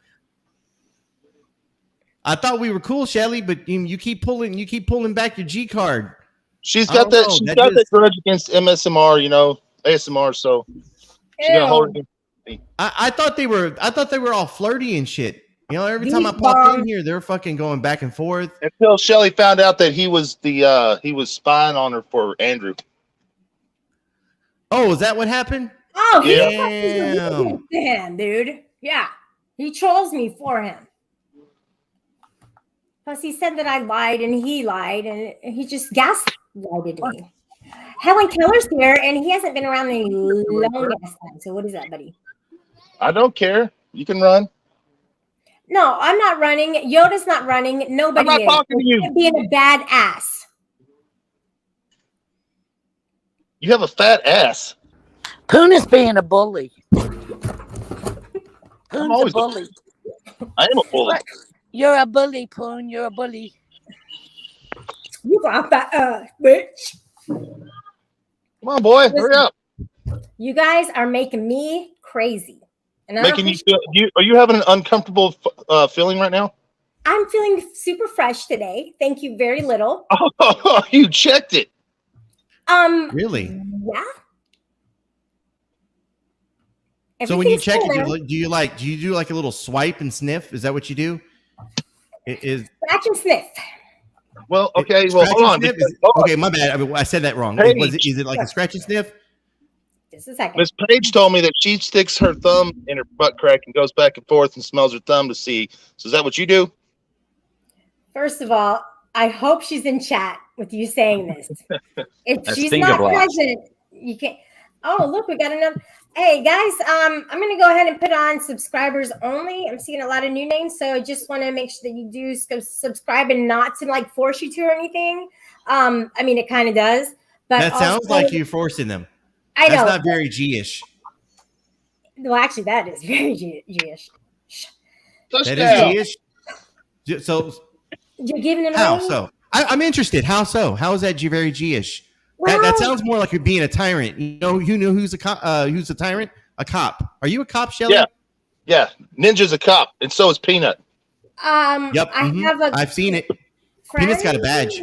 I thought we were cool, Shelly, but you keep pulling back your G card. She's got that. She's got that grudge against MSMR. You know, ASMR. So she's gonna hold it. I thought they were all flirty and shit. You know, every time I popped in here, they're fucking going back and forth. Until Shelly found out that he was spying on her for Andrew. Oh, is that what happened? Oh, damn, him, dude. Yeah, he trolls me for him. Plus, he said that I lied, and he lied, and he just gaslighted me. Helen Keller's here, and he hasn't been around any long ass time. So, what is that, buddy? I don't care. You can run. No, I'm not running. Yoda's not running. Nobody I'm not talking to you. You're being a bad ass. You have a fat ass. Poon is being a bully. I'm Poon's a bully. I am a bully. You're a bully, Poon. You're a bully. You got that ass, bitch. Come on, boy. Hurry up. You guys are making me crazy. And making you feel? Are you having an uncomfortable feeling right now? I'm feeling super fresh today. Thank you very little. Oh, you checked it. Really? Yeah. So when you check it, do you do like a little swipe and sniff? Is that what you do? Scratch and sniff. Well, okay. Well, hold on. Okay, my bad. I said that wrong. Is it like a scratch and sniff? Just a second. Miss Paige told me that she sticks her thumb in her butt crack and goes back and forth and smells her thumb to see. So is that what you do? First of all, I hope she's in chat with you saying this. If That's she's finger not blast. present, you can't. Oh, look, we got another. Hey guys, I'm gonna go ahead and put on subscribers only. I'm seeing a lot of new names, so I just want to make sure that you do subscribe and not to like force you to or anything. I mean, it kind of does, but That sounds also, like you're forcing them. I That's know. not very G-ish. Well, actually, that is very G-ish. That is G-ish. So You're giving it how away. so? I'm interested. How so? How is that very G-ish? Well, That sounds more like you're being a tyrant. You know who's a tyrant? A cop. Are you a cop, Shelly? Yeah. Ninja's a cop, and so is Peanut. Yep. I have a. I've seen it. Peanut's got a badge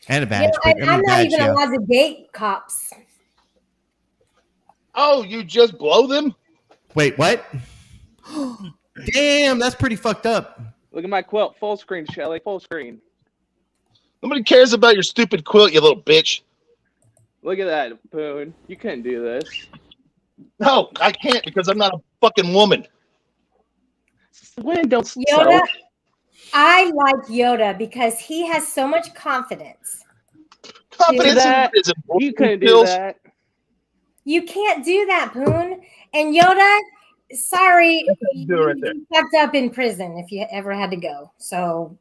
and a badge. You know, but, I mean, I'm not badge, even yeah. allowed to date cops. Oh, you just blow them? Wait, what? Damn, that's pretty fucked up. Look at my quilt. Full screen, Shelly. Full screen. Nobody cares about your stupid quilt, you little bitch. Look at that, Boone. You couldn't do this. No, I can't because I'm not a fucking woman. Women don't Yoda, sew. I like Yoda because he has so much confidence. Confidence that. is You couldn't do that. You can't do that, Boone. And Yoda, sorry, you fucked up in prison if you ever had to go. So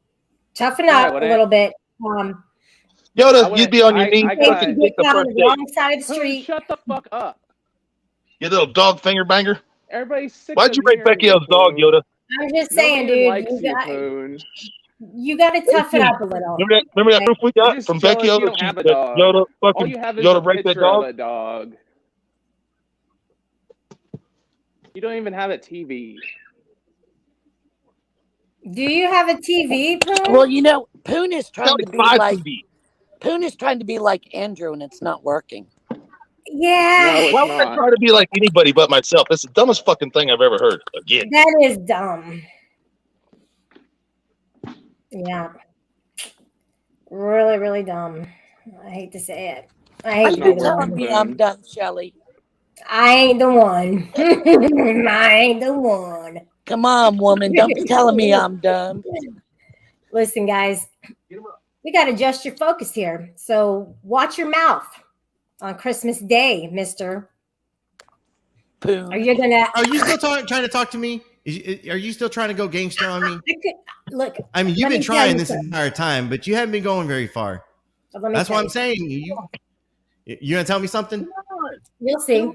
toughen up a little bit. Yoda, you'd be on your knees. You get down on the wrong side of the street. Shut the fuck up. You little dog finger banger. Everybody's sick. Why'd you break Becchio's dog, Yoda? I'm just saying, dude. You got to toughen up a little. Remember that proof we got from Becchio? You don't have a dog. Yoda, All you have is Yoda a break that picture dog? of a dog. You don't even have a TV. Do you have a TV, Poon? Well, you know, Poon is trying to be like TV. Poon is trying to be like Andrew, and it's not working. Yeah. Why would I try to be like anybody but myself? That's the dumbest fucking thing I've ever heard. Again. That is dumb. Yeah. Really, really dumb. I hate to say it. I hate to be the one. I'm done, Shelly. I ain't the one. I ain't the one. Come on, woman. Don't be telling me I'm dumb. Listen, guys, we got to adjust your focus here. So watch your mouth on Christmas Day, mister. Poon. Are you still trying to talk to me? Are you still trying to go gangster on me? Look, I mean, you've been trying this entire time, but you haven't been going very far. That's what I'm saying. You gonna tell me something? You'll see.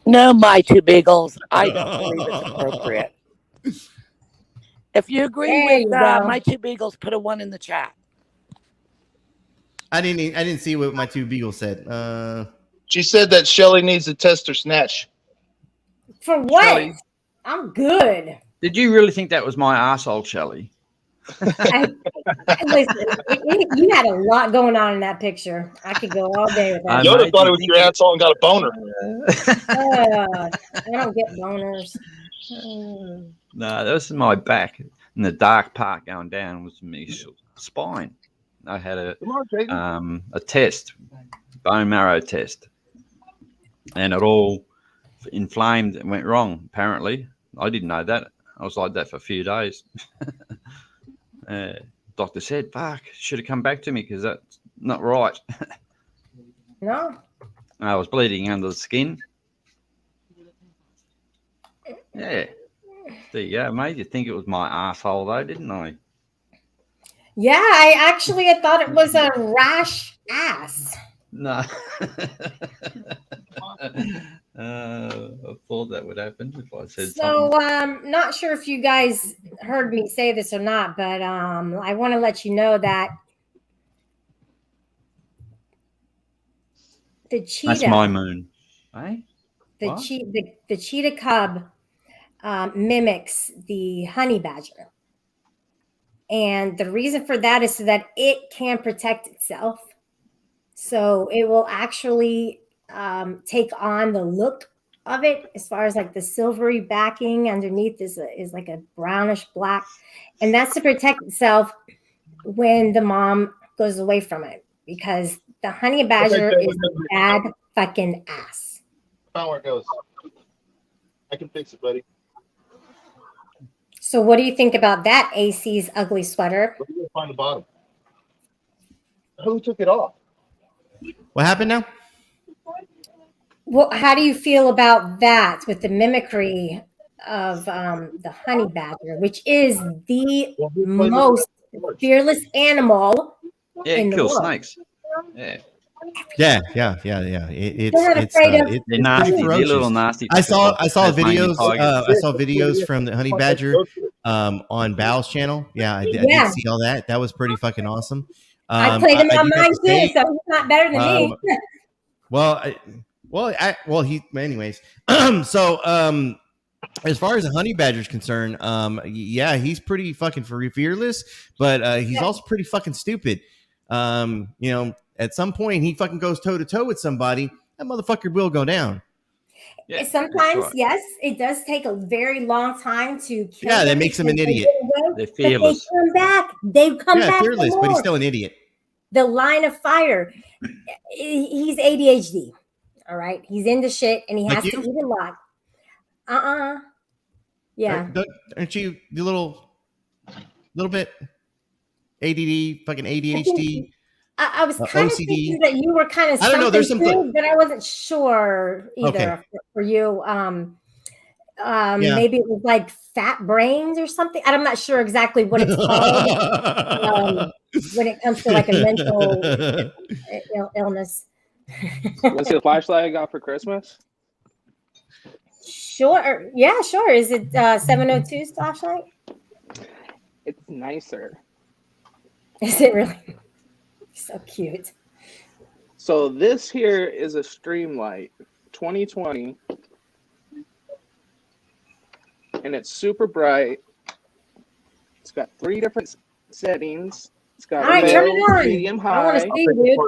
No, my two beagles. I don't believe it's appropriate. If you agree with my two beagles, put a 1 in the chat. I didn't see what my two beagles said. She said that Shelly needs to test her snatch. For what? Shelly, I'm good. did you really think that was my arsehole, Shelly? Listen, you had a lot going on in that picture. I could go all day with that. Yoda thought it was your asshole and got a boner. I don't get boners. No, that was my back. And the dark part going down was my spine. I had a test, bone marrow test, and it all inflamed and went wrong. Apparently, I didn't know that. I was like that for a few days. Doctor said, "Fuck, should have come back to me because that's not right." No. I was bleeding under the skin. Yeah. There you go. Made you think it was my asshole, though, didn't I? Yeah, I thought it was a rash ass. No. I thought that would happen if I said so. something. Not sure if you guys heard me say this or not, but I want to let you know that the cheetah. That's my moon. Eh? The cheetah cub mimics the honey badger. And the reason for that is so that it can protect itself. So it will actually take on the look of it as far as like the silvery backing underneath is like a brownish black. And that's to protect itself when the mom goes away from it, because the honey badger is a bad fucking ass. Power goes. I can fix it, buddy. So what do you think about that, AC's ugly sweater? Let me find the bottom. Who took it off? What happened now? Well, how do you feel about that with the mimicry of the honey badger, which is the most fearless animal Yeah, in it the kills world? snakes. Yeah. Yeah. It's They're not afraid of- They're pretty nasty. They're ferocious. little nasty. I saw Tasmanian videos. tigers. I saw videos from the honey badger on Bal's channel. Yeah, I did see all that. That was pretty fucking awesome. I played him on do have mine to too, say, so he's not better than me. Anyways, so as far as the honey badger is concerned, yeah, he's pretty fucking fearless, but he's also pretty fucking stupid. You know, at some point he fucking goes toe to toe with somebody, that motherfucker will go down. Yeah, Sometimes, right. yes, it does take a very long time to kill Yeah, that them makes him an because they idiot. get away, They're but they fearless. come back. They come Yeah, back. fearless, for but he's more. still an idiot. The line of fire. He's ADHD. All right, he's into shit, and he Like has to you? eat a lot. Yeah. Aren't you the little bit ADD, fucking ADHD? I was kind of OCD? thinking that you were kind of I don't know, there's something some too, but I wasn't sure either for you. Maybe it was like fat brains or something. I'm not sure exactly what it's called when it comes to like a mental illness. What's the flashlight I got for Christmas? Sure. Yeah, sure. Is it 702's flashlight? It's nicer. Is it really? So cute. So this here is a Streamlight 2020. And it's super bright. It's got 3 different settings. It's got All right, turn it low, on. medium, I want high. to see, dude.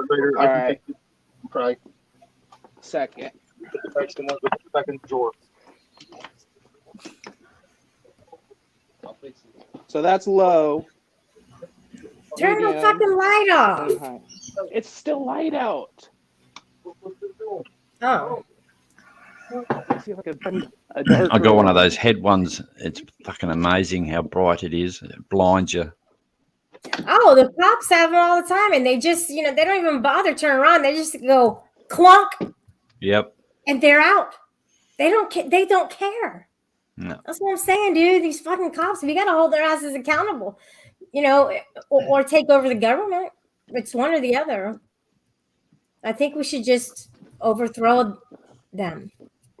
All right. Second. So that's low. Turn the medium, fucking light off. and high. It's still light out. Oh. I see like a dark I got one of room. those head ones. It's fucking amazing how bright it is. It blinds you. Oh, the cops have them all the time, and they just, they don't even bother turning around. They just go clunk, Yep. and they're out. They don't. They don't care. No. That's what I'm saying, dude. These fucking cops. We got to hold their asses accountable, or take over the government. It's one or the other. I think we should just overthrow them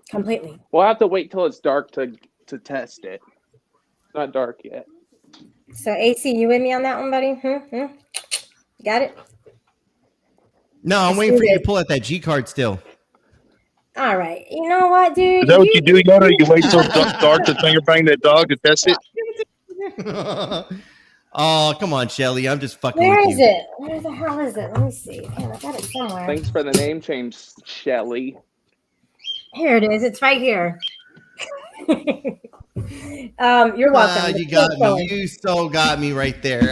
completely. We'll have to wait till it's dark to test it. It's not dark yet. So, AC, you with me on that one, buddy? Got it? No, I'm waiting for you to pull out that G card still. All right. You know what, dude? Is that what you do, Yoda? You wait till dark to finger bang that dog to test it? Oh, come on, Shelly. I'm just fucking Where with is you. it? Where the hell is it? Let me see. Damn, I got it somewhere. Thanks for the name change, Shelly. Here it is. It's right here. You're welcome. You got me. You so got me right there.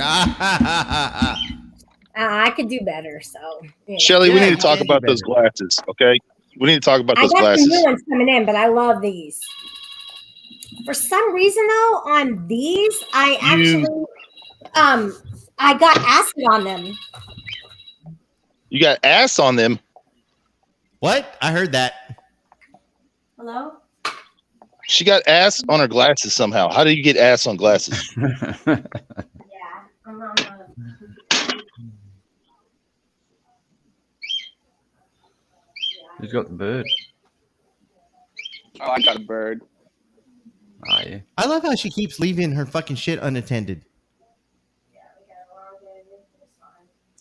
I could do better. So, Shelly, we Yeah, need to talk you can do about those glasses, okay? We need to talk about I those got some glasses. new ones coming in, but I love these. For some reason, though, on these, I actually, I got acid on them. You got ass on them. What? I heard that. Hello? She got ass on her glasses somehow. How do you get ass on glasses? Yeah. Who's got the bird? Oh, I got a bird. Oh, yeah. I love how she keeps leaving her fucking shit unattended.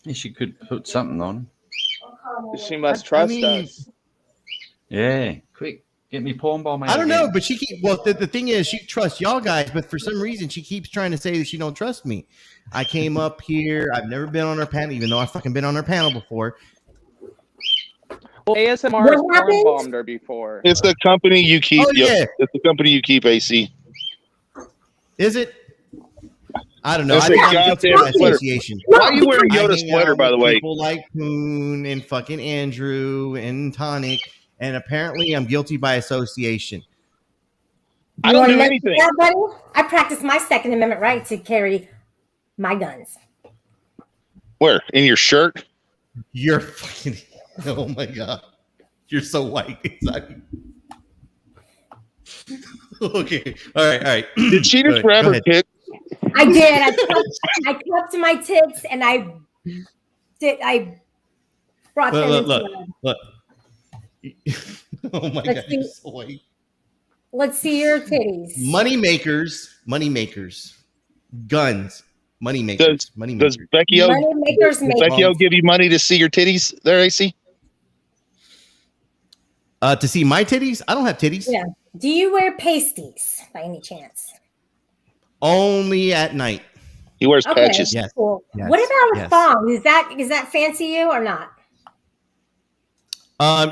Yeah, she could put something on. She must trust us. Yeah. Quick. Get me porn bomb. I don't know, but she keep. Well, the thing is, she trusts y'all guys, but for some reason, she keeps trying to say that she don't trust me. I came up here. I've never been on her panel, even though I've fucking been on her panel before. Well, ASMR What has happened? bombed her before. It's the company you keep. Oh, yeah. It's the company you keep, AC. Is it? I don't know. It's I think a I'm guilty goddamn by sweater. association. Why are you wearing I Yoda's hang sweater, out by the with way? People like Poon and fucking Andrew and Tonic, and apparently I'm guilty by association. I don't do anything. That, buddy? I practice my Second Amendment right to carry my guns. Where? In your shirt? You're fucking. Oh my god, you're so white. Okay. All right. Did she just grab her tit? I did. I cupped my tits and I brought them look. Oh my god, you're so white. Let's see your titties. Money makers, guns, money makers. Does Becky O give you money to see your titties there, AC? To see my titties? I don't have titties. Yeah. Do you wear pasties by any chance? Only at night. He wears patches. Yes. Cool. Yes. What about a thong? Is that fancy you or not?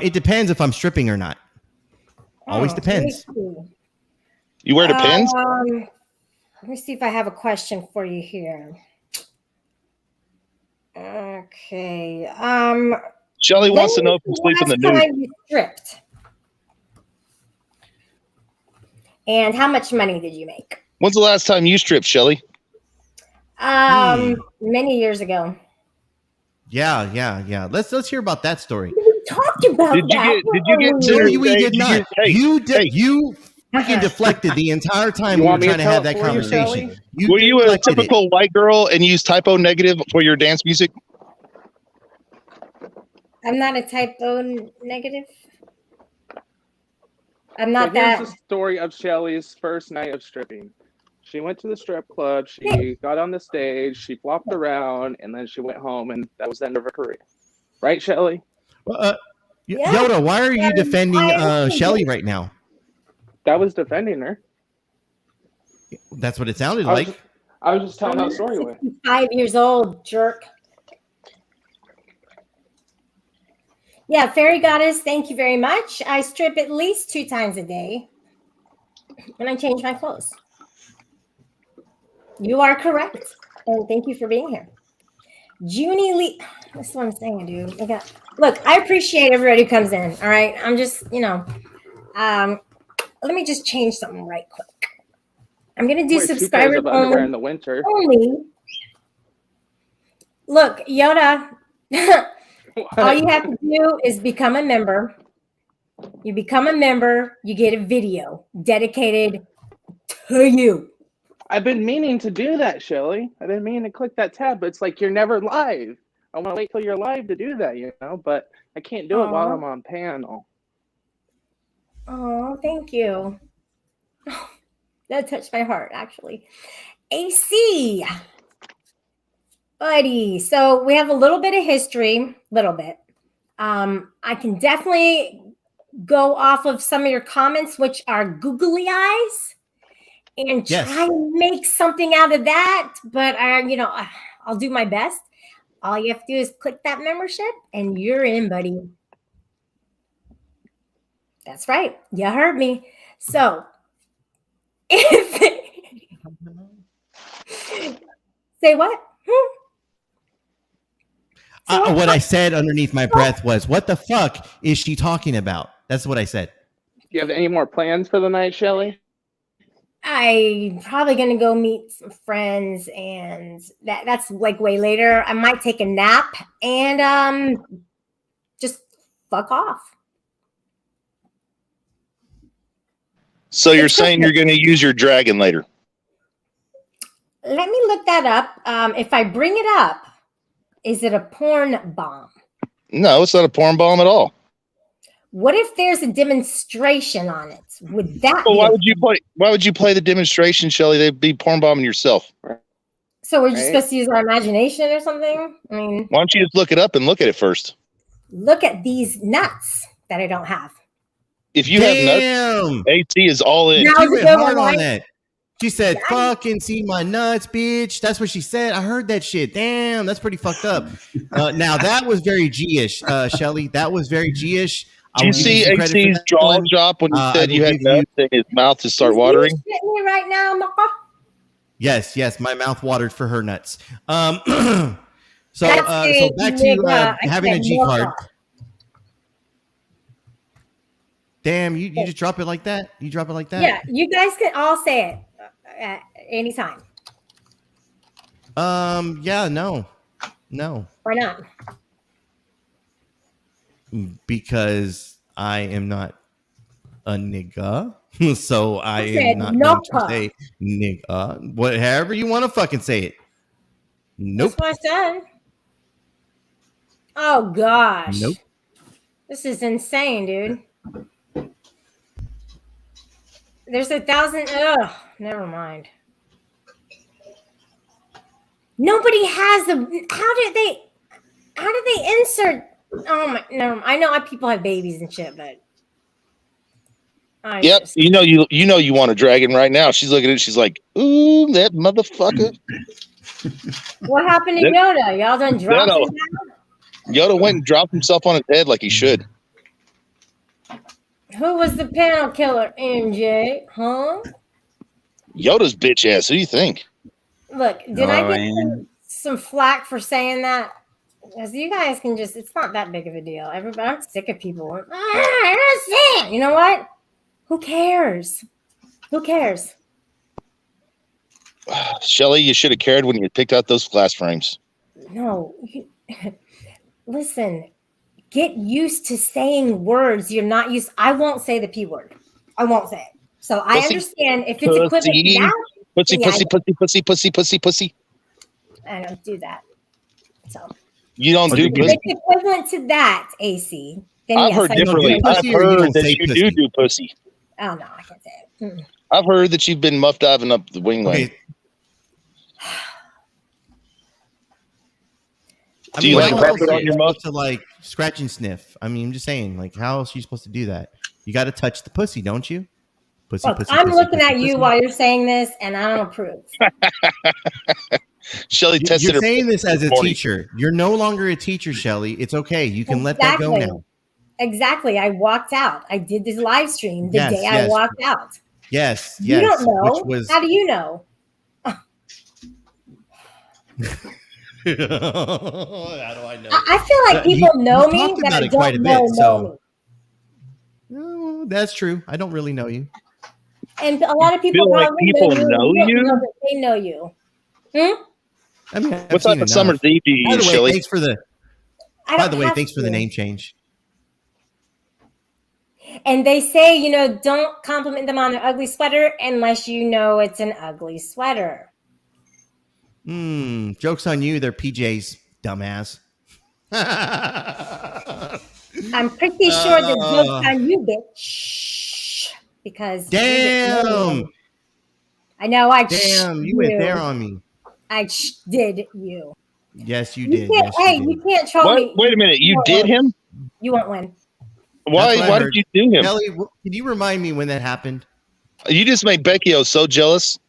It depends if I'm stripping or not. Always depends. You wear the pins? Let me see if I have a question for you here. Okay. Shelly wants to know if you sleep in the nude. You stripped? And how much money did you make? When's the last time you stripped, Shelly? Many years ago. Yeah. Let's hear about that story. We talked about Did you get No, we did not. You freaking deflected the entire time we were trying to have that conversation. Were you a typical white girl and used typo negative for your dance music? I'm not a typo negative. I'm not Here's that. the story of Shelly's first night of stripping. She went to the strip club. She got on the stage. She flopped around, and then she went home, and that was the end of her career. Right, Shelly? Yoda, why are you defending Shelly right now? That was defending her. That's what it sounded like. I was just telling how the story went. 5 years old, jerk. Yeah, fairy goddess, thank you very much. I strip at least 2 times a day, and I change my clothes. You are correct, and thank you for being here. Junie Lee, that's what I'm saying, dude. Look, I appreciate everybody who comes in, all right? I'm just, let me just change something right quick. I'm going to do subscribers only. In the winter. Look, Yoda, all you have to do is become a member. You become a member, you get a video dedicated to you. I've been meaning to do that, Shelly. I've been meaning to click that tab, but it's like you're never live. I want to wait till you're live to do that, but I can't do it while I'm on panel. Oh, thank you. That touched my heart, actually. AC, buddy. So we have a little bit of history, I can definitely go off of some of your comments, which are googly eyes, and try to make something out of that. But I'll do my best. All you have to do is click that membership, and you're in, buddy. That's right. You heard me. So, say what? What I said underneath my breath was, "What the fuck is she talking about?" That's what I said. Do you have any more plans for the night, Shelly? I'm probably gonna go meet some friends, and that's like way later. I might take a nap and just fuck off. So you're saying you're going to use your dragon later? Let me look that up. If I bring it up, is it a porn bomb? No, it's not a porn bomb at all. What if there's a demonstration on it? Would that? Well, why would you play the demonstration, Shelly? They'd be porn bombing yourself. So we're just supposed to use our imagination or something? I mean, why don't you just look it up and look at it first? Look at these nuts that I don't have. If you have nuts, AC is all in. She went hard on that. She said, "Fucking see my nuts, bitch." That's what she said. I heard that shit. Damn, that's pretty fucked up. Now that was very G-ish, Shelly. That was very G-ish. Did you see AC's jaw drop when he said you had nuts and his mouth to start watering? Me right now, Maka? Yes, my mouth watered for her nuts. So back to having a G card. Damn, you just drop it like that? You drop it like that? Yeah, you guys can all say it at any time. Yeah, no. Why not? Because I am not a nigga. So I am not no going to say nigga. Whatever you want to fucking say it. Nope. That's what I said. Oh gosh. Nope. This is insane, dude. There's 1,000. Ugh, never mind. Nobody has the. How did they insert? Oh my, no. I know people have babies and shit, but. Yep, you know you want a dragon right now. She's looking at it. She's like, "Ooh, that motherfucker." What happened to Yoda? Y'all done dropped him down? Yoda went and dropped himself on his head like he should. Who was the panel killer, MJ? Huh? Yoda's bitch ass. Who do you think? Look, did I get some flack for saying that? Because you guys can it's not that big of a deal. Everybody, I'm sick of people. You know what? Who cares? Who cares? Shelly, you should have cared when you picked out those glass frames. No. Listen, get used to saying words you're not used. I won't say the P word. I won't say it. So I understand if it's equivalent to that. Pussy. I don't do that. So you don't do pussy. If it's equivalent to that, AC. Then I've heard differently. I've heard that you do pussy. Oh no, I can't say it. I've heard that you've been muff diving up the wing lane. Do you like wrap it on your mouth to like scratch and sniff? I mean, I'm just saying, like, how else are you supposed to do that? You got to touch the pussy, don't you? Pussy. I'm looking at you while you're saying this, and I don't approve. Shelly tested You're saying this as a teacher. You're no longer a teacher, Shelly. It's okay. You can let that go now. Exactly. I walked out. I did this live stream the day I walked out. Yes. You don't know. How do you know? How do I know? I feel like people know me that I don't know me. No, that's true. I don't really know you. And a lot of people probably know you. They know you. I mean, what type of Summer's Eve do you use, Shelly? Thanks for the. By the way, thanks for the name change. And they say, don't compliment them on their ugly sweater unless you know it's an ugly sweater. Joke's on you. They're PJs, dumbass. I'm pretty sure the joke's on you, bitch. Because damn, I know you went there on me. I did you. Yes, you did. You can't troll me. Wait a minute, you did him? You won't win. Why did you do him? Kelly, can you remind me when that happened? You just made Becky so jealous.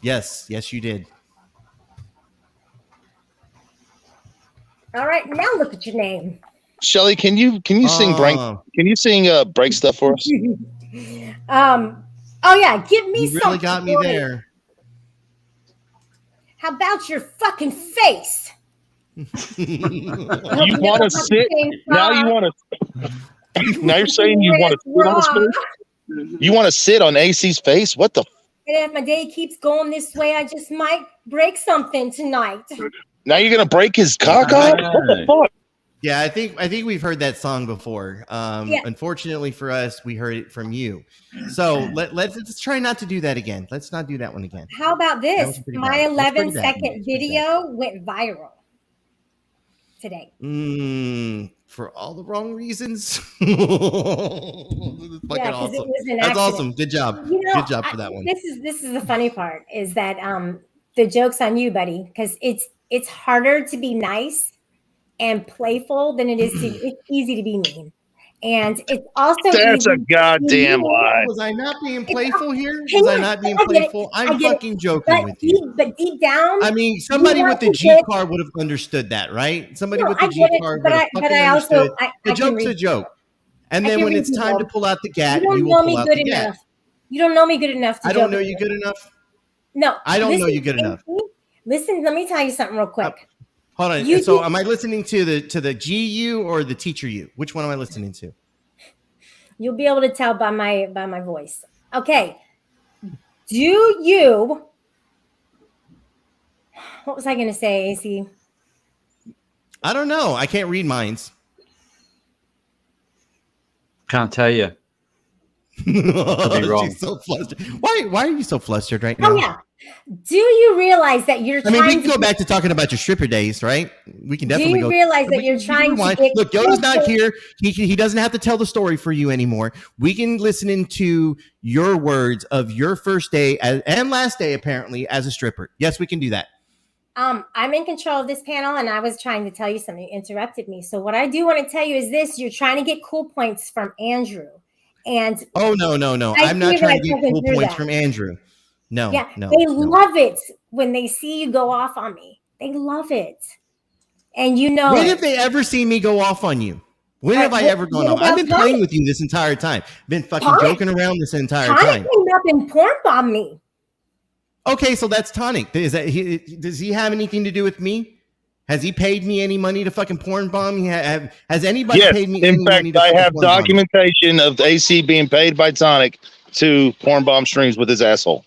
Yes, you did. All right, now look at your name. Shelly, can you sing break? Can you sing break stuff for us? Oh yeah, give me you some. Really got me there. How about your fucking face? You want to sit? Now you want to. Now you're saying you want to sit on his face? You want to sit on AC's face? What the? And if my day keeps going this way, I just might break something tonight. Now you're gonna break his cock off? What the fuck? Yeah, I think we've heard that song before. Unfortunately for us, we heard it from you. So let's try not to do that again. Let's not do that one again. How about this? My 11-second video went viral today. For all the wrong reasons. Fucking awesome. That's awesome. Good job. Good job for that one. This is the funny part is that the joke's on you, buddy, because it's harder to be nice and playful than it is to. It's easy to be mean, and it's also. That's a goddamn lie. Was I not being playful here? Was I not being playful? I'm fucking joking with you. But deep down, I mean, somebody with the G card would have understood that, right? Somebody with the G card would have fucking understood. The joke's a joke, and then when it's time to pull out the gat, we will pull out the gat. You don't know me good enough. I don't know you good enough. No, I don't know you good enough. Listen, let me tell you something real quick. Hold on. So am I listening to the G U or the teacher U? Which one am I listening to? You'll be able to tell by my voice. Okay. Do you? What was I going to say, AC? I don't know. I can't read minds. Can't tell you. Wrong. She's so flustered. Why are you so flustered right now? Oh yeah. Do you realize that you're trying? I mean, we can go back to talking about your stripper days, right? We can definitely go. Do you realize that you're trying to get? Look, Yoda's not here. He doesn't have to tell the story for you anymore. We can listen into your words of your first day and last day, apparently, as a stripper. Yes, we can do that. I'm in control of this panel, and I was trying to tell you something. You interrupted me. So what I do want to tell you is this: you're trying to get cool points from Andrew. And no. I'm not trying to get cool points from Andrew. No. Yeah, no. They love it when they see you go off on me. They love it. And you know, when have they ever seen me go off on you? When have I ever gone off? I've been playing with you this entire time. Been fucking joking around this entire time. Came up and porn bombed me. Okay, so that's Tonic. Does he have anything to do with me? Has he paid me any money to fucking porn bomb? Has anybody paid me any money to I have porn bomb? documentation of AC being paid by Tonic to porn bomb streams with his asshole.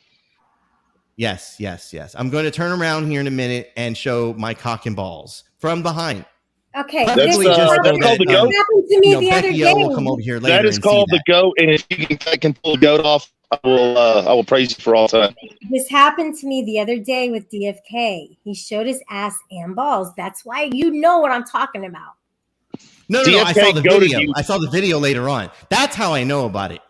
Yes. I'm going to turn around here in a minute and show my cock and balls from behind. Okay, that's called the goat. Happened to me the other day. Will come over here later. That is called the goat, and if you can pull the goat off, I will praise you for all time. This happened to me the other day with DFK. He showed his ass and balls. That's why you know what I'm talking about. No, I saw the video. I saw the video later on. That's how I know about it.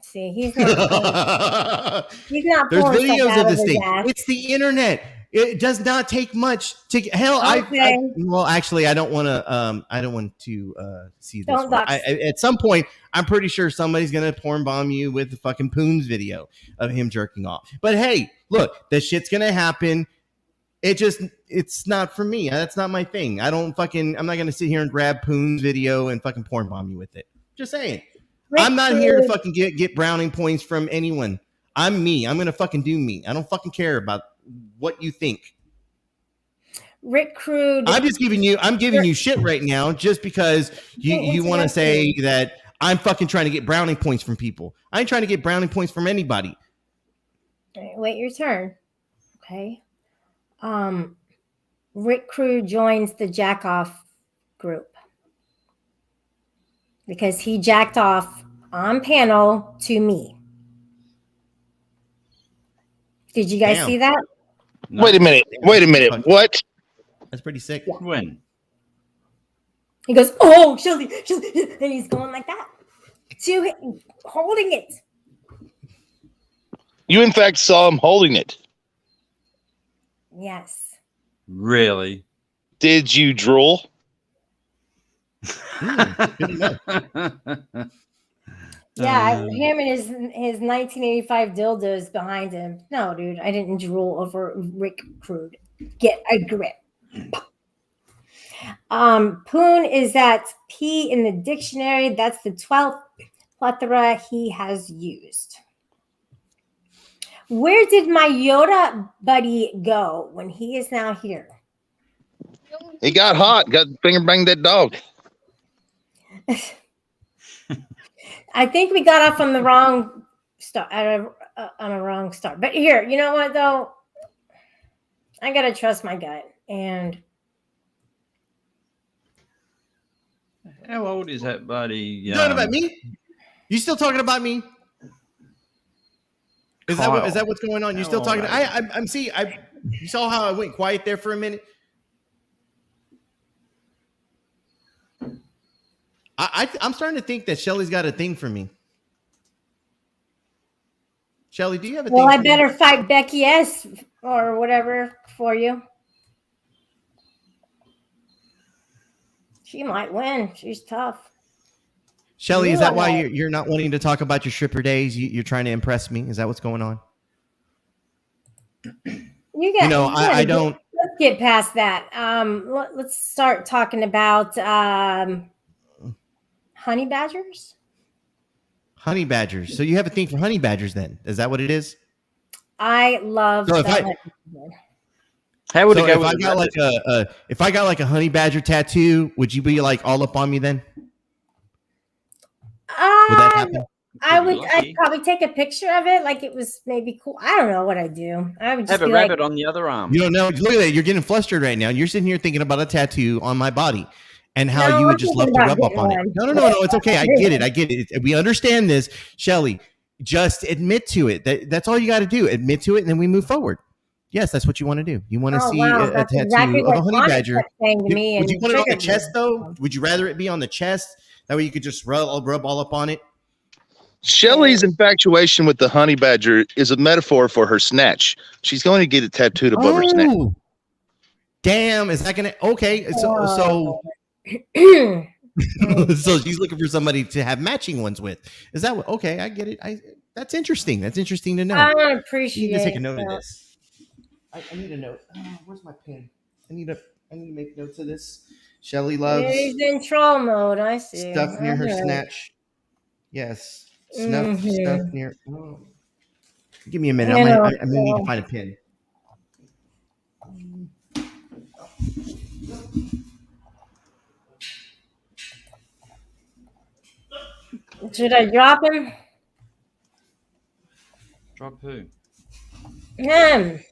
See, he's not. He's not. There's videos of this thing. It's the internet. It does not take much to hell. Okay. Well, actually, I don't want to. I don't want to see this. At some point, I'm pretty sure somebody's gonna porn bomb you with the fucking Poons video of him jerking off. But hey, look, that shit's gonna happen. It's not for me. That's not my thing. I'm not gonna sit here and grab Poons video and fucking porn bomb you with it. Just saying. I'm not here to fucking get browning points from anyone. I'm me. I'm gonna fucking do me. I don't fucking care about what you think. Rick Crude. I'm giving you shit right now just because you want to say that I'm fucking trying to get browning points from people. I ain't trying to get browning points from anybody. Wait your turn. Okay. Rick Crude joins the jack off group because he jacked off on panel to me. Did you guys see that? No. Wait a minute. What? That's pretty sick. Yeah. When? He goes, oh, Shelly, and he's going like that, holding it. You, in fact, saw him holding it. Yes. Really? Did you drool? Yeah, him and his 1985 dildos behind him. No, dude, I didn't drool over Rick Crude. Get a grip. Poon is that P in the dictionary. That's the 12th plethora he has used. Where did my Yoda buddy go when he is now here? He got hot. Got finger banged that dog. I think we got off on the wrong start. On a wrong start. But here, you know what though? I gotta trust my gut. And how old is that buddy? You talking about me? You still talking about me? Is that what's going on? You still talking? I'm see. You saw how I went quiet there for a minute. I'm starting to think that Shelly's got a thing for me. Shelly, do you have a thing? Well, I better fight Becky S or whatever for you. She might win. She's tough. Shelly, is that why you're not wanting to talk about your stripper days? You're trying to impress me? Is that what's going on? I don't. Let's get past that. Let's start talking about honey badgers. Honey badgers. So you have a thing for honey badgers then? Is that what it is? I love how would it go? If I got like a honey badger tattoo, would you be like all up on me then? Would that happen? I'd probably take a picture of it, like it was maybe cool. I don't know what I'd do. I would just Have a be rabbit like, on the other arm. You don't know. Look at that. You're getting flustered right now. You're sitting here thinking about a tattoo on my body and how No, you would I'm just thinking love to about rub up on it. getting No, one. no, no, no. It's okay. I get it. I get it. We understand this, Shelly. Just admit to it. That's all you got to do. Admit to it, and then we move forward. Yes, that's what you want to do. You want to Oh, see wow, a that's tattoo exactly of what a honey Bonnie badger. kept saying to me Would you and want it on the triggered me. chest, though? Would you rather it be on the chest? That way you could just rub all up on it? Shelley's infatuation with the honey badger is a metaphor for her snatch. She's going to get it tattooed above her snatch. Oh, damn. Is that going to... Okay, so so she's looking for somebody to have matching ones with. Is that what? Okay, I get it. That's interesting. That's interesting to know. I appreciate I need to take a note of that. this. I need a note. Where's my pen? I need to make notes of this. Shelly loves He's in troll mode. I see. stuff near her Okay. snatch. Yes, stuff Mhm. near. Oh. Give me a minute. I know, I may need to find a pen. Should I drop him? Drop who? Him.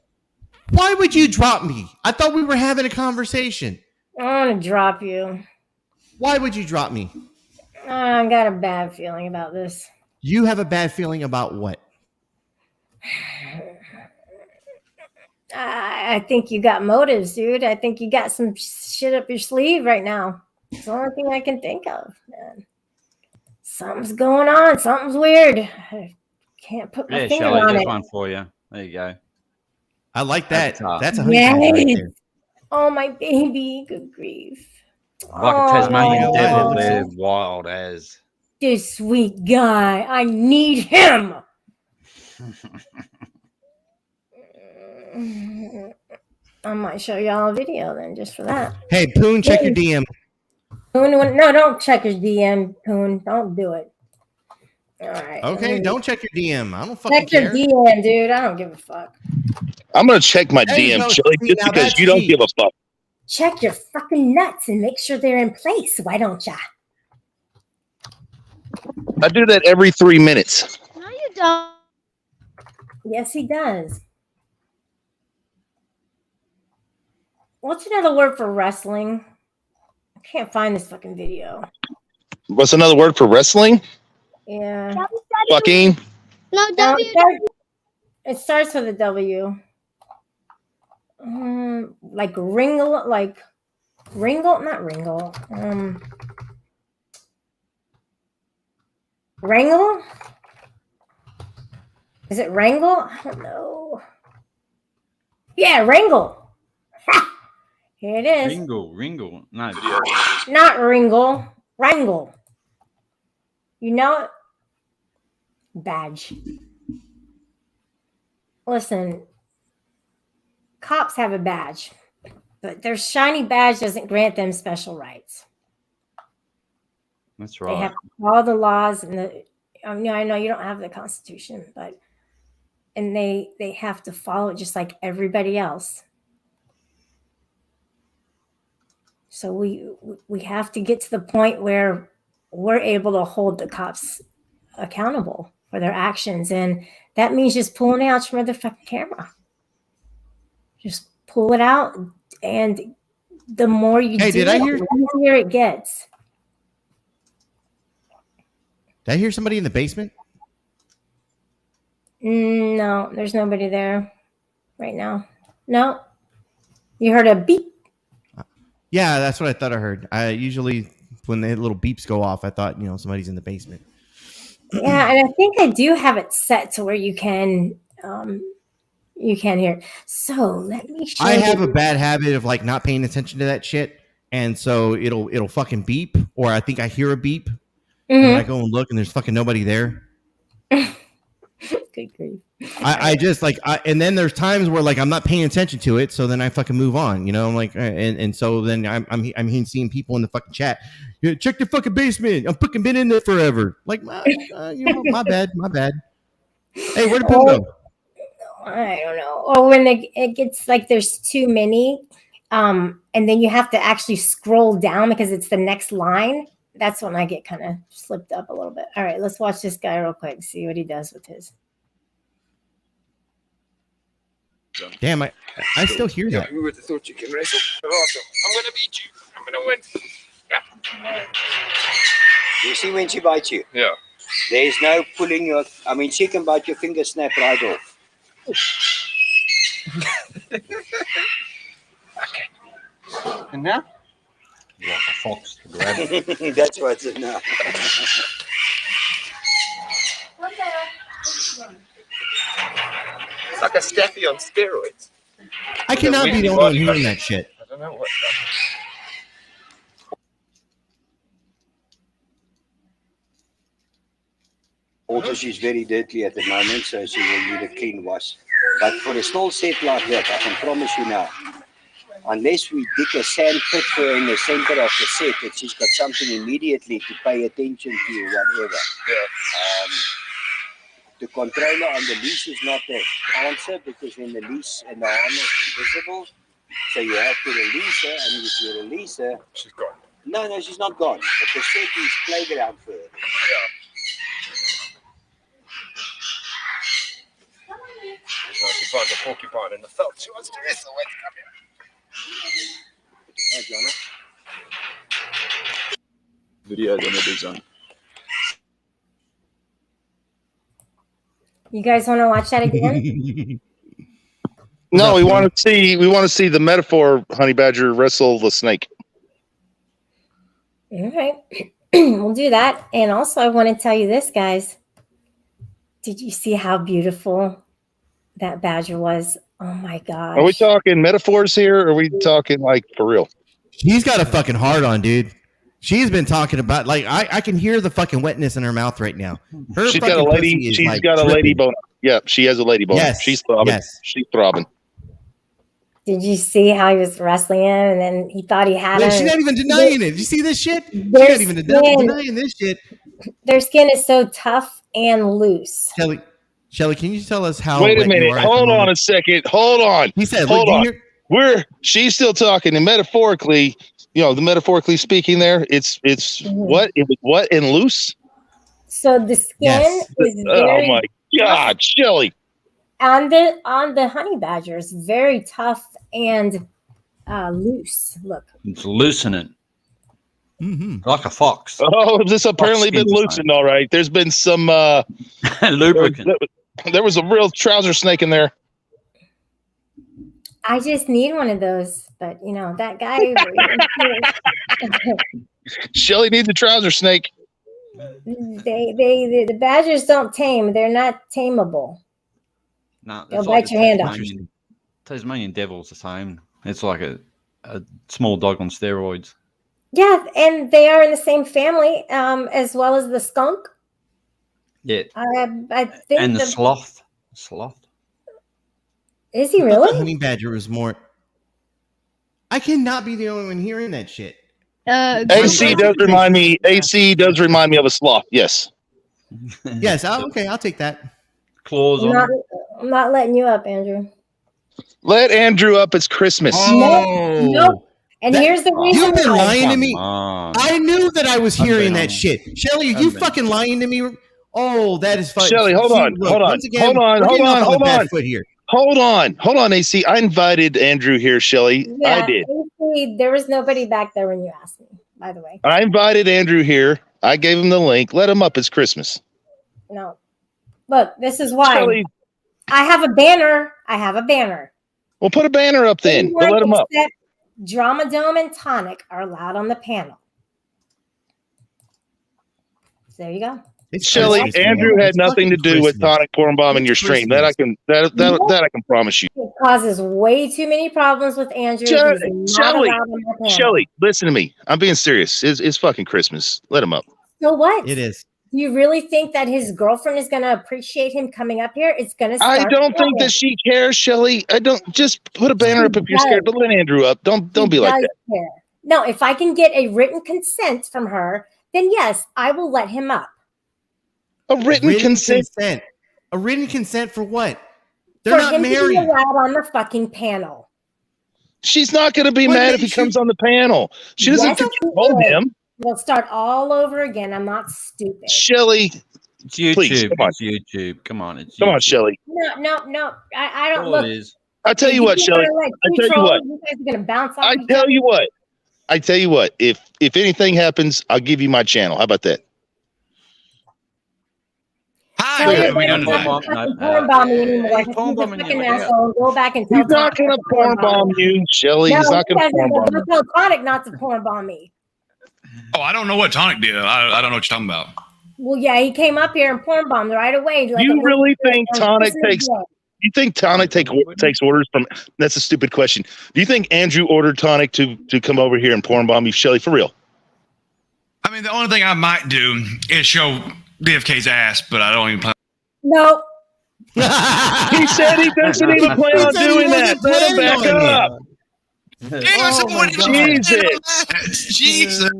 Why would you drop me? I thought we were having a conversation. I want to drop you. Why would you drop me? I got a bad feeling about this. You have a bad feeling about what? I think you got motives, dude. I think you got some shit up your sleeve right now. It's the only thing I can think of, man. Something's going on. Something's weird. I can't put my finger Shelley, on there's it. one for you. There you go. I like that. Avatar. That's a honey badger right there. Oh, my baby. Good grief. Like a Tasmanian Oh. devil, they're wild as. This sweet guy. I need him. I might show y'all a video then, just for that. Hey, Poon, check your DM. Poon, no, don't check his DM, Poon. Don't do it. All right. Okay, don't check your DM. I don't fucking check your care. DM, dude. I don't give a fuck. I'm going to check my There you DM, go. Shelly, See, just now because that's you don't cheap. give a fuck. Check your fucking nuts and make sure they're in place. Why don't ya? I do that every 3 minutes. No, you don't. Yes, he does. What's another word for wrestling? I can't find this fucking video. What's another word for wrestling? Yeah. Fucking. No, it starts with a W. Like wringle, not wringle. Wrangle? Is it wrangle? I don't know. Yeah, wrangle. Ha! Here it is. Ringle. No. Not wringle. Wrangle. You know it? Badge. Listen, cops have a badge, but their shiny badge doesn't grant them special rights. That's They right. have all the laws and I know you don't have the Constitution, and they have to follow it just like everybody else. So we have to get to the point where we're able to hold the cops accountable for their actions, and that means just pulling out your motherfucking camera. Just pull it out, and the more you do, the easier it gets. Did I hear somebody in the basement? No, there's nobody there right now. No. You heard a beep? Yeah, that's what I thought I heard. I usually, when the little beeps go off, I thought, somebody's in the basement. Yeah, and I think I do have it set to where you can hear it. So let me show you. I have a bad habit of not paying attention to that shit, and so it'll fucking beep, or I think I hear a beep, and then I go and look, and there's fucking nobody there. Good grief. I just and then there's times where I'm not paying attention to it, so then I fucking move on. I'm like, and so then I'm seeing people in the fucking chat. Yeah, check the fucking basement. I'm fucking been in there forever. My bad. Hey, where'd the pool go? I don't know. Or when it gets there's too many, and then you have to actually scroll down because it's the next line. That's when I get kind of slipped up a little bit. All right, let's watch this guy real quick. See what he does with his. Damn, I still hear that. Who would have thought you can wrestle? I'm gonna beat you. I'm gonna win. Yeah. You see when she bites you? Yeah. There's no pulling your. I mean, she can bite your finger, snap right off. Okay. And now? Like a fox to grab it. That's what's it now. It's like a Staffy on steroids. I cannot be the only one hearing that shit. I don't know what. Also, she's very dirty at the moment, so she will need a clean wash. But for a small set like that, I can promise you now, unless we dig a sand pit for her in the center of the set, that she's got something immediately to pay attention to, whatever. Yeah. The controller on the leash is not the answer, because then the leash and the harness is visible. So you have to release her, and if you release her, She's gone. no, she's not gone. But the set is playground for her. Yeah. She finds a porcupine in the felt. She wants to wrestle. Let's come here. Hi, Jonah. Video on the design. You guys want to watch that again? No, we want to see the metaphor honey badger wrestle the snake. All right. We'll do that. And also, I want to tell you this, guys. Did you see how beautiful that badger was? Oh, my gosh. Are we talking metaphors here, or are we talking like for real? She's got a fucking heart on, dude. She's been talking about, like, I can hear the fucking wetness in her mouth right now. She's got a lady. She's got a lady bone. Yeah, she has a lady bone. Yes. She's throbbing. Yes. She's throbbing. Did you see how he was wrestling him, and then he thought he had him? She's not even denying it. Did you see this shit? She's Their not even denying this shit. Their skin is so tough and loose. Shelly, can you tell us how? Wait a wet you minute. are at the Hold on moment? a second. Hold on. He said, Hold look, on. She's still talking, and metaphorically, the metaphorically speaking, there, it's what it was what and loose. So the skin is very. Oh my God, Shelly. On the honey badger is very tough and loose. Look, It's loosening. Like a fox. Oh, this apparently been loosened. All right. There's been some lubricant. There was a real trouser snake in there. I just need one of those, but that guy. Shelly needs a trouser snake. The badgers don't tame. They're not tameable. No, They'll bite your hand off. Tasmanian devil's the same. It's like a small dog on steroids. Yeah, and they are in the same family, as well as the skunk. Yeah. I think. And the sloth. Sloth. Is he The really? honey badger is more. I cannot be the only one hearing that shit. AC does remind me of a sloth. Yes. Yes. Okay, I'll take that. Claws on. I'm not letting you up, Andrew. Let Andrew up. It's Christmas. Oh. Nope. And here's the reason. You've been lying to me. On. I knew that I was hearing that shit. Shelly, are you fucking lying to me? Oh, that is fucking. Shelly, hold on. Hold on, AC. I invited Andrew here, Shelly. Yeah, I did. AC, there was nobody back there when you asked me, by the way. I invited Andrew here. I gave him the link. Let him up. It's Christmas. No. Look, this is why. Shelly, I have a banner. well, put a banner up then. We'll let him up. Drama Dome and Tonic are allowed on the panel. So there you go. Shelly, Andrew had nothing to do with tonic pouring bomb in your stream. That I can promise you. It causes way too many problems with Andrew. Shelly, listen to me. I'm being serious. It's fucking Christmas. Let him up. So what? It is. Do you really think that his girlfriend is going to appreciate him coming up here? It's going to. I don't think that she cares, Shelly. I don't. Just put a banner up if you're scared, but let Andrew up. Don't be like that. Care. No, if I can get a written consent from her, then yes, I will let him up. A written consent. A written consent for what? They're for not him married. To be allowed on the fucking panel. She's not going to be mad if he comes on the panel. She doesn't control him. We'll start all over again. I'm not stupid. Shelly, It's YouTube. please, come on. It's YouTube. Come on. It's YouTube. Come on, Shelly. No. I don't All look. it is. I tell you what, Shelly. I tell you what. You guys are gonna bounce off. I tell you what. If anything happens, I'll give you my channel. How about that? Hi. Tell You're you, we don't not know. porn bomb me anymore. He's a fucking asshole. Go back and tell He's not Tonic going to porn bomb you, Shelly. He's not going to porn bomb you. Don't tell Tonic not to porn bomb me. Oh, I don't know what Tonic did. I don't know what you're talking about. Well, yeah, he came up here and porn bombed right away. Like You really think Tonic takes? You think Tonic takes orders from? That's a stupid question. Do you think Andrew ordered Tonic to come over here and porn bomb you, Shelly? For real? I mean, the only thing I might do is show BFK's ass, but I don't even plan. No. He said he doesn't even plan on doing that. Let him back up. Jesus.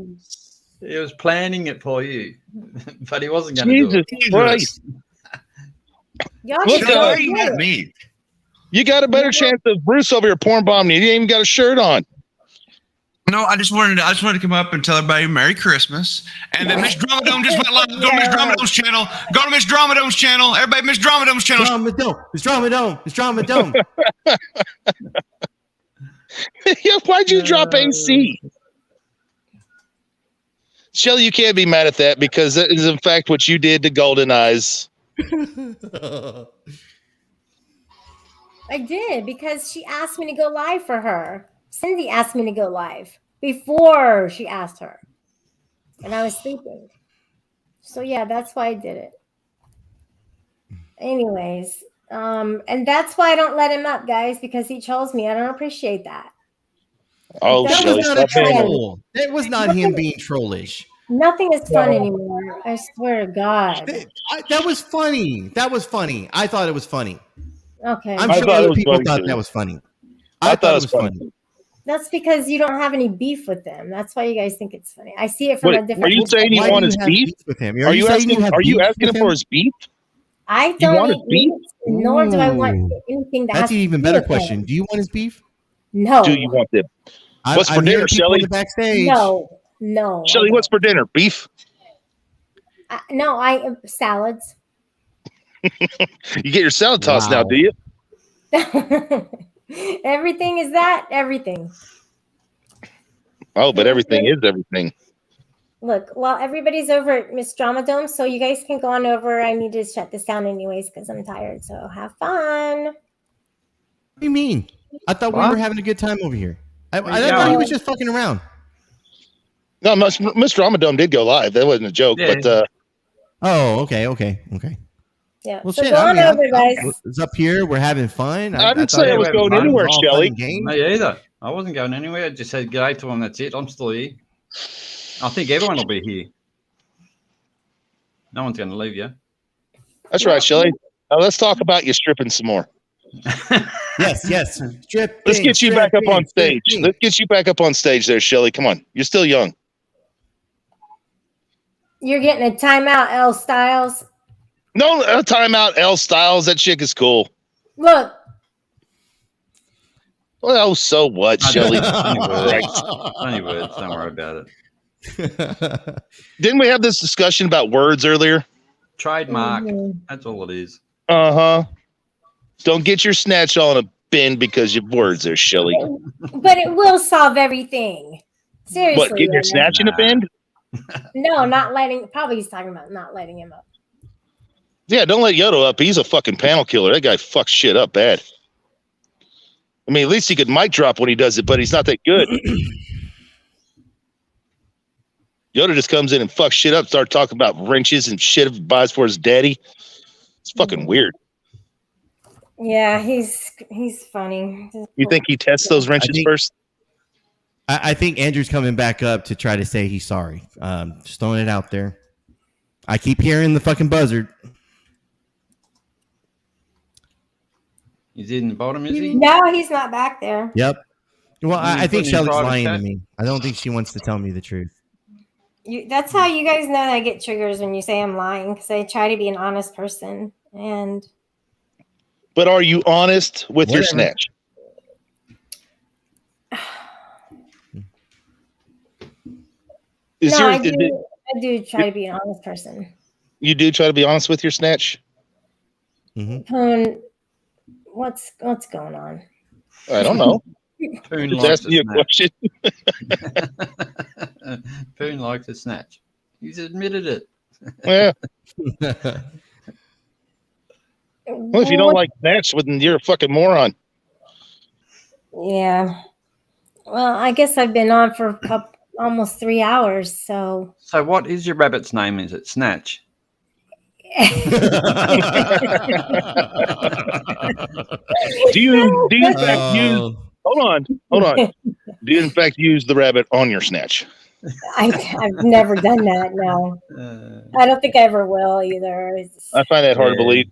He was planning it for you, but he wasn't going to do it. Jesus Christ. Y'all at me. You got a better chance of Bruce over here porn bombing you. You ain't even got a shirt on. No, I just wanted to come up and tell everybody Merry Christmas. And then Miss Dramadome just went live. Go to Miss Dramadome's channel. Go to Miss Dramadome's channel. Everybody, Miss Dramadome's channel. Miss Dramadome. Why'd you drop AC? Shelly, you can't be mad at that because that is in fact what you did to Golden Eyes. I did because she asked me to go live for her. Cindy asked me to go live before she asked her. And I was sleeping. So yeah, that's why I did it. Anyways, and that's why I don't let him up, guys, because he chose me. I don't appreciate that. Oh, that Shelly, was not a troll. That was not him being trollish. Nothing is fun anymore. I swear to God. That was funny. I thought it was funny. Okay. I'm sure other people thought that was funny. I thought it was funny. That's because you don't have any beef with them. That's why you guys think it's funny. I see it from a different. Are you saying you want his beef with him? Are you asking him for his beef? I don't eat beef, nor do I want anything that. That's an even better question. Do you want his beef? No. Do you want them? What's for dinner, Shelly? Backstage. No. Shelly, what's for dinner? Beef? No, salads. You get your salad tossed now, do you? Everything is that. Everything. Oh, but everything is everything. Look, well, everybody's over at Miss Dramadome, so you guys can go on over. I need to shut this down anyways because I'm tired. So have fun. What do you mean? I thought we were having a good time over here. I thought he was just fucking around. No, Miss Dramadome did go live. That wasn't a joke, but. Oh, okay. Yeah. Well, so shit. go on over, guys. It's up here. We're having fun. I didn't say I was going anywhere, Shelly. Me either. I wasn't going anywhere. I just said g'day to him. That's it. I'm still here. I think everyone will be here. No one's going to leave you. That's right, Shelly. Now let's talk about you stripping some more. Yes. Strip. Let's get you back up on stage. Let's get you back up on stage there, Shelly. Come on. You're still young. You're getting a timeout, L Styles. No, timeout, L Styles. That chick is cool. Look. Well, so what, Shelly? Funny words. Don't worry about it. Didn't we have this discussion about words earlier? Trademark. That's all it is. Uh-huh. Don't get your snatch all in a bin because your words are Shelly. But it will solve everything. Seriously. What, get your snatch in a bin? No, not letting. Probably he's talking about not letting him up. Yeah, don't let Yoda up. He's a fucking panel killer. That guy fucks shit up bad. I mean, at least he could mic drop when he does it, but he's not that good. Yoda just comes in and fucks shit up, start talking about wrenches and shit buys for his daddy. It's fucking weird. Yeah, he's funny. You think he tests those wrenches first? I think Andrew's coming back up to try to say he's sorry. Just throwing it out there. I keep hearing the fucking buzzard. He's in the bottom, is he? No, he's not back there. Yep. Well, I think Shelly's lying to me. I don't think she wants to tell me the truth. That's how you guys know that I get triggers when you say I'm lying, because I try to be an honest person. But are you honest with your snatch? I do try to be an honest person. You do try to be honest with your snatch? Poon, what's going on? I don't know. Poon Just likes asking you a question. Poon likes a snatch. He's admitted it. Yeah. Well, if you don't like snatch, then you're a fucking moron. Yeah. Well, I guess I've been on for almost 3 hours, so. So what is your rabbit's name? Is it Snatch? Do you in fact use? Hold on. Do you in fact use the rabbit on your snatch? I've never done that. No, I don't think I ever will either. I find that hard to believe.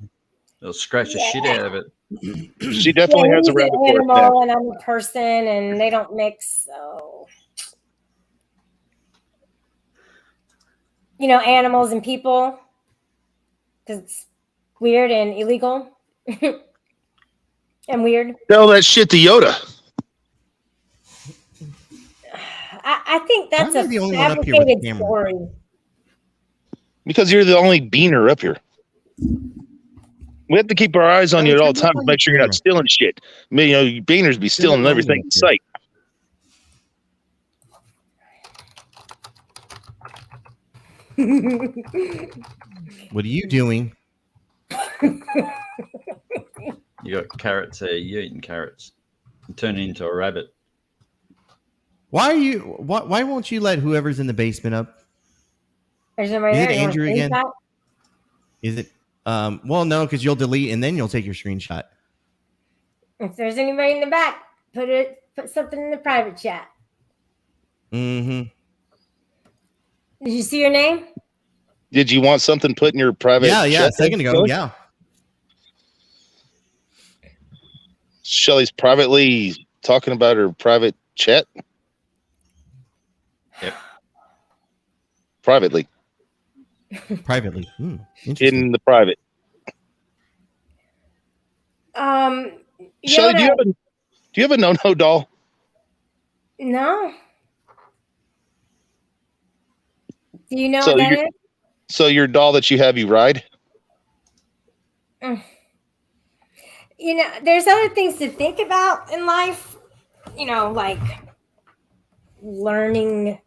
They'll scratch the shit out of it. She definitely has a rabbit an animal, and I'm a person, and they don't mix. So, animals and people, because it's weird and illegal and weird. Tell that shit to Yoda. I think that's a fabricated story. Because you're the only beaner up here. We have to keep our eyes on you at all times to make sure you're not stealing shit. I mean, you beaners be stealing everything in sight. What are you doing? You got carrots there. You're eating carrots. You turn into a rabbit. Why won't you let whoever's in the basement up? Is it Andrew again? Is it? Well, no, because you'll delete and then you'll take your screenshot. If there's anybody in the back, put something in the private chat. Mm-hmm. Did you see your name? Did you want something put in your private chat? Yeah, a second ago, yeah. Shelly's privately talking about her private chat? Yep. Privately. In the private. Shelly, do you have a no-no doll? No. Do you know what that is? So your doll that you have, you ride? There's other things to think about in life. Like learning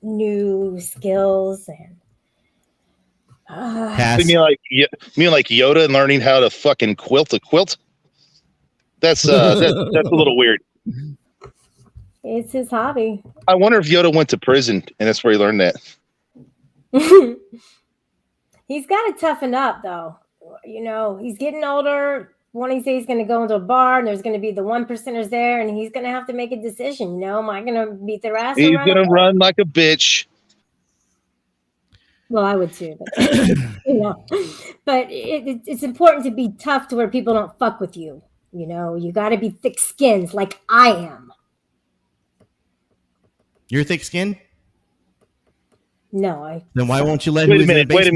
new skills and. You mean like Yoda and learning how to fucking quilt a quilt? That's a little weird. It's his hobby. I wonder if Yoda went to prison and that's where he learned that. He's got to toughen up, though. He's getting older. One day he's going to go into a bar and there's going to be the 1%ers there, and he's going to have to make a decision. Am I going to beat their ass? He's going to run like a bitch. Well, I would too. But it's important to be tough to where people don't fuck with you. You got to be thick-skinned like I am. You're thick-skinned? No, Then why won't you let Wait a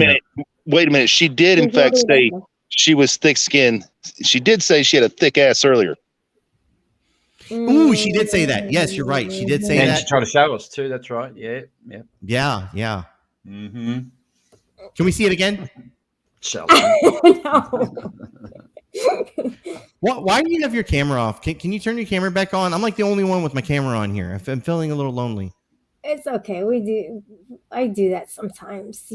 minute. She did, in fact, say she was thick-skinned. She did say she had a thick ass earlier. Ooh, she did say that. Yes, you're right. She did say that. And she tried to show us too. That's right. Yeah. Yeah. Mm-hmm. Can we see it again? Shall No. Why do you have your camera off? Can you turn your camera back on? I'm like the only one with my camera on here. I'm feeling a little lonely. It's okay. I do that sometimes.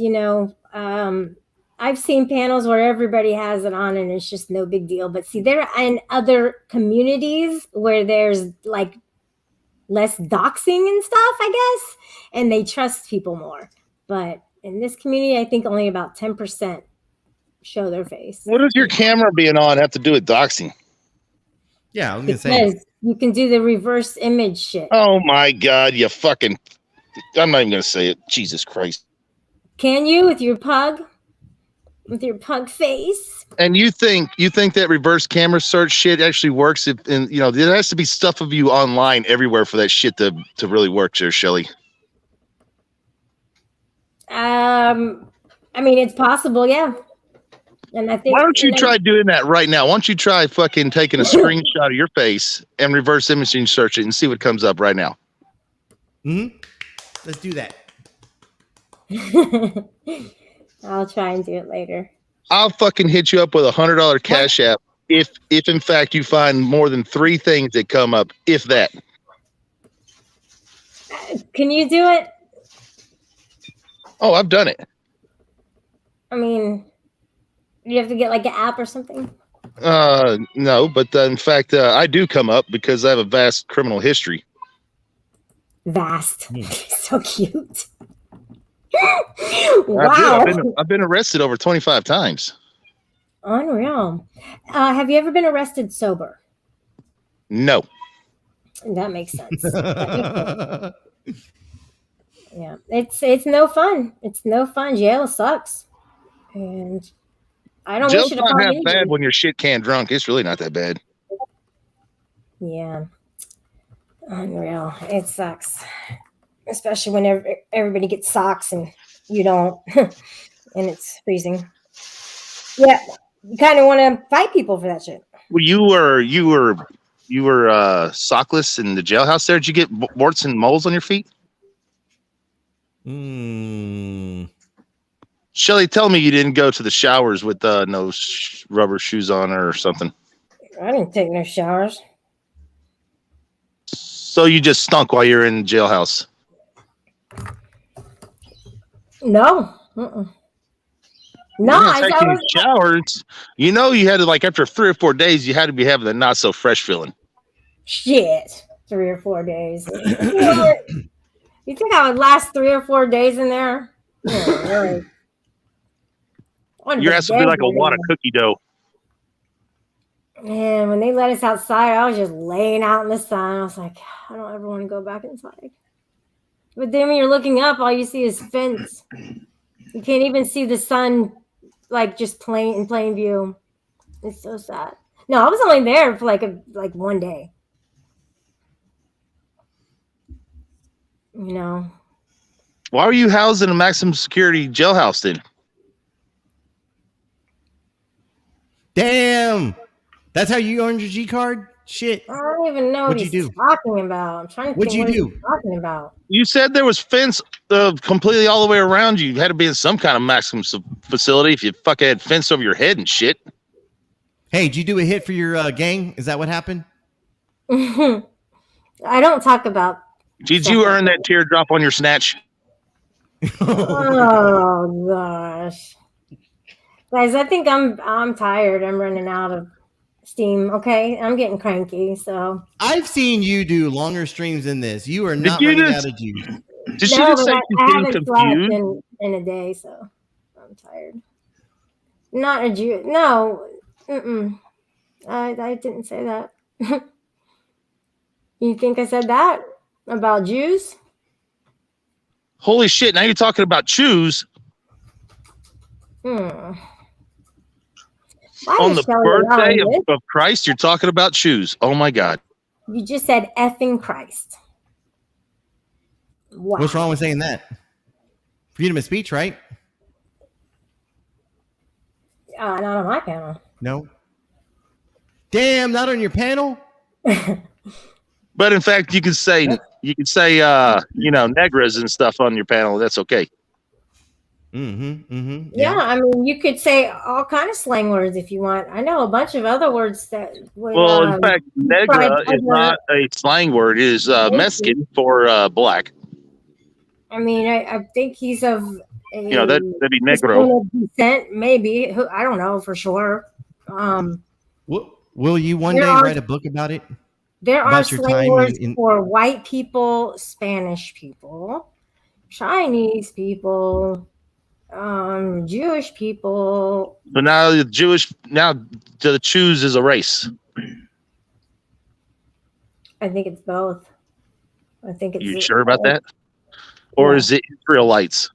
I've seen panels where everybody has it on and it's just no big deal. But see, there are in other communities where there's like less doxing and stuff, I guess, and they trust people more. But in this community, I think only about 10% show their face. What does your camera being on have to do with doxing? Yeah, I was gonna say you can do the reverse image shit. Oh my God, you fucking! I'm not even gonna say it. Jesus Christ! Can you with your pug? With your pug face? And you think that reverse camera search shit actually works? There has to be stuff of you online everywhere for that shit to really work, there, Shelly. It's possible, yeah. And I think. Why don't you try doing that right now? Why don't you try fucking taking a screenshot of your face and reverse imaging search it and see what comes up right now? Mm-hmm. Let's do that. I'll try and do it later. I'll fucking hit you up with $100 cash app if in fact you find more than 3 things that come up, if that. Can you do it? Oh, I've done it. I mean, you have to get like an app or something. No, but in fact, I do come up because I have a vast criminal history. Vast. So cute. Wow. I've been arrested over 25 times. Unreal. Have you ever been arrested sober? No. That makes sense. Yeah, it's no fun. It's no fun. Jail sucks, and I don't Jail's wish it not upon half anybody. bad when you're shit can drunk. It's really not that bad. Yeah, unreal. It sucks, especially when everybody gets socks and you don't, and it's freezing. Yeah, you kind of want to fight people for that shit. Well, you were sockless in the jailhouse there. Did you get warts and moles on your feet? Shelly, tell me you didn't go to the showers with no rubber shoes on or something. I didn't take no showers. So you just stunk while you're in the jailhouse? No. No, I was showers. You know, you had to, like, after 3 or 4 days, you had to be having the not so fresh feeling. Shit, 3 or 4 days. You think I would last 3 or 4 days in there? Yeah, really. Your ass would be like a wad of cookie dough. And when they let us outside, I was just laying out in the sun. I was like, I don't ever want to go back inside. But then when you're looking up, all you see is fence. You can't even see the sun, like, just in plain view. It's so sad. No, I was only there for like 1 day. You know. Why were you housed in a maximum security jailhouse then? Damn. That's how you earned your G card? Shit. I don't even know what he's talking about. I'm trying to think what he's talking about. You said there was fence completely all the way around you. You had to be in some kind of maximum facility if you fucking had fence over your head and shit. Hey, did you do a hit for your gang? Is that what happened? I don't talk about. Did you earn that teardrop on your snatch? Oh gosh, guys, I think I'm tired. I'm running out of steam. Okay, I'm getting cranky. So I've seen you do longer streams than this. You are not running out of juice. Did you just say I haven't slept in a day, so I'm tired. Not a Jew. No, I didn't say that. You think I said that about Jews? Holy shit! Now you're talking about Jews. On the birthday of Christ, you're talking about shoes. Oh my God. You just said effing Christ. Wow. What's wrong with saying that? Freedom of speech, right? Not on my panel. No. Damn, not on your panel? But in fact, you could say negras and stuff on your panel. That's okay. Yeah, I mean, you could say all kind of slang words if you want. I know a bunch of other words that would, well, in fact, negra is not a slang word. It is Mexican for black. I mean, I think he's of that'd be negro descent, maybe. I don't know for sure. Will you one day write a book about it? There are slang words for white people, Spanish people, Chinese people, Jewish people. So now the Jews is a race. I think it's both. I think it's. You sure about that? Or is it Israelites?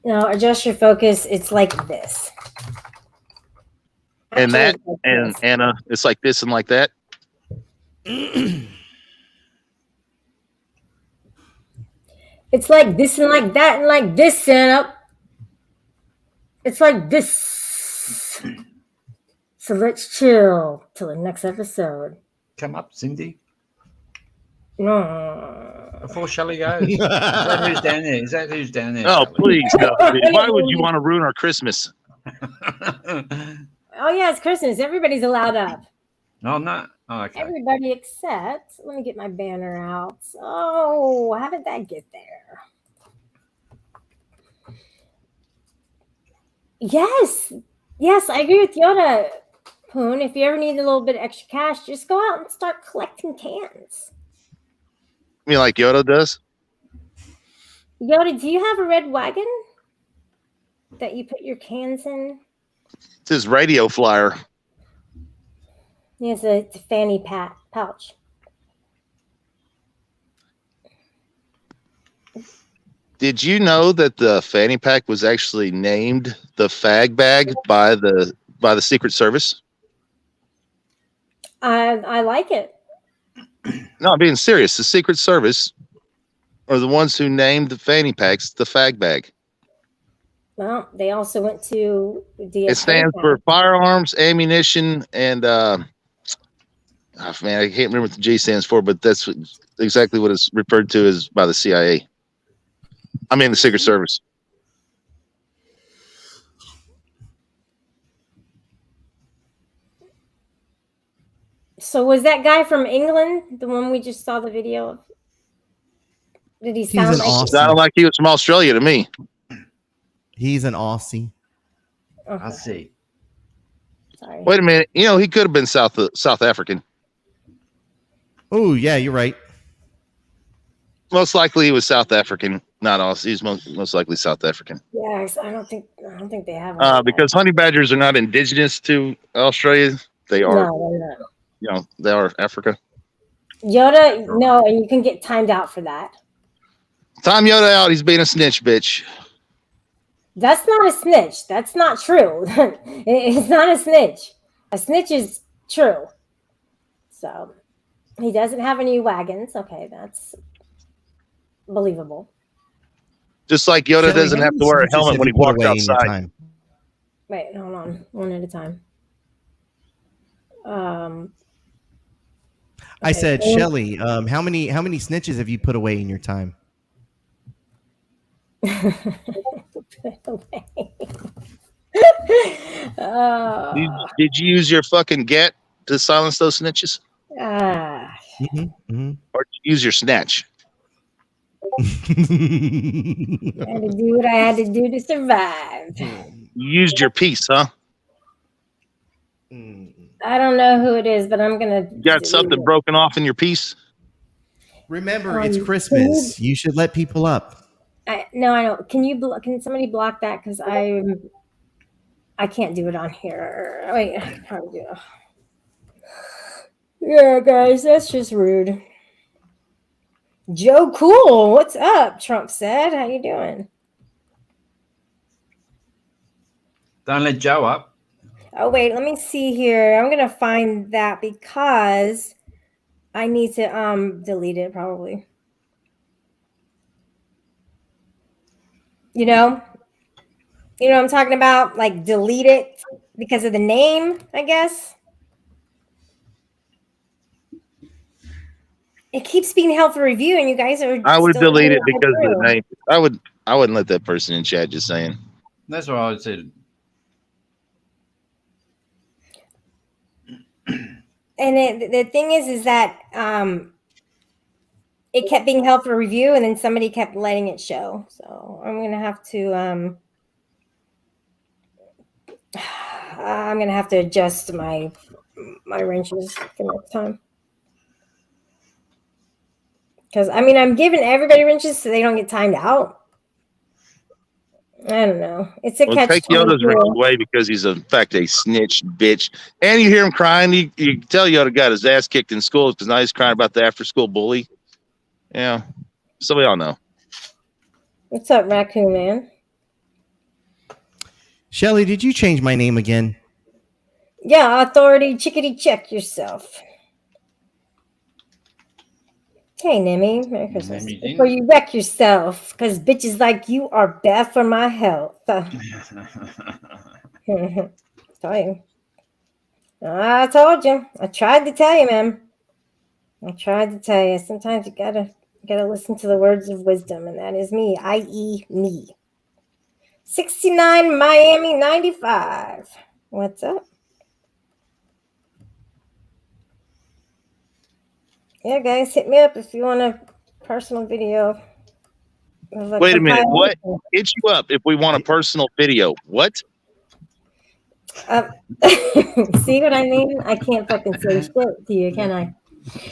No, adjust your focus. It's like this. And that, and Anna, it's like this and like that. It's like this and like that and like this, Santa. It's like this. So let's chill till the next episode. Come up, Cindy. No. before Shelley goes. Is that who's down there? Is that who's down there? Oh, Shelley? please. No. Why would you want to ruin our Christmas? Oh yeah, it's Christmas. Everybody's allowed up. No, I'm not. Oh, okay. Everybody except. Let me get my banner out. Oh, how did that get there? Yes, yes, I agree with Yoda. Poon, if you ever need a little bit of extra cash, just go out and start collecting cans. I mean, like Yoda does? Yoda, do you have a red wagon that you put your cans in? It's his radio flyer. It's a fanny pouch. Did you know that the fanny pack was actually named the fag bag by the Secret Service? I like it. No, I'm being serious. The Secret Service are the ones who named the fanny packs the fag bag. Well, they also went to the. It stands for firearms, ammunition, and man, I can't remember what the G stands for, but that's exactly what it's referred to as by the CIA. I mean, the Secret Service. So was that guy from England the one we just saw the video of? Did he sound like? Sounded like he was from Australia to me. He's an Aussie. Okay. I see. Sorry. Wait a minute. You know, he could have been South African. Oh, yeah, you're right. Most likely he was South African, not Aussie. He's most likely South African. Yes, I don't think they have. Because honey badgers are not indigenous to Australia. They are. No, they're not. You know, they are Africa. Yoda, no, and you can get timed out for that. Time Yoda out. He's being a snitch, bitch. That's not a snitch. That's not true. It's not a snitch. A snitch is true. So he doesn't have any wagons. Okay, that's believable. Just like Yoda doesn't have to wear a helmet when he walks outside. Wait, hold on. One at a time. I said, Shelley, how many snitches have you put away in your time? Did you use your fucking get to silence those snitches? Or did you use your snatch? I had to do what I had to do to survive. You used your piece, huh? I don't know who it is, but I'm gonna. Got something broken off in your piece? Remember, it's Christmas. You should let people up. No, I don't. Can somebody block that? Because I can't do it on here. Wait, how do we do it? Yeah, guys, that's just rude. Joe Cool, what's up? Trump said. How you doing? Don't let Joe up. Oh, wait, let me see here. I'm gonna find that because I need to delete it probably. You know what I'm talking about? Like delete it because of the name, I guess. It keeps being held for review, and you guys are. I would delete it because of the name. I wouldn't let that person in chat. Just saying. That's what I would say. And the thing is that it kept being held for review, and then somebody kept letting it show. So I'm gonna have to adjust my wrenches for next time. Because I'm giving everybody wrenches so they don't get timed out. I don't know. It's a catch. Take Yoda's wrench away because he's in fact a snitch bitch. And you hear him crying. You can tell Yoda got his ass kicked in school because now he's crying about the after school bully. Yeah. So we all know. What's up, Raccoon Man? Shelley, did you change my name again? Yeah, authority chickadee check yourself. Hey, Nimmy, Merry Christmas. Before you wreck yourself, because bitches like you are bad for my health. Tell you. I told you. I tried to tell you, man. I tried to tell you. Sometimes you gotta Gotta listen to the words of wisdom, and that is me, i.e., me. 69 Miami 95. What's up? Yeah, guys, hit me up if you want a personal video. Wait a minute. What? Hit you up if we want a personal video. What? See what I mean? I can't fucking say shit to you, can I?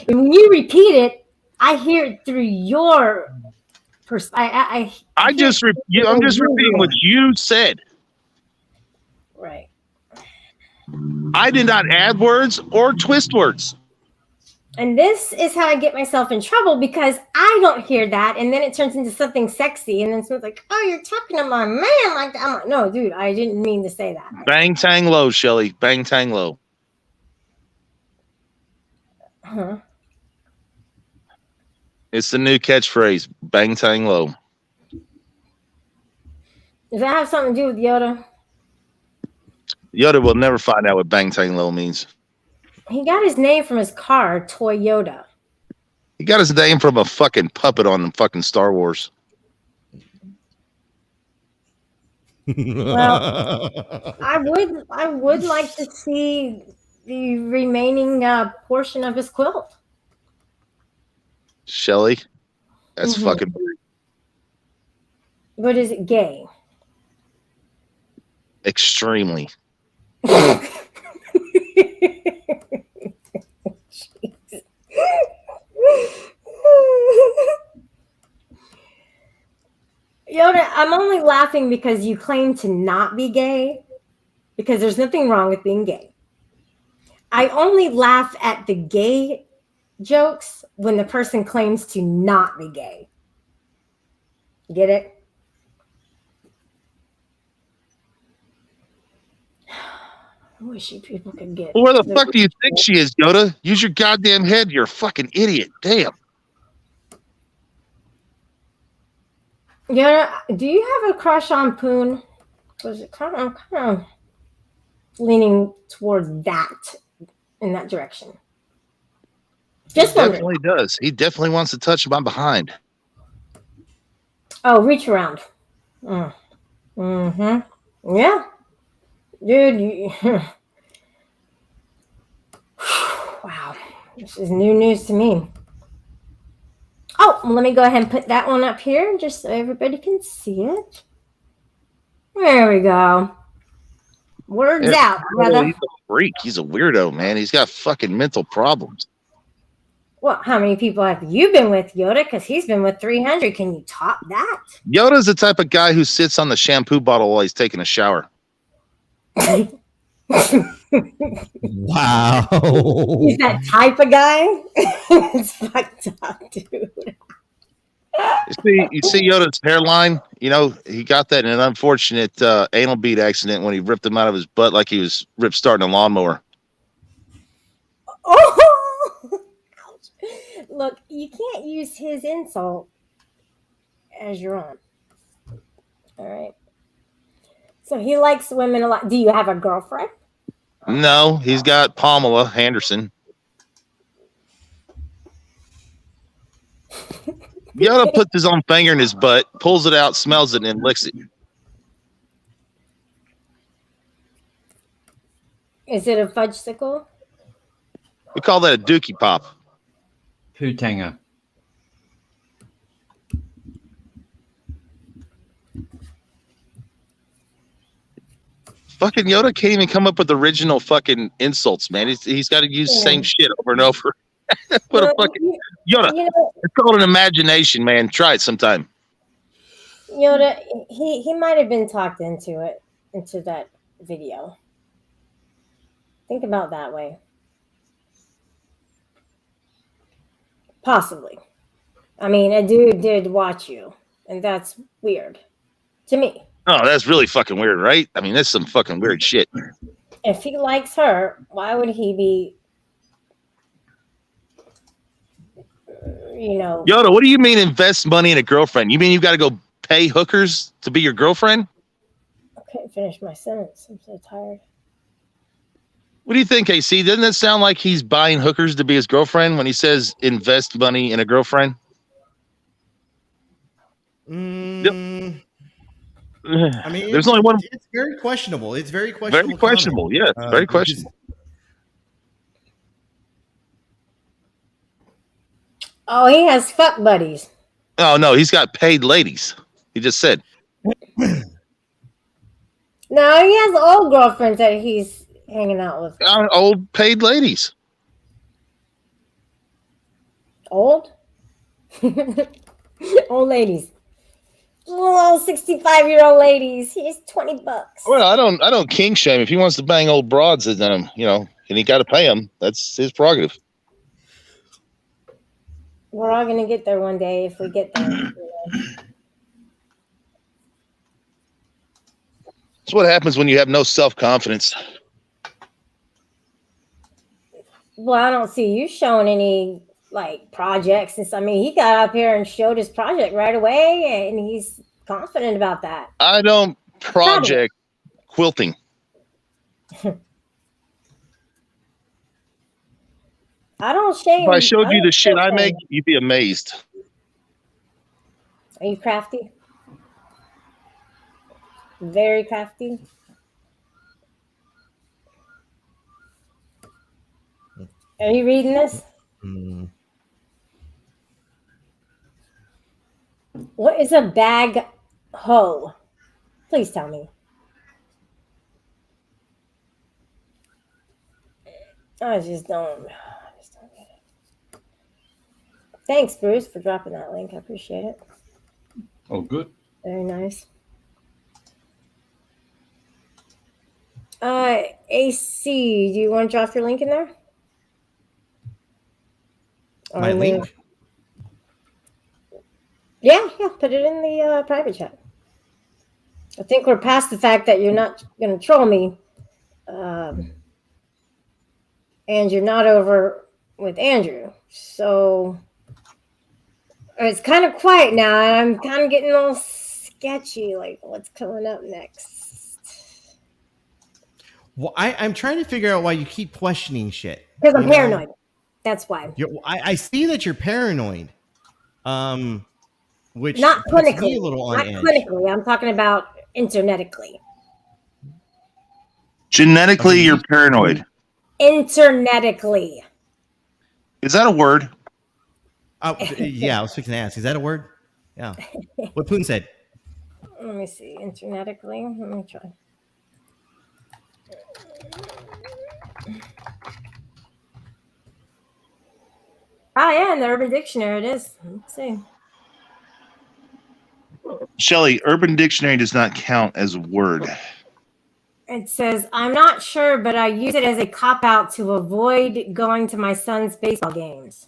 And when you repeat it, I hear it through your perspective. I'm just repeating what you said. Right. I did not add words or twist words. And this is how I get myself in trouble because I don't hear that, and then it turns into something sexy, and then someone's like, "Oh, you're talking to my man like that." I'm like, "No, dude, I didn't mean to say that." Bang tang low, Shelly. Bang tang low. Huh? It's the new catchphrase. Bang tang low. Does that have something to do with Yoda? Yoda will never find out what bang tang low means. He got his name from his car, Toy Yoda. He got his name from a fucking puppet on the fucking Star Wars. Well, I would like to see the remaining portion of his quilt. Shelly, that's fucking weird. But is it gay? Extremely. Yoda, I'm only laughing because you claim to not be gay, because there's nothing wrong with being gay. I only laugh at the gay jokes when the person claims to not be gay. Get it? I wish you people could get. Well, where the fuck do you think she is, Yoda? Use your goddamn head. You're a fucking idiot. Damn. Yoda, do you have a crush on Poon? Was it kind of leaning towards that in that direction? Just he definitely does. He definitely wants to touch my behind. Oh, reach around. Yeah. Dude, wow. This is new news to me. Oh, let me go ahead and put that one up here just so everybody can see it. There we go. Words out, brother. He's a freak. He's a weirdo, man. He's got fucking mental problems. Well, how many people have you been with, Yoda? Because he's been with 300. Can you top that? Yoda's the type of guy who sits on the shampoo bottle while he's taking a shower. Wow. He's that type of guy? It's fucked up, dude. You see Yoda's hairline? You know, he got that in an unfortunate anal bead accident when he ripped him out of his butt like he was starting a lawnmower. Oh! Look, you can't use his insult as your own. All right. So he likes women a lot. Do you have a girlfriend? No, he's got Pamela Anderson. Yoda puts his own finger in his butt, pulls it out, smells it, and then licks it. Is it a fudgesicle? We call that a dookie pop. Poo-tanger. Fucking Yoda can't even come up with original fucking insults, man. He's got to use the same shit over and over. What a fucking Yoda. It's called an imagination, man. Try it sometime. Yoda, he might have been talked into that video. Think about that way. Possibly. I mean, a dude did watch you, and that's weird to me. Oh, that's really fucking weird, right? I mean, that's some fucking weird shit. If he likes her, why would he be, Yoda, what do you mean invest money in a girlfriend? You mean you got to go pay hookers to be your girlfriend? I couldn't finish my sentence. I'm so tired. What do you think, AC? Doesn't that sound like he's buying hookers to be his girlfriend when he says invest money in a girlfriend? Mm, I mean, There's only one. It's very questionable. It's very questionable. Very questionable. Comment. Yes, very Because questionable. Oh, he has fuck buddies. Oh no, he's got paid ladies. He just said. No, he has old girlfriends that he's hanging out with. Old paid ladies. Old? Old ladies. Little 65-year-old ladies. He's $20. Well, I don't king shame. If he wants to bang old broads, and and he got to pay them. That's his prerogative. We're all gonna get there one day if we get there. That's what happens when you have no self-confidence. Well, I don't see you showing any projects. I mean, he got up here and showed his project right away, and he's confident about that. I don't project quilting. I don't shame. If I showed you the shit I make, you'd be amazed. Are you crafty? Very crafty. Are you reading this? What is a bag hoe? Please tell me. I just don't get it. Thanks, Bruce, for dropping that link. I appreciate it. Oh, good. Very nice. AC, do you want to drop your link in there? My link? Yeah, put it in the private chat. I think we're past the fact that you're not going to troll me. And you're not over with Andrew. So it's kind of quiet now, and I'm kind of getting a little sketchy, like what's coming up next. Well, I'm trying to figure out why you keep questioning shit. Because I'm paranoid. That's why. I see that you're paranoid. Which not clinically. A little on not edge. Clinically. I'm talking about internetically. Genetically, you're paranoid. Internetically. Is that a word? Yeah, I was fixing to ask. Is that a word? Yeah. What Poon said. Let me see. Internetically. Let me try. Oh, yeah, in the Urban Dictionary it is. Let's see. Shelley, Urban Dictionary does not count as a word. It says, I'm not sure, but I use it as a cop-out to avoid going to my son's baseball games.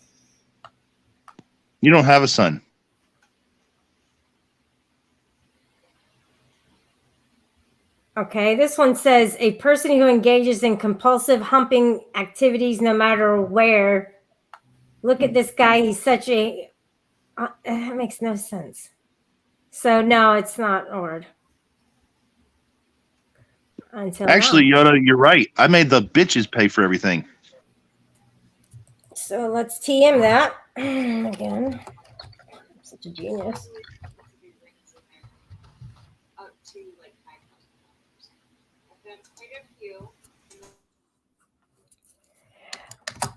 You don't have a son. Okay, this one says, a person who engages in compulsive humping activities no matter where. Look at this guy. He's such a... that makes no sense. So, no, it's not a word. Actually, Yoda, you're right. I made the bitches pay for everything. So let's TM that again. I'm such a genius.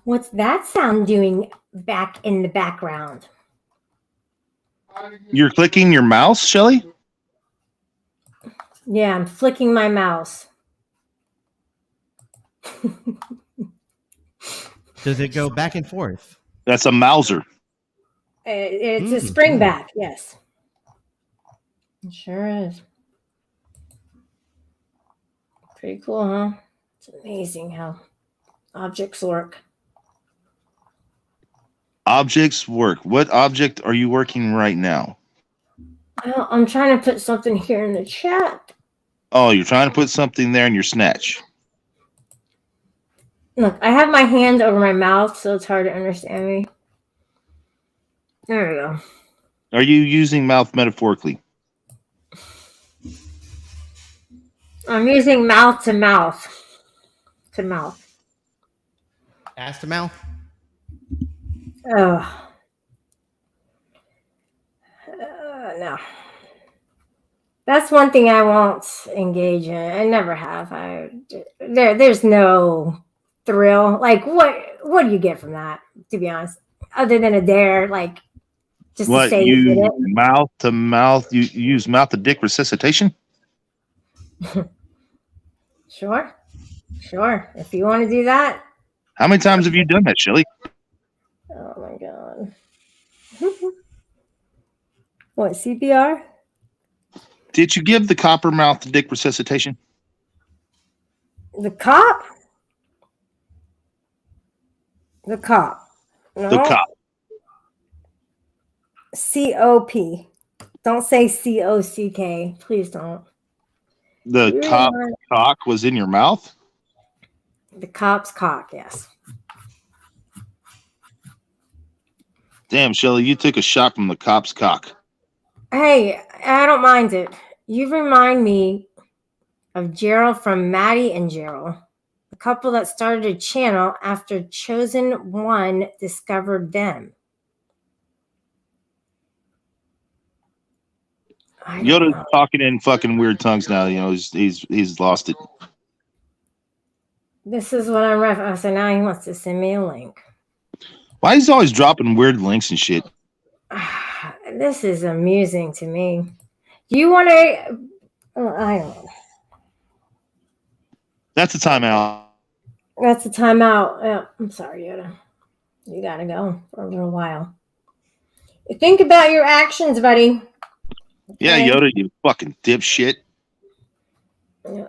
What's that sound doing back in the background? You're clicking your mouse, Shelley? Yeah, I'm flicking my mouse. Does it go back and forth? That's a Mauser. It's a spring back, yes. It sure is. Pretty cool, huh? It's amazing how objects work. Objects work. What object are you working right now? Well, I'm trying to put something here in the chat. Oh, you're trying to put something there in your snatch. Look, I have my hand over my mouth, so it's hard to understand me. There we go. Are you using mouth metaphorically? I'm using mouth to mouth. To mouth. Ass to mouth? Oh. no. That's one thing I won't engage in. I never have. There's no thrill. Like what do you get from that, to be honest? Other than a dare, like just to What, say you did you it. mouth to mouth? You use mouth to dick resuscitation? Sure. If you want to do that. How many times have you done that, Shelly? Oh my god. What, CPR? Did you give the copper mouth to dick resuscitation? The cop? The cop. No. The cop. COP. Don't say COCK. Please don't. The cop cock was in your mouth? The cop's cock, yes. Damn, Shelly, you took a shot from the cop's cock. Hey, I don't mind it. You remind me of Gerald from Maddie and Gerald, the couple that started a channel after Chosen One discovered them. Yoda's talking in fucking weird tongues now. You know, he's lost it. This is what I'm referencing. So now he wants to send me a link. Why is he always dropping weird links and shit? This is amusing to me. Do you want to? I don't know. That's a timeout. That's a timeout. Yeah, I'm sorry, Yoda. You gotta go for a little while. Think about your actions, buddy. Yeah, Yoda, you fucking dipshit.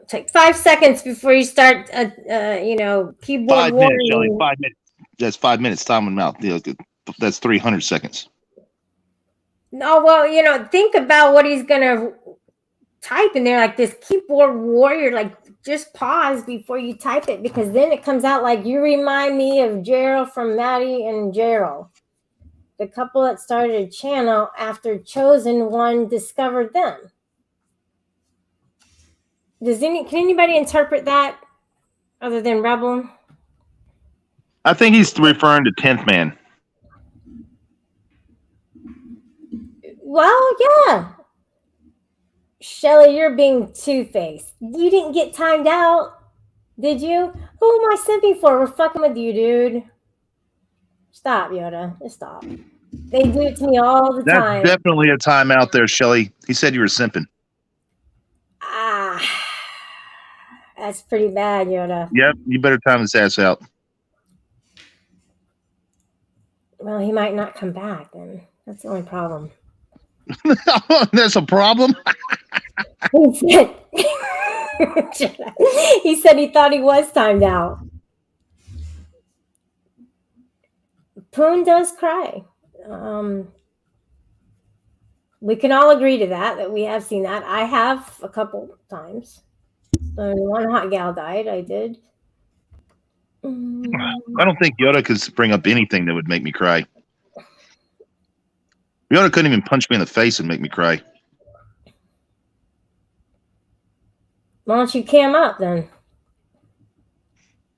Take 5 seconds before you start, keyboard 5 minutes, warning. Shelly. 5 minutes. That's 5 minutes. Time and mouth. That's 300 seconds. No, well, think about what he's gonna type in there, like this keyboard warrior. Like, just pause before you type it, because then it comes out like, you remind me of Gerald from Maddie and Gerald, the couple that started a channel after Chosen One discovered them. Can anybody interpret that other than Rebel? I think he's referring to 10th Man. Well, yeah. Shelly, you're being two-faced. You didn't get timed out, did you? Who am I simping for? We're fucking with you, dude. Stop, Yoda. Just stop. They do it to me all the time. That's definitely a timeout there, Shelly. He said you were simping. That's pretty bad, Yoda. Yep, you better time his ass out. Well, he might not come back, then. That's the only problem. That's a problem? He said he thought he was timed out. Poon does cry. We can all agree to that we have seen that. I have a couple times. When one hot gal died, I did. I don't think Yoda could bring up anything that would make me cry. Yoda couldn't even punch me in the face and make me cry. Why don't you cam up then?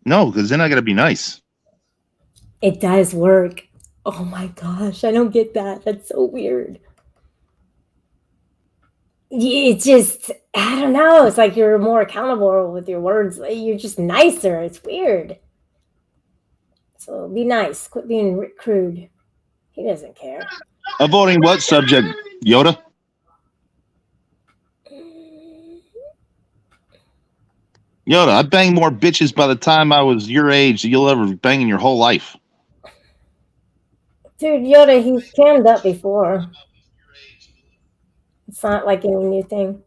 No, because then I got to be nice. It does work. Oh my gosh, I don't get that. That's so weird. It's just, I don't know. It's like you're more accountable with your words. You're just nicer. It's weird. So be nice. Quit being crude. He doesn't care. Avoiding what subject, Yoda? Yoda, I banged more bitches by the time I was your age than you'll ever bang in your whole life. Dude, Yoda, he's cammed up before. It's not like any new thing.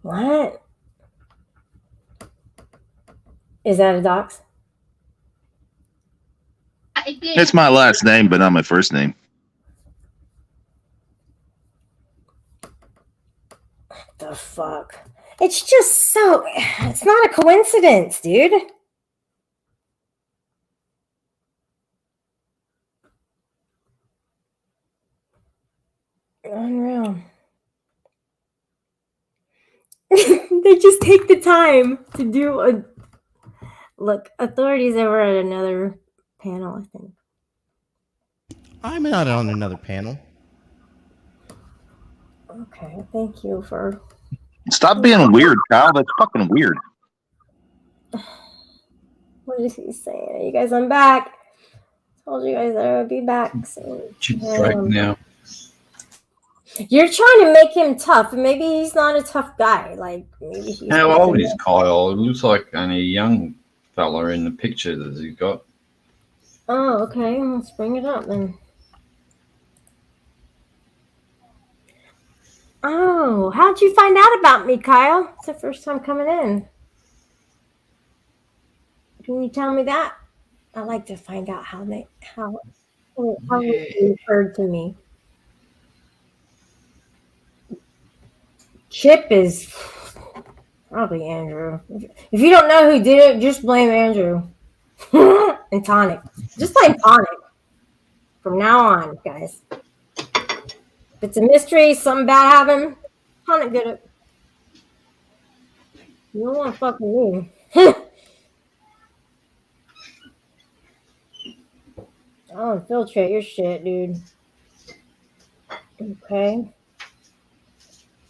What? Is that a dox? It's my last name, but not my first name. What the fuck? It's just so... It's not a coincidence, dude. Unreal. They just take the time to do a... Look, authorities over at another panel, I think. I'm not on another panel. Okay, thank you for. Stop being weird, Kyle. That's fucking weird. What is he saying? You guys, I'm back. Told you guys I would be back soon. Right now. You're trying to make him tough, and maybe he's not a tough guy. Like maybe he's. How old is Kyle? It looks like only a young fella in the picture that he got. Oh, okay. Let's bring it up then. Oh, how'd you find out about me, Kyle? It's the first time coming in. Can you tell me that? I like to find out how you referred to me. Chip is probably Andrew. If you don't know who did it, just blame Andrew. And Tonic. Just blame Tonic. From now on, guys. If it's a mystery, something bad happened, Tonic did it. You don't want to fuck with me. I'll infiltrate your shit, dude. Okay.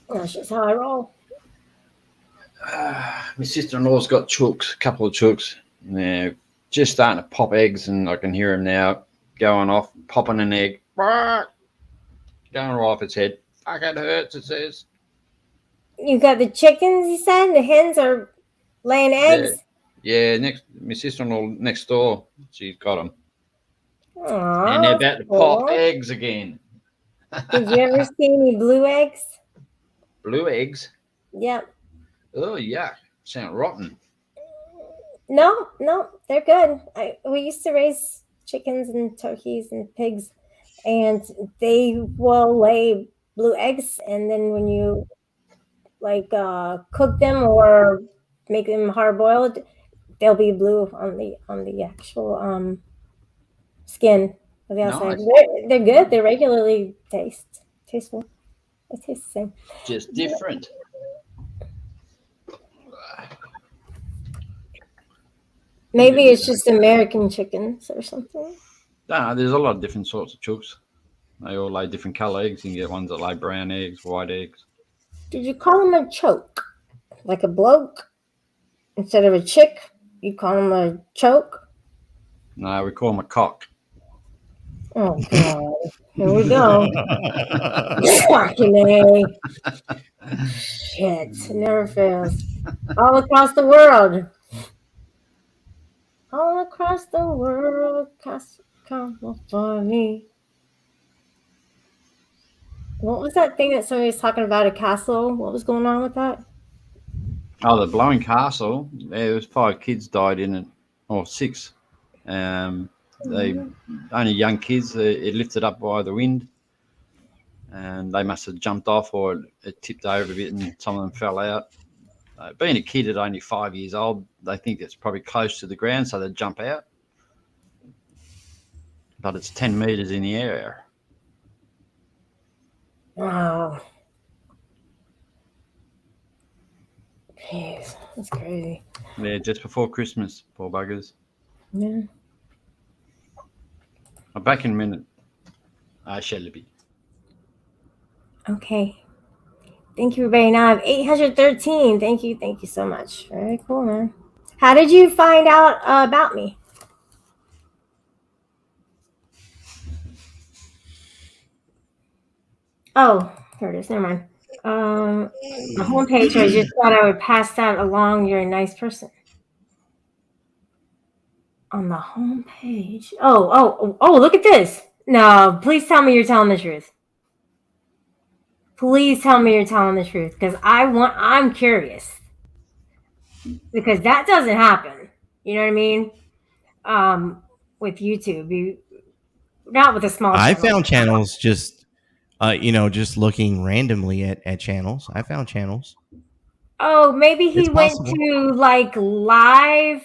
That's just how I roll. My sister-in-law's got chooks, a couple of chooks. They're just starting to pop eggs, and I can hear them now going off, popping an egg. Going right off its head. Fuck, it hurts, it says. You got the chickens, you said? The hens are laying eggs? Yeah, my sister-in-law next door, she's got them. Aww, And they're about to pop eggs again. Did you ever see any blue eggs? Blue eggs? Yep. Oh, yuck. Sound rotten. No, they're good. We used to raise chickens and turkeys and pigs, and they will lay blue eggs, and then when you cook them or make them hard boiled, they'll be blue on the actual skin of the outside. Nice. They're good. They're regularly tasteful. They taste the same. Just different. Maybe it's just American chickens or something. Nah, there's a lot of different sorts of chooks. They all lay different color eggs. You can get ones that lay brown eggs, white eggs. Did you call him a choke? Like a bloke? Instead of a chick, you call him a choke? No, we call them a cock. Oh, God. Here we go. Fucking A. Shit. It never fails. All across the world. All across the world. Come for me. What was that thing that somebody was talking about, a castle? What was going on with that? Oh, the blowing castle. There was 5 kids died in it, or 6. They only young kids. It lifted up by the wind, and they must have jumped off, or it tipped over a bit, and some of them fell out. Being a kid at only 5 years old, they think it's probably close to the ground, so they jump out. But it's 10 meters in the air. Wow. Jeez, that's crazy. Yeah, just before Christmas, poor buggers. Yeah. I'm back in a minute. I shall be. Okay. Thank you, everybody. Now I have 813. Thank you so much. Very cool, man. How did you find out about me? Oh, here it is. Never mind. The homepage, I just thought I would pass that along. You're a nice person. On the homepage. Oh, look at this. No, please tell me you're telling the truth. Please tell me you're telling the truth, because I'm curious. Because that doesn't happen. You know what I mean? With YouTube, not with a small channel. I found channels just looking randomly at channels. I found channels. Oh, maybe he went to live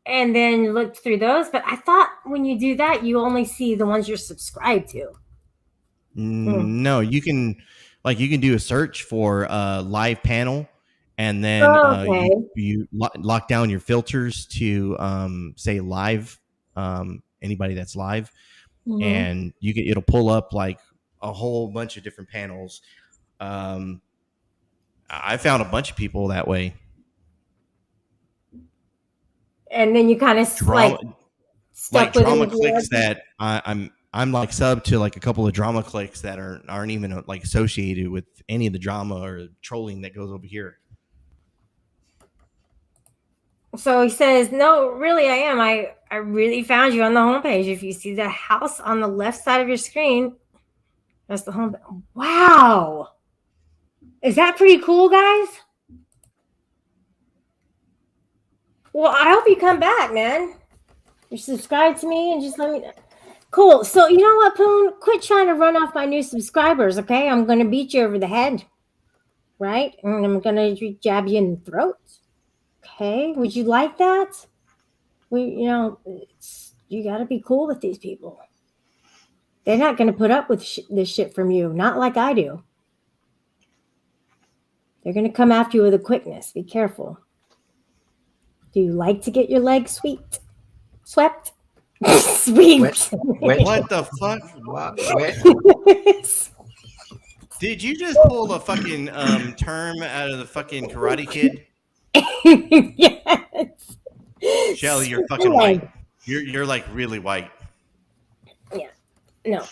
and then looked through those. But I thought when you do that, you only see the ones you're subscribed to. No, you can do a search for a live panel, and then you lock down your filters to say live, anybody that's live, and it'll pull up like a whole bunch of different panels. I found a bunch of people that way. And then you kind of Drama, stuck like with drama it clicks that I'm like sub to like a couple of drama clicks that aren't even like associated with any of the drama or trolling that goes over here. So he says, no, really, I am. I really found you on the homepage. If you see the house on the left side of your screen, that's the home. Wow. Is that pretty cool, guys? Well, I hope you come back, man. You subscribe to me and just let me know. Cool. So you know what, Poon? Quit trying to run off my new subscribers, okay? I'm going to beat you over the head, right? And I'm going to jab you in the throat. Okay, would you like that? You got to be cool with these people. They're not going to put up with this shit from you, not like I do. They're going to come after you with a quickness. Be careful. Do you like to get your legs swept? Sweet. What the fuck? Did you just pull a fucking term out of the fucking Karate Kid? Yes. Shelly, you're fucking white. You're like really white. Yeah. No.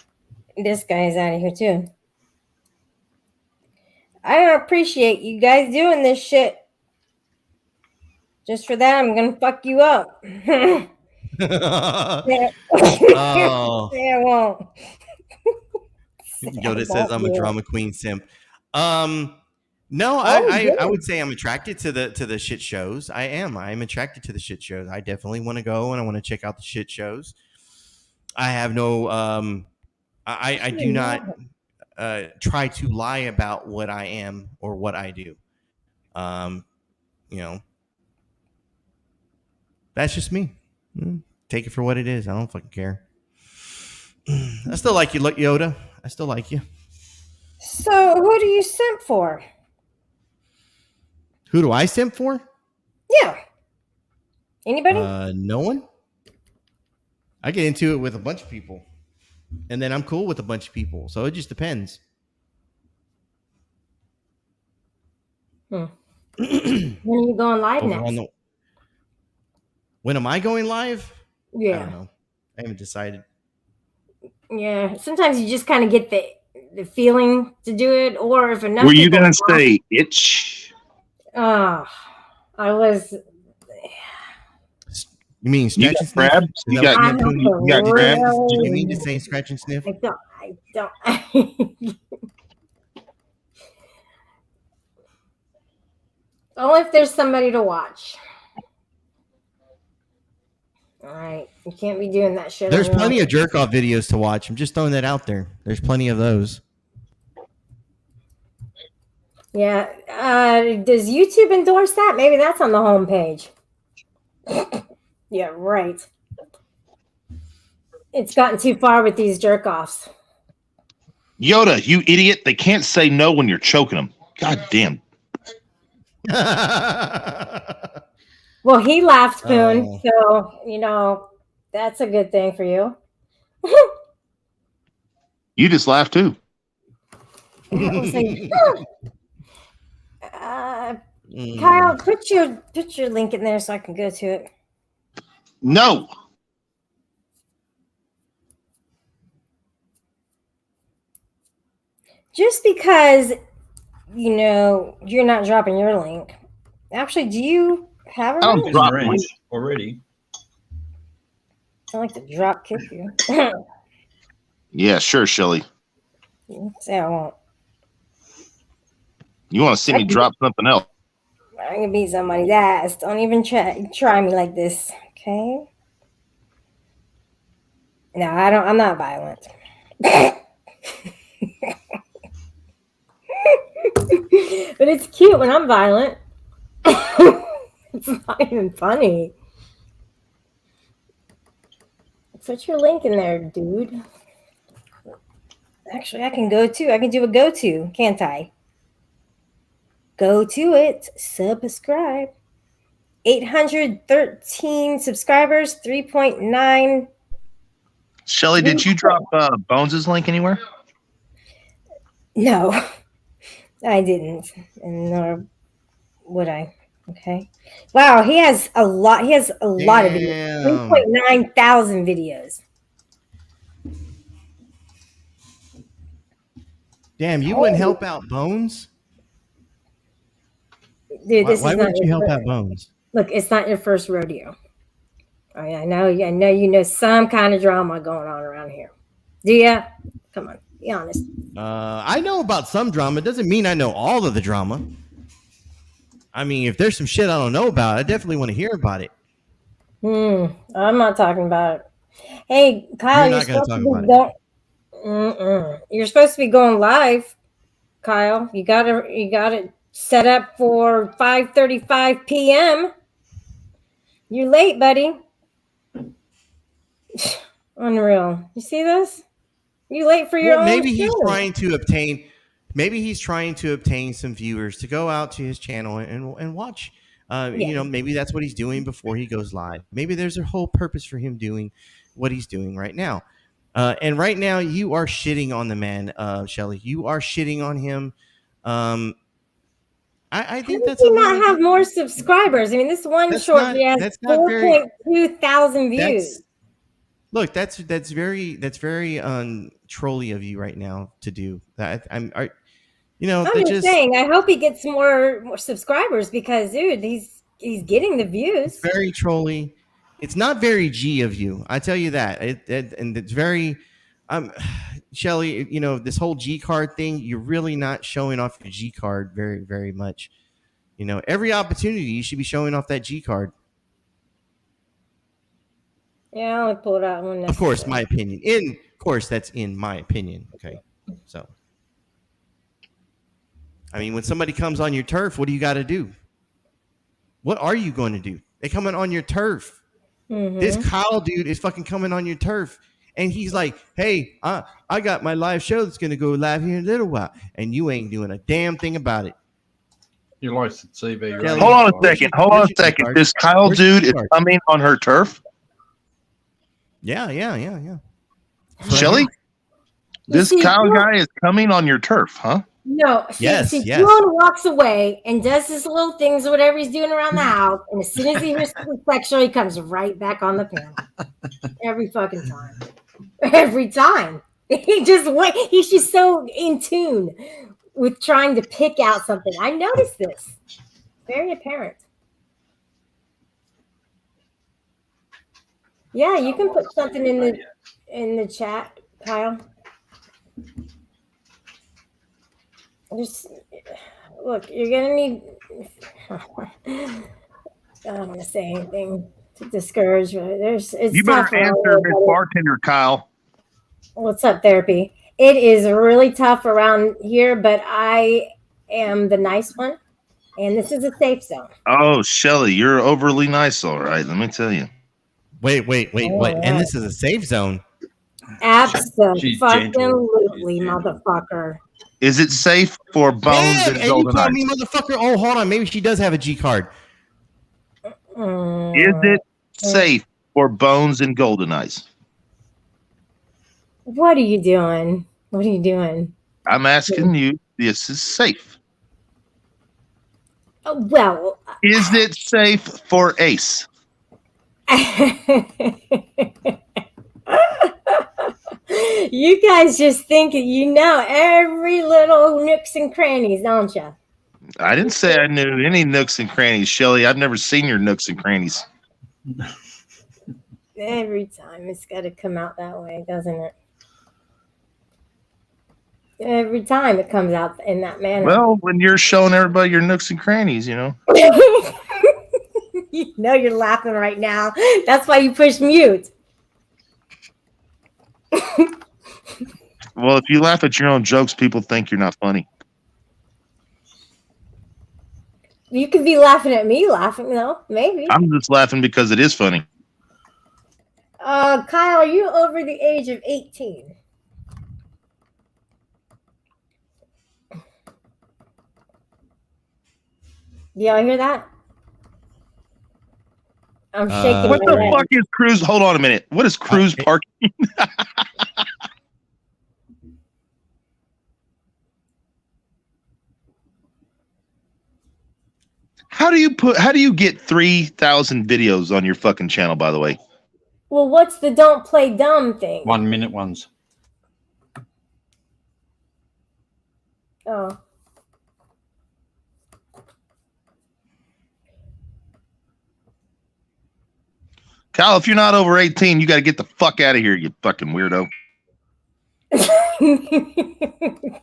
This guy's out of here too. I appreciate you guys doing this shit. Just for that, I'm gonna fuck you up. Oh. Yeah, I won't. Yoda says I'm a drama queen simp. No, I would say I'm attracted to the shit shows. I'm attracted to the shit shows. I definitely want to go and I want to check out the shit shows. I have no I do not try to lie about what I am or what I do. That's just me. Take it for what it is. I don't fucking care. I still like you, Yoda. I still like you. So who do you simp for? Who do I simp for? Yeah. Anybody? No one. I get into it with a bunch of people. And then I'm cool with a bunch of people. So it just depends. When are you going live next? When am I going live? Yeah. I don't know. I haven't decided. Yeah. Sometimes you just kind of get the feeling to do it. Or if enough Were you going to say itch? I was. You mean scratch and sniff? Crabs? You got crabs? Did you mean to say scratch and sniff? I don't. Only if there's somebody to watch. All right. You can't be doing that shit. There's plenty of jerk off videos to watch. I'm just throwing that out there. There's plenty of those. Yeah. Does YouTube endorse that? Maybe that's on the homepage. Yeah, right. It's gotten too far with these jerk offs. Yoda, you idiot. They can't say no when you're choking them. God damn. Well, he laughed, Poon. So, that's a good thing for you. You just laughed too. Kyle, put your link in there so I can go to it. No. Just because, you're not dropping your link. Actually, do you have a link? Drop already. I like to drop kick you. Yeah, sure, Shelly. Say I won't. You want to see me drop something else? I'm gonna beat somebody's ass. Don't even try me like this, okay? No, I'm not violent. But it's cute when I'm violent. It's not even funny. Put your link in there, dude. Actually, I can go too. I can do a go-to, can't I? Go to it. Subscribe. 813 subscribers, 3.9 Shelly, did you drop Bones's link anywhere? No, I didn't, and nor would I. Okay. Wow, he has a lot. He has a lot of videos. 3.9 thousand videos. Damn, you wouldn't help out Bones? Dude, this Why is not wouldn't you help out Bones? Look, it's not your first rodeo. I know you know some kind of drama going on around here. Do ya? Come on, be honest. I know about some drama. It doesn't mean I know all of the drama. I mean, if there's some shit I don't know about, I definitely want to hear about it. I'm not talking about it. Hey, Kyle, you're supposed to be You're supposed to be going live, Kyle. You got it set up for 5:35 p.m. You're late, buddy. Unreal. You see this? You late for your own maybe he's show. trying to obtain some viewers to go out to his channel and watch. You know, maybe that's what he's doing before he goes live. Maybe there's a whole purpose for him doing what he's doing right now. And right now, you are shitting on the man, Shelly. You are shitting on him. I think that's he not have more subscribers. I mean, this one short video has 4.2 thousand views. Look, that's very trolly of you right now to do that. I'm just saying. I hope he gets more subscribers because, dude, he's getting the views. It's very trolly. It's not very G of you. I tell you that. And it's very, Shelly. You know, this whole G card thing. You're really not showing off your G card very, very much. You know, every opportunity you should be showing off that G card. Yeah, I'll pull it out one. Of course, my opinion. That's in my opinion. Okay, so I mean, when somebody comes on your turf, what do you got to do? What are you going to do? They coming on your turf. This Kyle dude is fucking coming on your turf, and he's like, "Hey, I got my live show that's going to go live here in a little while, and you ain't doing a damn thing about it." You like the TV? Right? Hold on a second. This Kyle dude is coming on her turf. Yeah. Shelly, this Kyle guy is coming on your turf, huh? No. Yes. Dylan walks away and does his little things, whatever he's doing around the house, and as soon as he hears something sexual, he comes right back on the panel. Every fucking time. Every time. He's just so in tune with trying to pick out something. I noticed this. Very apparent. Yeah, you can put something in the chat, Kyle. Just look, you're gonna need. I don't want to say anything to discourage, but it's you better answer Miss Bartender, Kyle. What's up, therapy? It is really tough around here, but I am the nice one, and this is a safe zone. Oh, Shelly, you're overly nice, all right. Let me tell you. Wait. What? And this is a safe zone? Absolutely, motherfucker. Is it safe for Bones and Golden you call Eyes? me motherfucker? Oh, hold on. Maybe she does have a G card. Is it safe for Bones and Golden Eyes? What are you doing? I'm asking you. This is safe. Well, is it safe for Ace? You guys just think you know every little nooks and crannies, don't you? I didn't say I knew any nooks and crannies, Shelly. I've never seen your nooks and crannies. Every time it's got to come out that way, doesn't it? Every time it comes out in that manner. Well, when you're showing everybody your nooks and crannies, you know. You know you're laughing right now. That's why you push mute. Well, if you laugh at your own jokes, people think you're not funny. You could be laughing at me laughing, though. Maybe. I'm just laughing because it is funny. Kyle, are you over the age of 18? Y'all hear that? I'm shaking What my the head. fuck is cruise? Hold on a minute. What is cruise parking? How do you get 3,000 videos on your fucking channel, by the way? Well, what's the don't play dumb thing? 1 minute ones. Oh. Kyle, if you're not over 18, you got to get the fuck out of here, you fucking weirdo.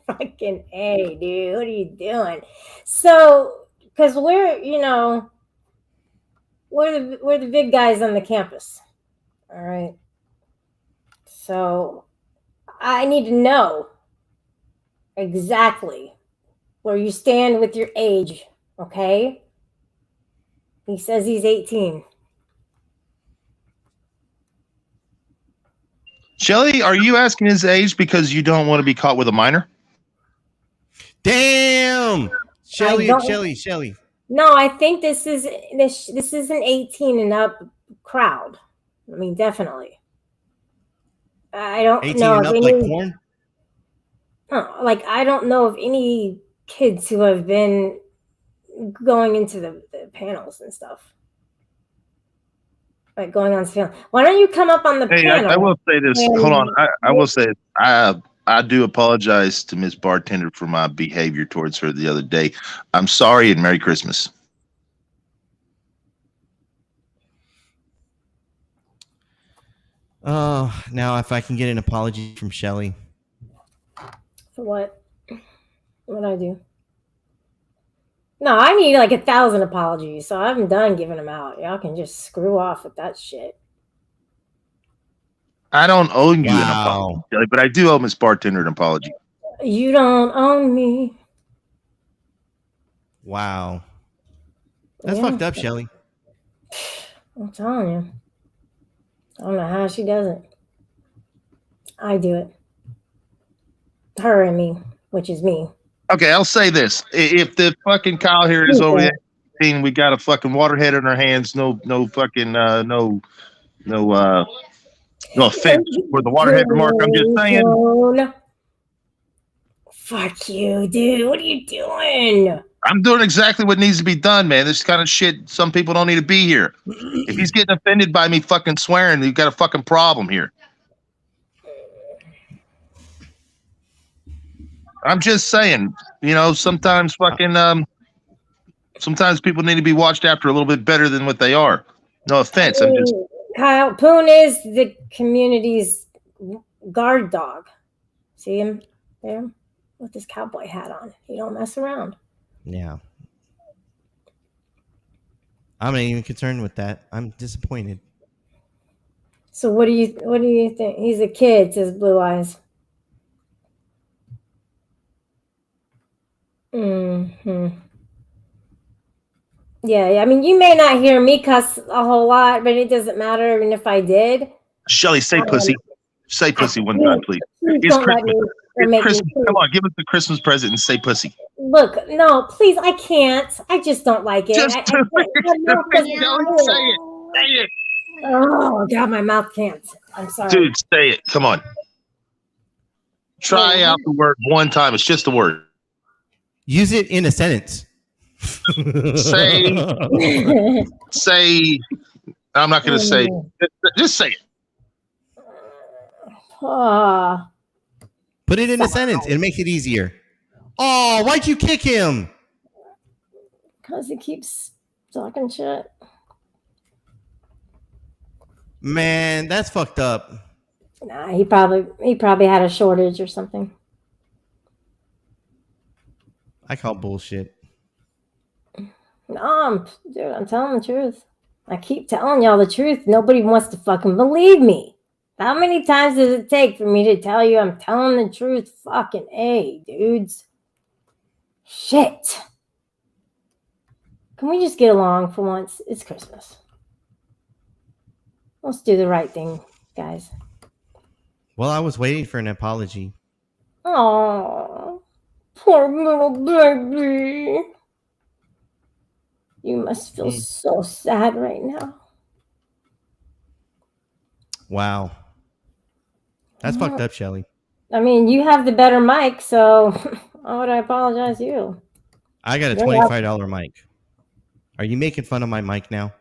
Fucking A, dude. What are you doing? So, because we're the big guys on the campus. All right. So I need to know exactly where you stand with your age. Okay. He says he's 18. Shelly, are you asking his age because you don't want to be caught with a minor? Damn. Shelly. No, I think this is an 18 and up crowd. I mean, definitely. I don't 18 know and if up, any, like porn? I don't know of any kids who have been going into the panels and stuff. Like going on film. Why don't you come up on the panel? I will say this. Hold on. I will say I do apologize to Miss Bartender for my behavior towards her the other day. I'm sorry and Merry Christmas. Oh, now if I can get an apology from Shelly. For what? What'd I do? No, I need like 1,000 apologies, so I'm done giving them out. Y'all can just screw off with that shit. I don't owe you an apology, but I do owe Miss Bartender an apology. You don't own me. Wow. That's fucked up, Shelly. I'm telling you. I don't know how she does it. I do it. Her and me, which is me. Okay, I'll say this. If the fucking Kyle here is over 18, we got a fucking waterhead in our hands. No fucking no offense for the waterhead remark. I'm just saying. Fuck you, dude. What are you doing? I'm doing exactly what needs to be done, man. This kind of shit, some people don't need to be here. If he's getting offended by me fucking swearing, you've got a fucking problem here. I'm just saying, sometimes sometimes people need to be watched after a little bit better than what they are. No offense. Kyle, Poon is the community's guard dog. See him there with his cowboy hat on. He don't mess around. Yeah. I'm not even concerned with that. I'm disappointed. So what do you think? He's a kid, says Blue Eyes. Mm-hmm. Yeah. I mean, you may not hear me cuss a whole lot, but it doesn't matter. Even if I did. Shelly, say pussy. Say pussy one time, please. It's Christmas. It's Christmas. Come on, give us the Christmas present and say pussy. Look, no, please, I can't. I just don't like it. Just say it. Oh, God, my mouth can't. I'm sorry. Dude, say it. Come on. Try out the word one time. It's just a word. Use it in a sentence. Say, I'm not going to say, just say it. Put it in a sentence. It makes it easier. Oh, why'd you kick him? Because he keeps talking shit. Man, that's fucked up. Nah, he probably had a shortage or something. I call bullshit. No, dude, I'm telling the truth. I keep telling y'all the truth. Nobody wants to fucking believe me. How many times does it take for me to tell you I'm telling the truth? Fucking A, dudes. Shit. Can we just get along for once? It's Christmas. Let's do the right thing, guys. Well, I was waiting for an apology. Oh, poor little baby. You must feel so sad right now. Wow. That's fucked up, Shelly. I mean, you have the better mic, so why would I apologize to you? I got a $25 mic. Are you making fun of my mic now?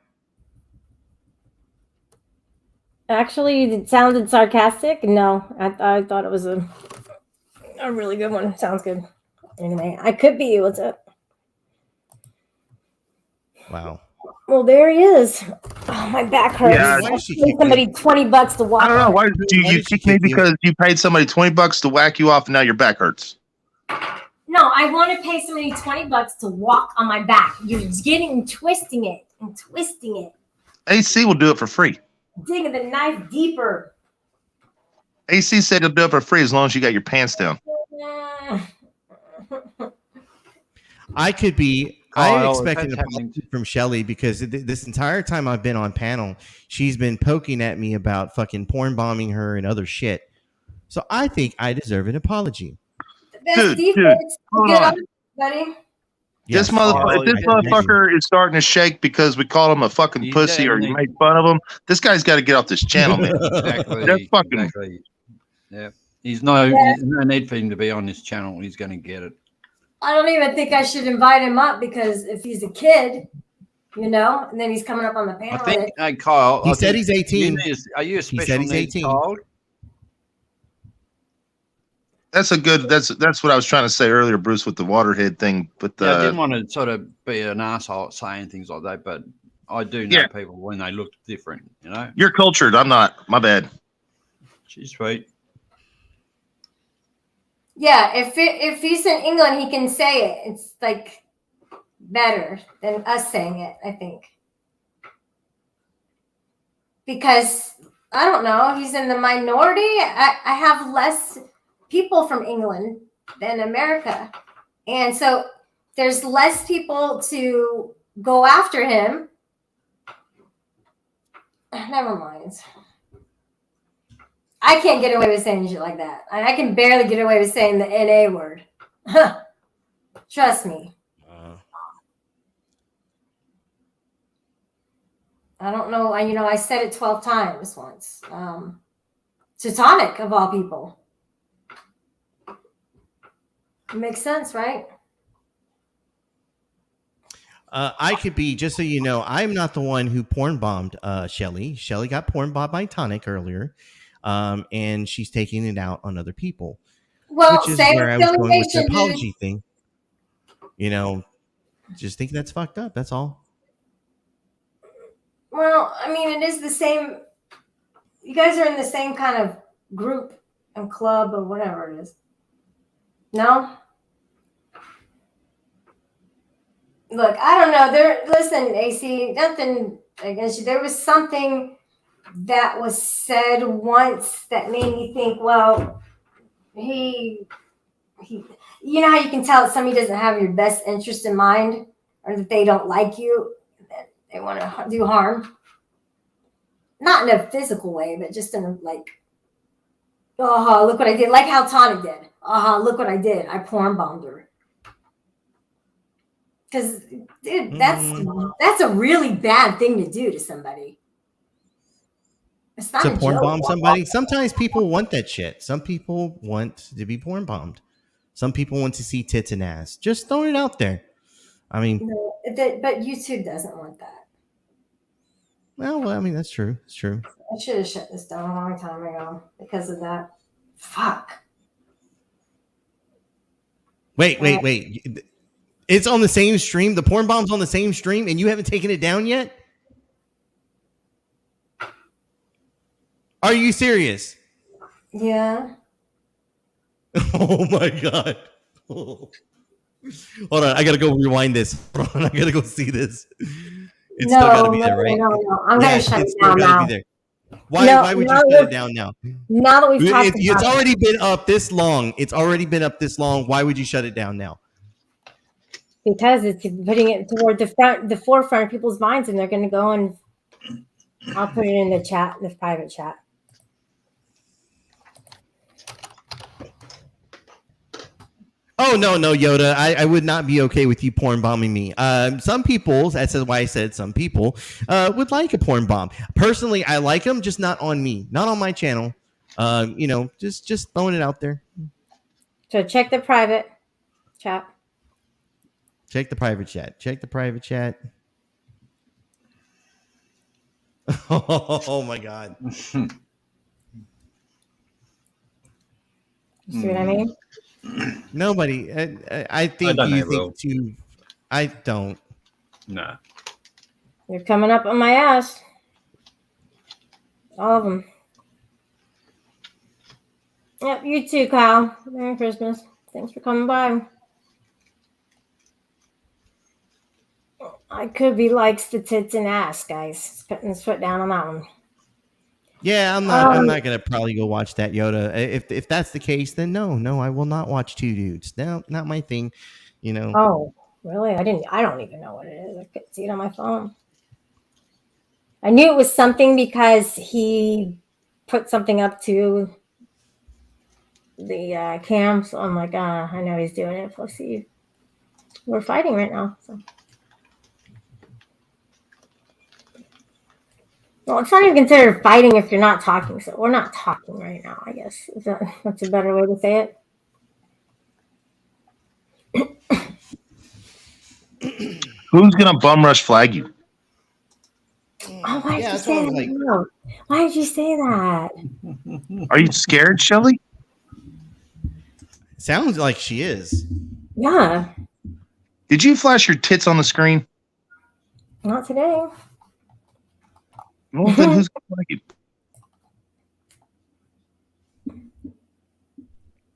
Actually, it sounded sarcastic. No, I thought it was a really good one. Sounds good. Anyway, I could be. What's up? Wow. Well, there he is. Oh, my back hurts. Yeah. Why did she Pay kick me? somebody $20 to walk. I don't know. Why did you Why did she kick me? kick you? Because you paid somebody $20 to whack you off, and now your back hurts. No, I want to pay somebody $20 to walk on my back. You're twisting it and twisting it. AC will do it for free. Digging the knife deeper. AC said he'll do it for free as long as you got your pants down. I could be. I Oh, expect an that's happening. apology from Shelly because this entire time I've been on panel, she's been poking at me about fucking porn bombing her and other shit. So I think I deserve an apology. Best Dude, defense. hold Get on. up, buddy. Yes. This motherfucker is starting to shake because we called him a fucking You pussy or definitely- you made fun of him. This guy's got to get off this channel, man. Exactly. That's fucking. Exactly. Yeah. There's no need for him to be on this channel. He's going to get it. I don't even think I should invite him up because if he's a kid, and then he's coming up on the I panel. think, hey, Kyle. He I said think he's 18. Are you a He special said he's needs 18. child? That's a good. That's what I was trying to say earlier, Bruce, with the waterhead thing. But Yeah, I didn't want to sort of be an asshole saying things like that, but I do know people when they look different. You're cultured. I'm not. My bad. She's sweet. Yeah, if he's in England, he can say it. It's like better than us saying it, I think. Because I don't know, he's in the minority. I have less people from England than America. And so there's less people to go after him. Never mind. I can't get away with saying shit like that. I can barely get away with saying the NA word. Trust me. I don't know. I said it 12 times once. Teutonic, of all people. It makes sense, right? I could be, just so you know, I'm not the one who porn bombed Shelly. Shelly got porn bombed by Tonic earlier. And she's taking it out on other people. Well, which is where I was going with the apology thing. Just think that's fucked up. That's all. Well, I mean, it is the same. You guys are in the same kind of group and club or whatever it is. No? Look, I don't know. Listen, AC, nothing against you. There was something that was said once that made me think, well, he you know how you can tell that somebody doesn't have your best interest in mind, or that they don't like you, that they want to do harm. Not in a physical way, but just in a look what I did. Like how Tonic did. Look what I did. I porn bombed her. Because, dude, that's a really bad thing to do to somebody. It's not to a porn joke. bomb somebody. Sometimes people want that shit. Some people want to be porn bombed. Some people want to see tits and ass. Just throwing it out there. I mean, No, but YouTube doesn't want that. Well, I mean, that's true. It's true. I should have shut this down a long time ago because of that. Fuck. Wait. It's on the same stream. The porn bomb's on the same stream, and you haven't taken it down yet? Are you serious? Yeah. Oh my god. Oh. Hold on, I gotta go rewind this. Hold on, I gotta go see this. It's still gotta be there, right? No. I'm gonna shut it down now. Why would you shut it down now? Now that we've talked about it's already been up this long. It's already been up this long. Why would you shut it down now? Because it's putting it toward the forefront of people's minds, and they're going to go and I'll put it in the chat, in the private chat. Oh no, Yoda. I would not be okay with you porn bombing me. Some people, that's why I said some people, would like a porn bomb. Personally, I like them, just not on me, not on my channel. Just throwing it out there. So check the private chat. Check the private chat. Oh my God. You see what I mean? Nobody. I think you think too. I don't. Nah. You're coming up on my ass. All of them. Yep, you too, Kyle. Merry Christmas. Thanks for coming by. I could be likes the tits and ass, guys. He's putting his foot down on that one. Yeah, I'm not gonna probably go watch that, Yoda. If that's the case, then no, I will not watch two dudes. No, not my thing. Oh, really? I don't even know what it is. I couldn't see it on my phone. I knew it was something because he put something up to the cam. So I'm like, I know he's doing it. Plus, we're fighting right now. So. Well, it's not even considered fighting if you're not talking. So we're not talking right now, I guess. That's a better way to say it? Who's gonna bum rush flag you? Oh, why did you say that? Why did you say that? Are you scared, Shelly? Sounds like she is. Yeah. Did you flash your tits on the screen? Not today. Well, then who's gonna flag you?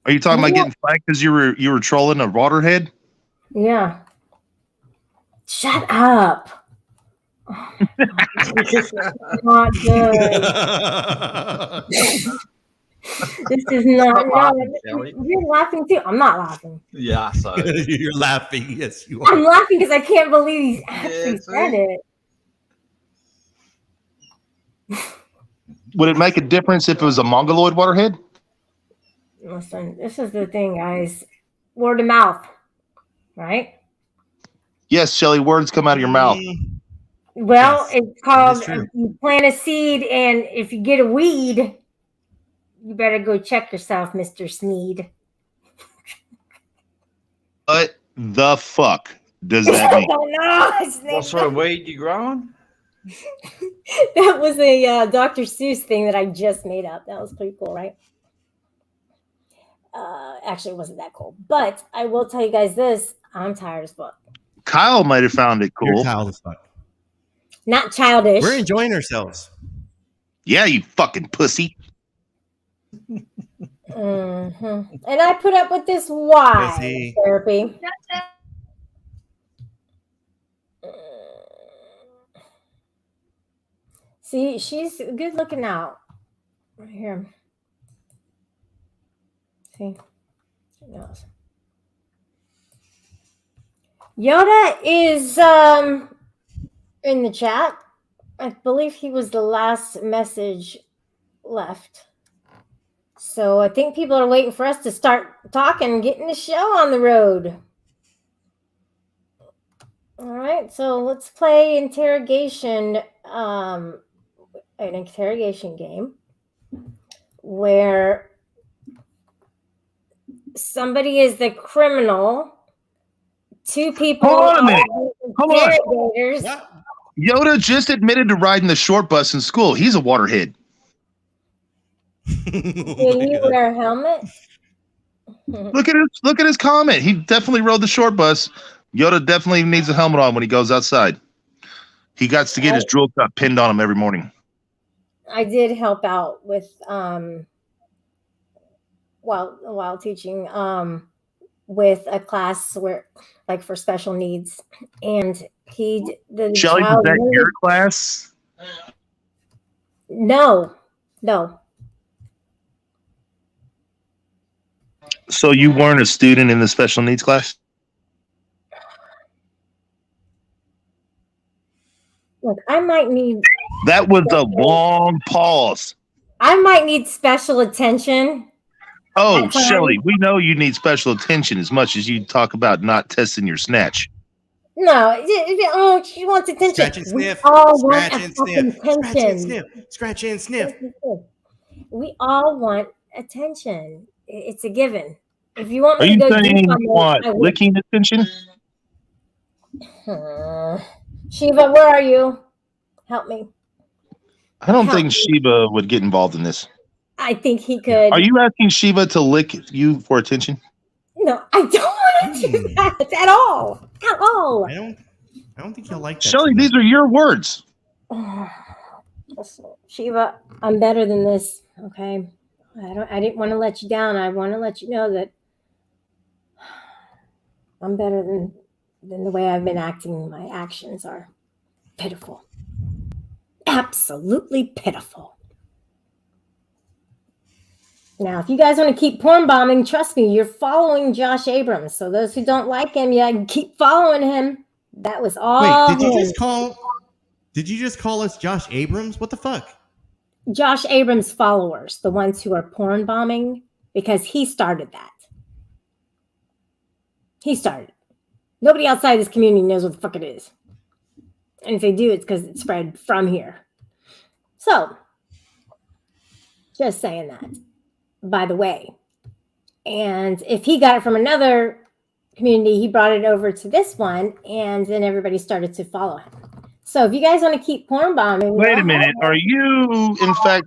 Are you talking about getting flagged because you were trolling a waterhead? Yeah. Shut up. Not good. This is not. You're laughing too. I'm not laughing. Yeah, so you're laughing. Yes, you are. I'm laughing because I can't believe he's actually said it. Would it make a difference if it was a mongoloid waterhead? Listen, this is the thing, guys. Word of mouth, right? Yes, Shelly, words come out of your mouth. Well, Yes, it's called you plant a seed, and if you get a weed, you better go check yourself, Mr. Sneed. What the fuck does that mean? What sort of weed you growing? That was a Dr. Seuss thing that I just made up. That was pretty cool, right? Actually, it wasn't that cool. But I will tell you guys this. I'm tired as fuck. Kyle might have found it cool. You're tired as fuck. Not childish. We're enjoying ourselves. Yeah, you fucking pussy. Mm-hmm. And I put up with this why therapy. See, she's good looking out right here. See, she knows. Yoda is in the chat. I believe he was the last message left. So I think people are waiting for us to start talking and getting the show on the road. All right, so let's play interrogation, an interrogation game where somebody is the criminal. Two people Hold on a minute. Hold on. interrogators. Yoda just admitted to riding the short bus in school. He's a waterhead. Can you wear a helmet? Look at his comment. He definitely rode the short bus. Yoda definitely needs a helmet on when he goes outside. He got to get his drill cup pinned on him every morning. I did help out with while teaching with a class where like for special needs, and Shelly, is that your class? No. So you weren't a student in the special needs class? Look, I might need. That was a long pause. I might need special attention. Oh, at Shelly, times. we know you need special attention as much as you talk about not testing your snatch. No, oh, she wants attention. Scratch and We sniff. all want Scratch a and fucking sniff. Scratch and attention. sniff. Scratch and sniff. We all want attention. It's a given. If you want Are me to you go saying deep you on this, want I will. licking attention? Shiva, where are you? Help me. I don't Help think me. Sheba would get involved in this. I think he could. Are you asking Sheba to lick you for attention? No, I don't want to do that at all. At all. I don't think he'll like that. Shelly, these are your words. Shiva, I'm better than this. Okay. I didn't want to let you down. I want to let you know that I'm better than the way I've been acting. My actions are pitiful. Absolutely pitiful. Now, if you guys want to keep porn bombing, trust me, you're following Josh Abrams. So those who don't like him, yeah, keep following him. That was all. Wait, did you just call us Josh Abrams? What the fuck? Josh Abrams followers, the ones who are porn bombing, because he started that. He started. Nobody outside this community knows what the fuck it is. And if they do, it's because it spread from here. So, just saying that, by the way. And if he got it from another community, he brought it over to this one, and then everybody started to follow him. So if you guys want to keep porn bombing. Wait a minute. Are you, in fact,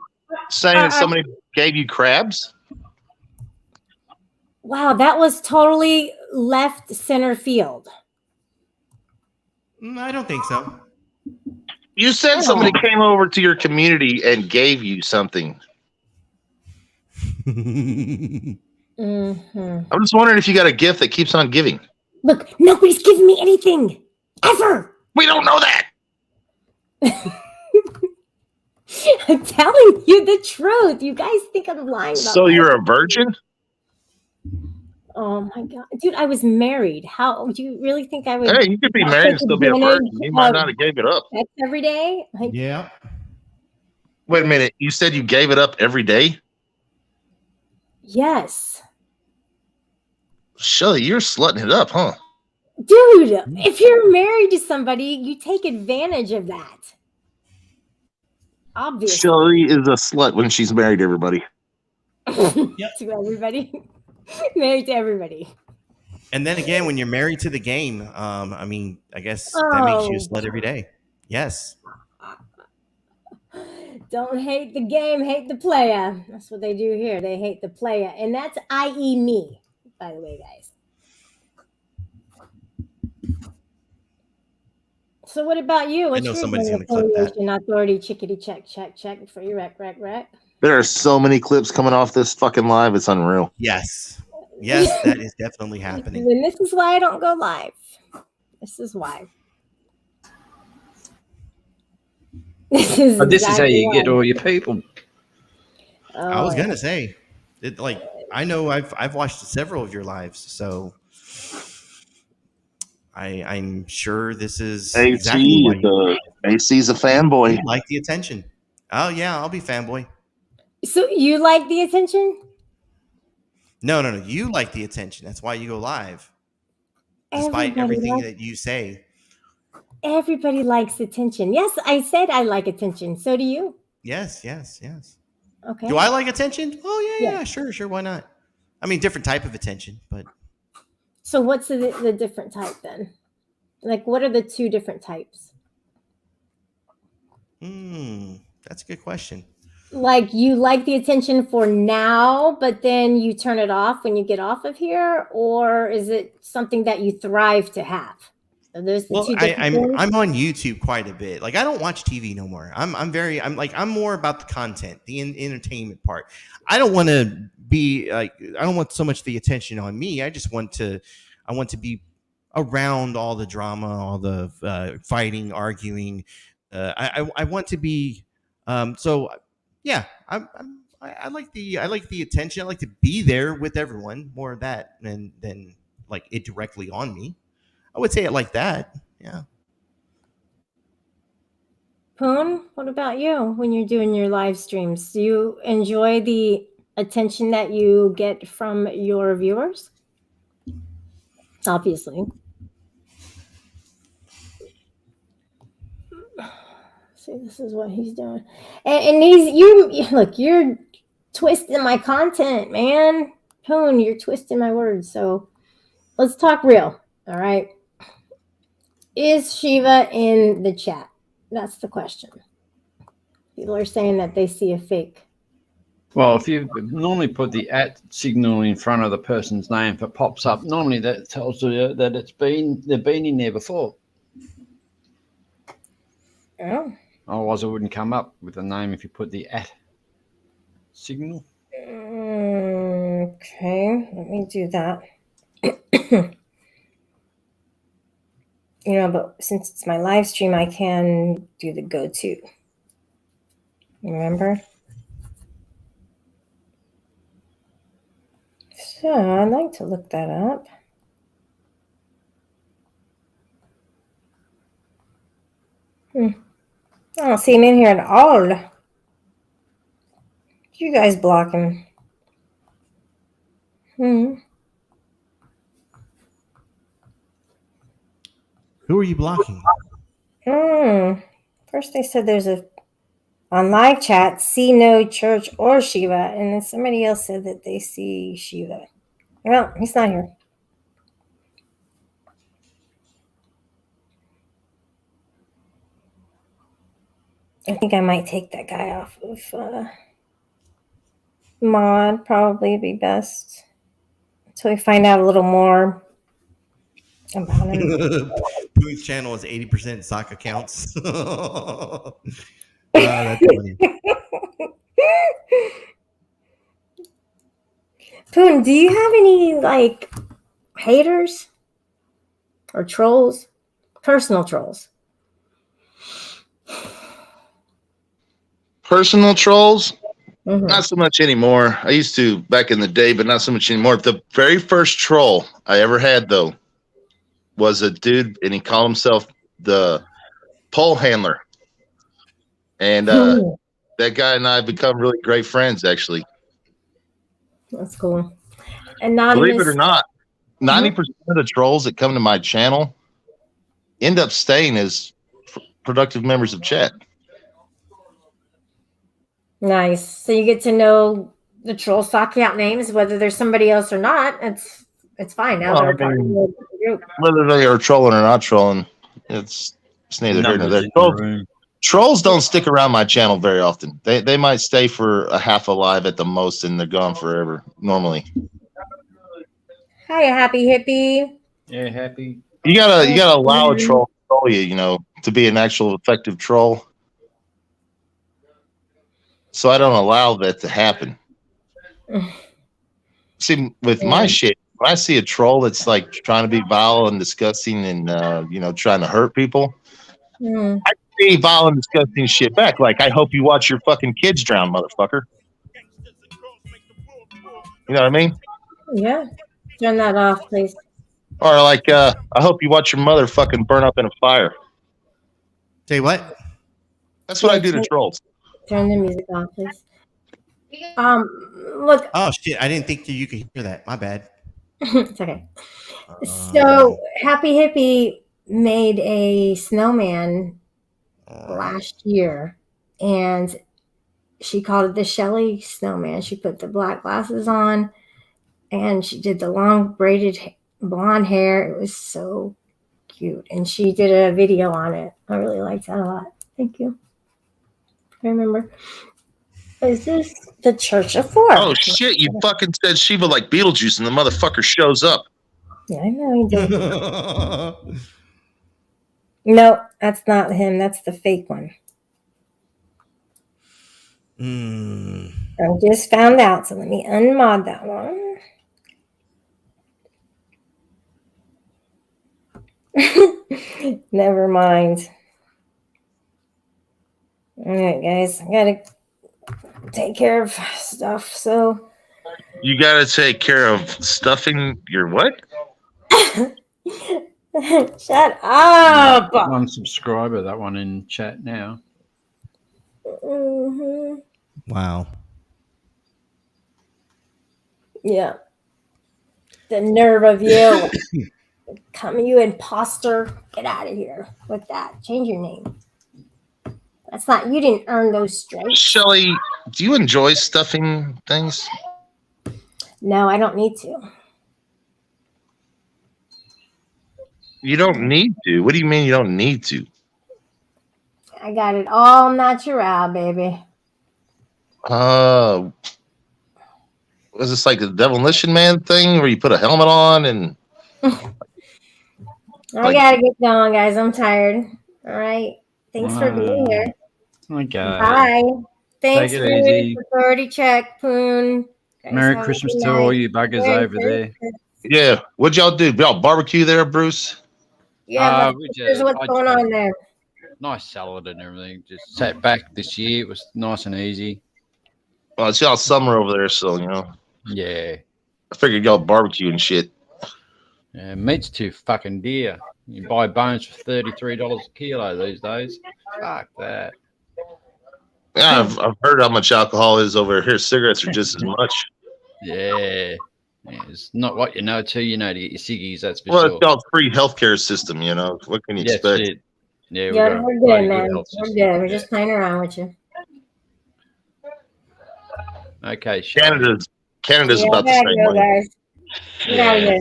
saying that somebody gave you crabs? Wow, that was totally left center field. I don't think so. You said somebody came over to your community and gave you something. I'm just wondering if you got a gift that keeps on giving. Look, nobody's giving me anything. Ever. We don't know that. I'm telling you the truth. You guys think I'm lying about So you're a virgin? Oh my God. Dude, I was married. How do you really think I would? Hey, you could be married and still be a virgin. You might not have gave it up. Sex every day? Yeah. Wait a minute. You said you gave it up every day? Yes. Shelly, you're slutting it up, huh? Dude, if you're married to somebody, you take advantage of that. Obviously. Shelly is a slut when she's married to everybody. To everybody. Married to everybody. And then again, when you're married to the game, I mean, I guess that makes you a slut every day. Yes. Don't hate the game, hate the player. That's what they do here. They hate the player. And that's i.e. me, by the way, guys. So what about you? What's your affiliation authority? Chickadee check before you wreck. There are so many clips coming off this fucking live. It's unreal. Yes. Yes, that is definitely happening. And this is why I don't go live. This is why. This is how you get all your people. I was gonna say, I know I've watched several of your lives, so I'm sure this is exactly why AC's a fanboy. You like the attention. Oh yeah, I'll be fanboy. So you like the attention? No. You like the attention. That's why you go live. Despite everything that you say. Everybody likes attention. Yes, I said I like attention. So do you? Yes. Okay. Do I like attention? Oh yeah, sure. Why not? I mean, different type of attention, but. So what's the different type then? Like, what are the two different types? That's a good question. Like, you like the attention for now, but then you turn it off when you get off of here, or is it something that you thrive to have? So there's the two different things. I'm on YouTube quite a bit. Like, I don't watch TV no more. I'm more about the content, the entertainment part. I don't want to be like, I don't want so much the attention on me. I want to be around all the drama, all the fighting, arguing. I want to be. So yeah, I like the attention. I like to be there with everyone. More of that than like it directly on me. I would say it like that. Yeah. Poon, what about you when you're doing your live streams? Do you enjoy the attention that you get from your viewers? Obviously. See, this is what he's doing. And you're twisting my content, man. Poon, you're twisting my words. So let's talk real. All right. Is Shiva in the chat? That's the question. People are saying that they see a fake. Well, if you normally put the @ signal in front of the person's name, if it pops up, normally that tells you that they've been in there before. Oh. Otherwise, it wouldn't come up with the name if you put the @ signal. Okay, let me do that. But since it's my live stream, I can do the go-to. Remember? So I'd like to look that up. I don't see him in here at all. You guys block him. Who are you blocking? First they said there's on live chat, see no church or Shiva, and then somebody else said that they see Shiva. Well, he's not here. I think I might take that guy off of mod. Probably be best until we find out a little more about him. Poon's channel is 80% sock accounts. That's funny. Poon, do you have any haters or trolls? Personal trolls. Personal trolls? Not so much anymore. I used to back in the day, but not so much anymore. The very first troll I ever had, though, was a dude, and he called himself the pole handler. And that guy and I have become really great friends, actually. That's cool. Anonymous. Believe it or not, 90% of the trolls that come to my channel end up staying as productive members of chat. Nice. So you get to know the troll sock out names, whether there's somebody else or not. It's fine now. Well, whether they are trolling or not trolling, it's neither here nor there. Trolls don't stick around my channel very often. They might stay for a half a live at the most, and they're gone forever normally. Hi, happy hippie. Yeah, happy. You gotta allow a troll to troll you, to be an actual effective troll. So I don't allow that to happen. See, with my shit, when I see a troll that's trying to be vile and disgusting and trying to hurt people, I say vile and disgusting shit back. I hope you watch your fucking kids drown, motherfucker. You know what I mean? Yeah. Turn that off, please. Or I hope you watch your mother fucking burn up in a fire. Say what? That's what I do to trolls. Turn the music off, please. Look. Oh shit! I didn't think you could hear that. My bad. It's okay. So Happy Hippie made a snowman last year, and she called it the Shelly snowman. She put the black glasses on, and she did the long braided blonde hair. It was so cute, and she did a video on it. I really liked that a lot. Thank you. I remember. Is this the Church of Four? Oh shit! You fucking said Shiva like Beetlejuice, and the motherfucker shows up. Yeah, I know he did. No, that's not him. That's the fake one. I just found out, so let me unmod that one. Never mind. All right, guys, I gotta take care of stuff. So you gotta take care of stuffing your what? Shut up. One subscriber, that one in chat now. Wow. Yeah. The nerve of you. Come, you imposter. Get out of here with that. Change your name. That's not, you didn't earn those stripes. Shelly, do you enjoy stuffing things? No, I don't need to. You don't need to. What do you mean you don't need to? I got it all natural, baby. Was this like a Demolition Man thing where you put a helmet on and I gotta get going, guys. I'm tired. All right. Thanks for being here. Okay. Bye. Thanks Take for it easy. the authority check, Poon. Guys, Merry have a Christmas good to all night. you buggers Merry over there. Christmas. yeah? What'd y'all do? Y'all barbecue there, Bruce? Yeah, We here's just, what's going on there. nice salad and everything. Just sat back this year. It was nice and easy. Well, it's y'all summer over there, so Yeah. I figured y'all barbecue and shit. Yeah, meat's too fucking dear. You buy bones for $33 a kilo these days. Fuck that. Yeah, I've heard how much alcohol is over here. Cigarettes are just as much. Yeah. It's not what you know till you know to get your ciggies, that's for Well, sure. it's y'all's free healthcare system, What can you That's expect? it. Yeah, Yeah, we're good, man. health We're system. good. We're just playing around with you. Okay, Shelly. Canada's Yeah, about the gotta same go, way. guys. Get out of here.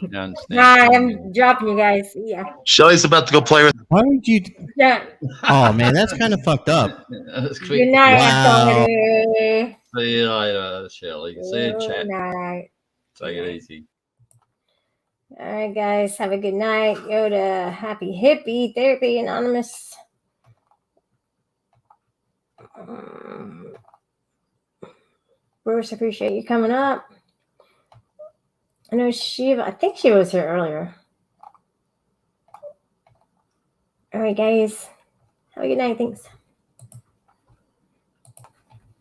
You understand? Hi, I'm dropping you guys. Yeah. Shelly's about to go play with. Why would you? Yeah. Oh man, that's kind of fucked up. Good night, Wow. everybody. See you later, Shelly. See you, Good chat. night. Take it easy. All right, guys. Have a good night. Go to Happy Hippie Therapy Anonymous. Bruce, appreciate you coming up. I know I think she was here earlier. All right, guys. Have a good night. Thanks.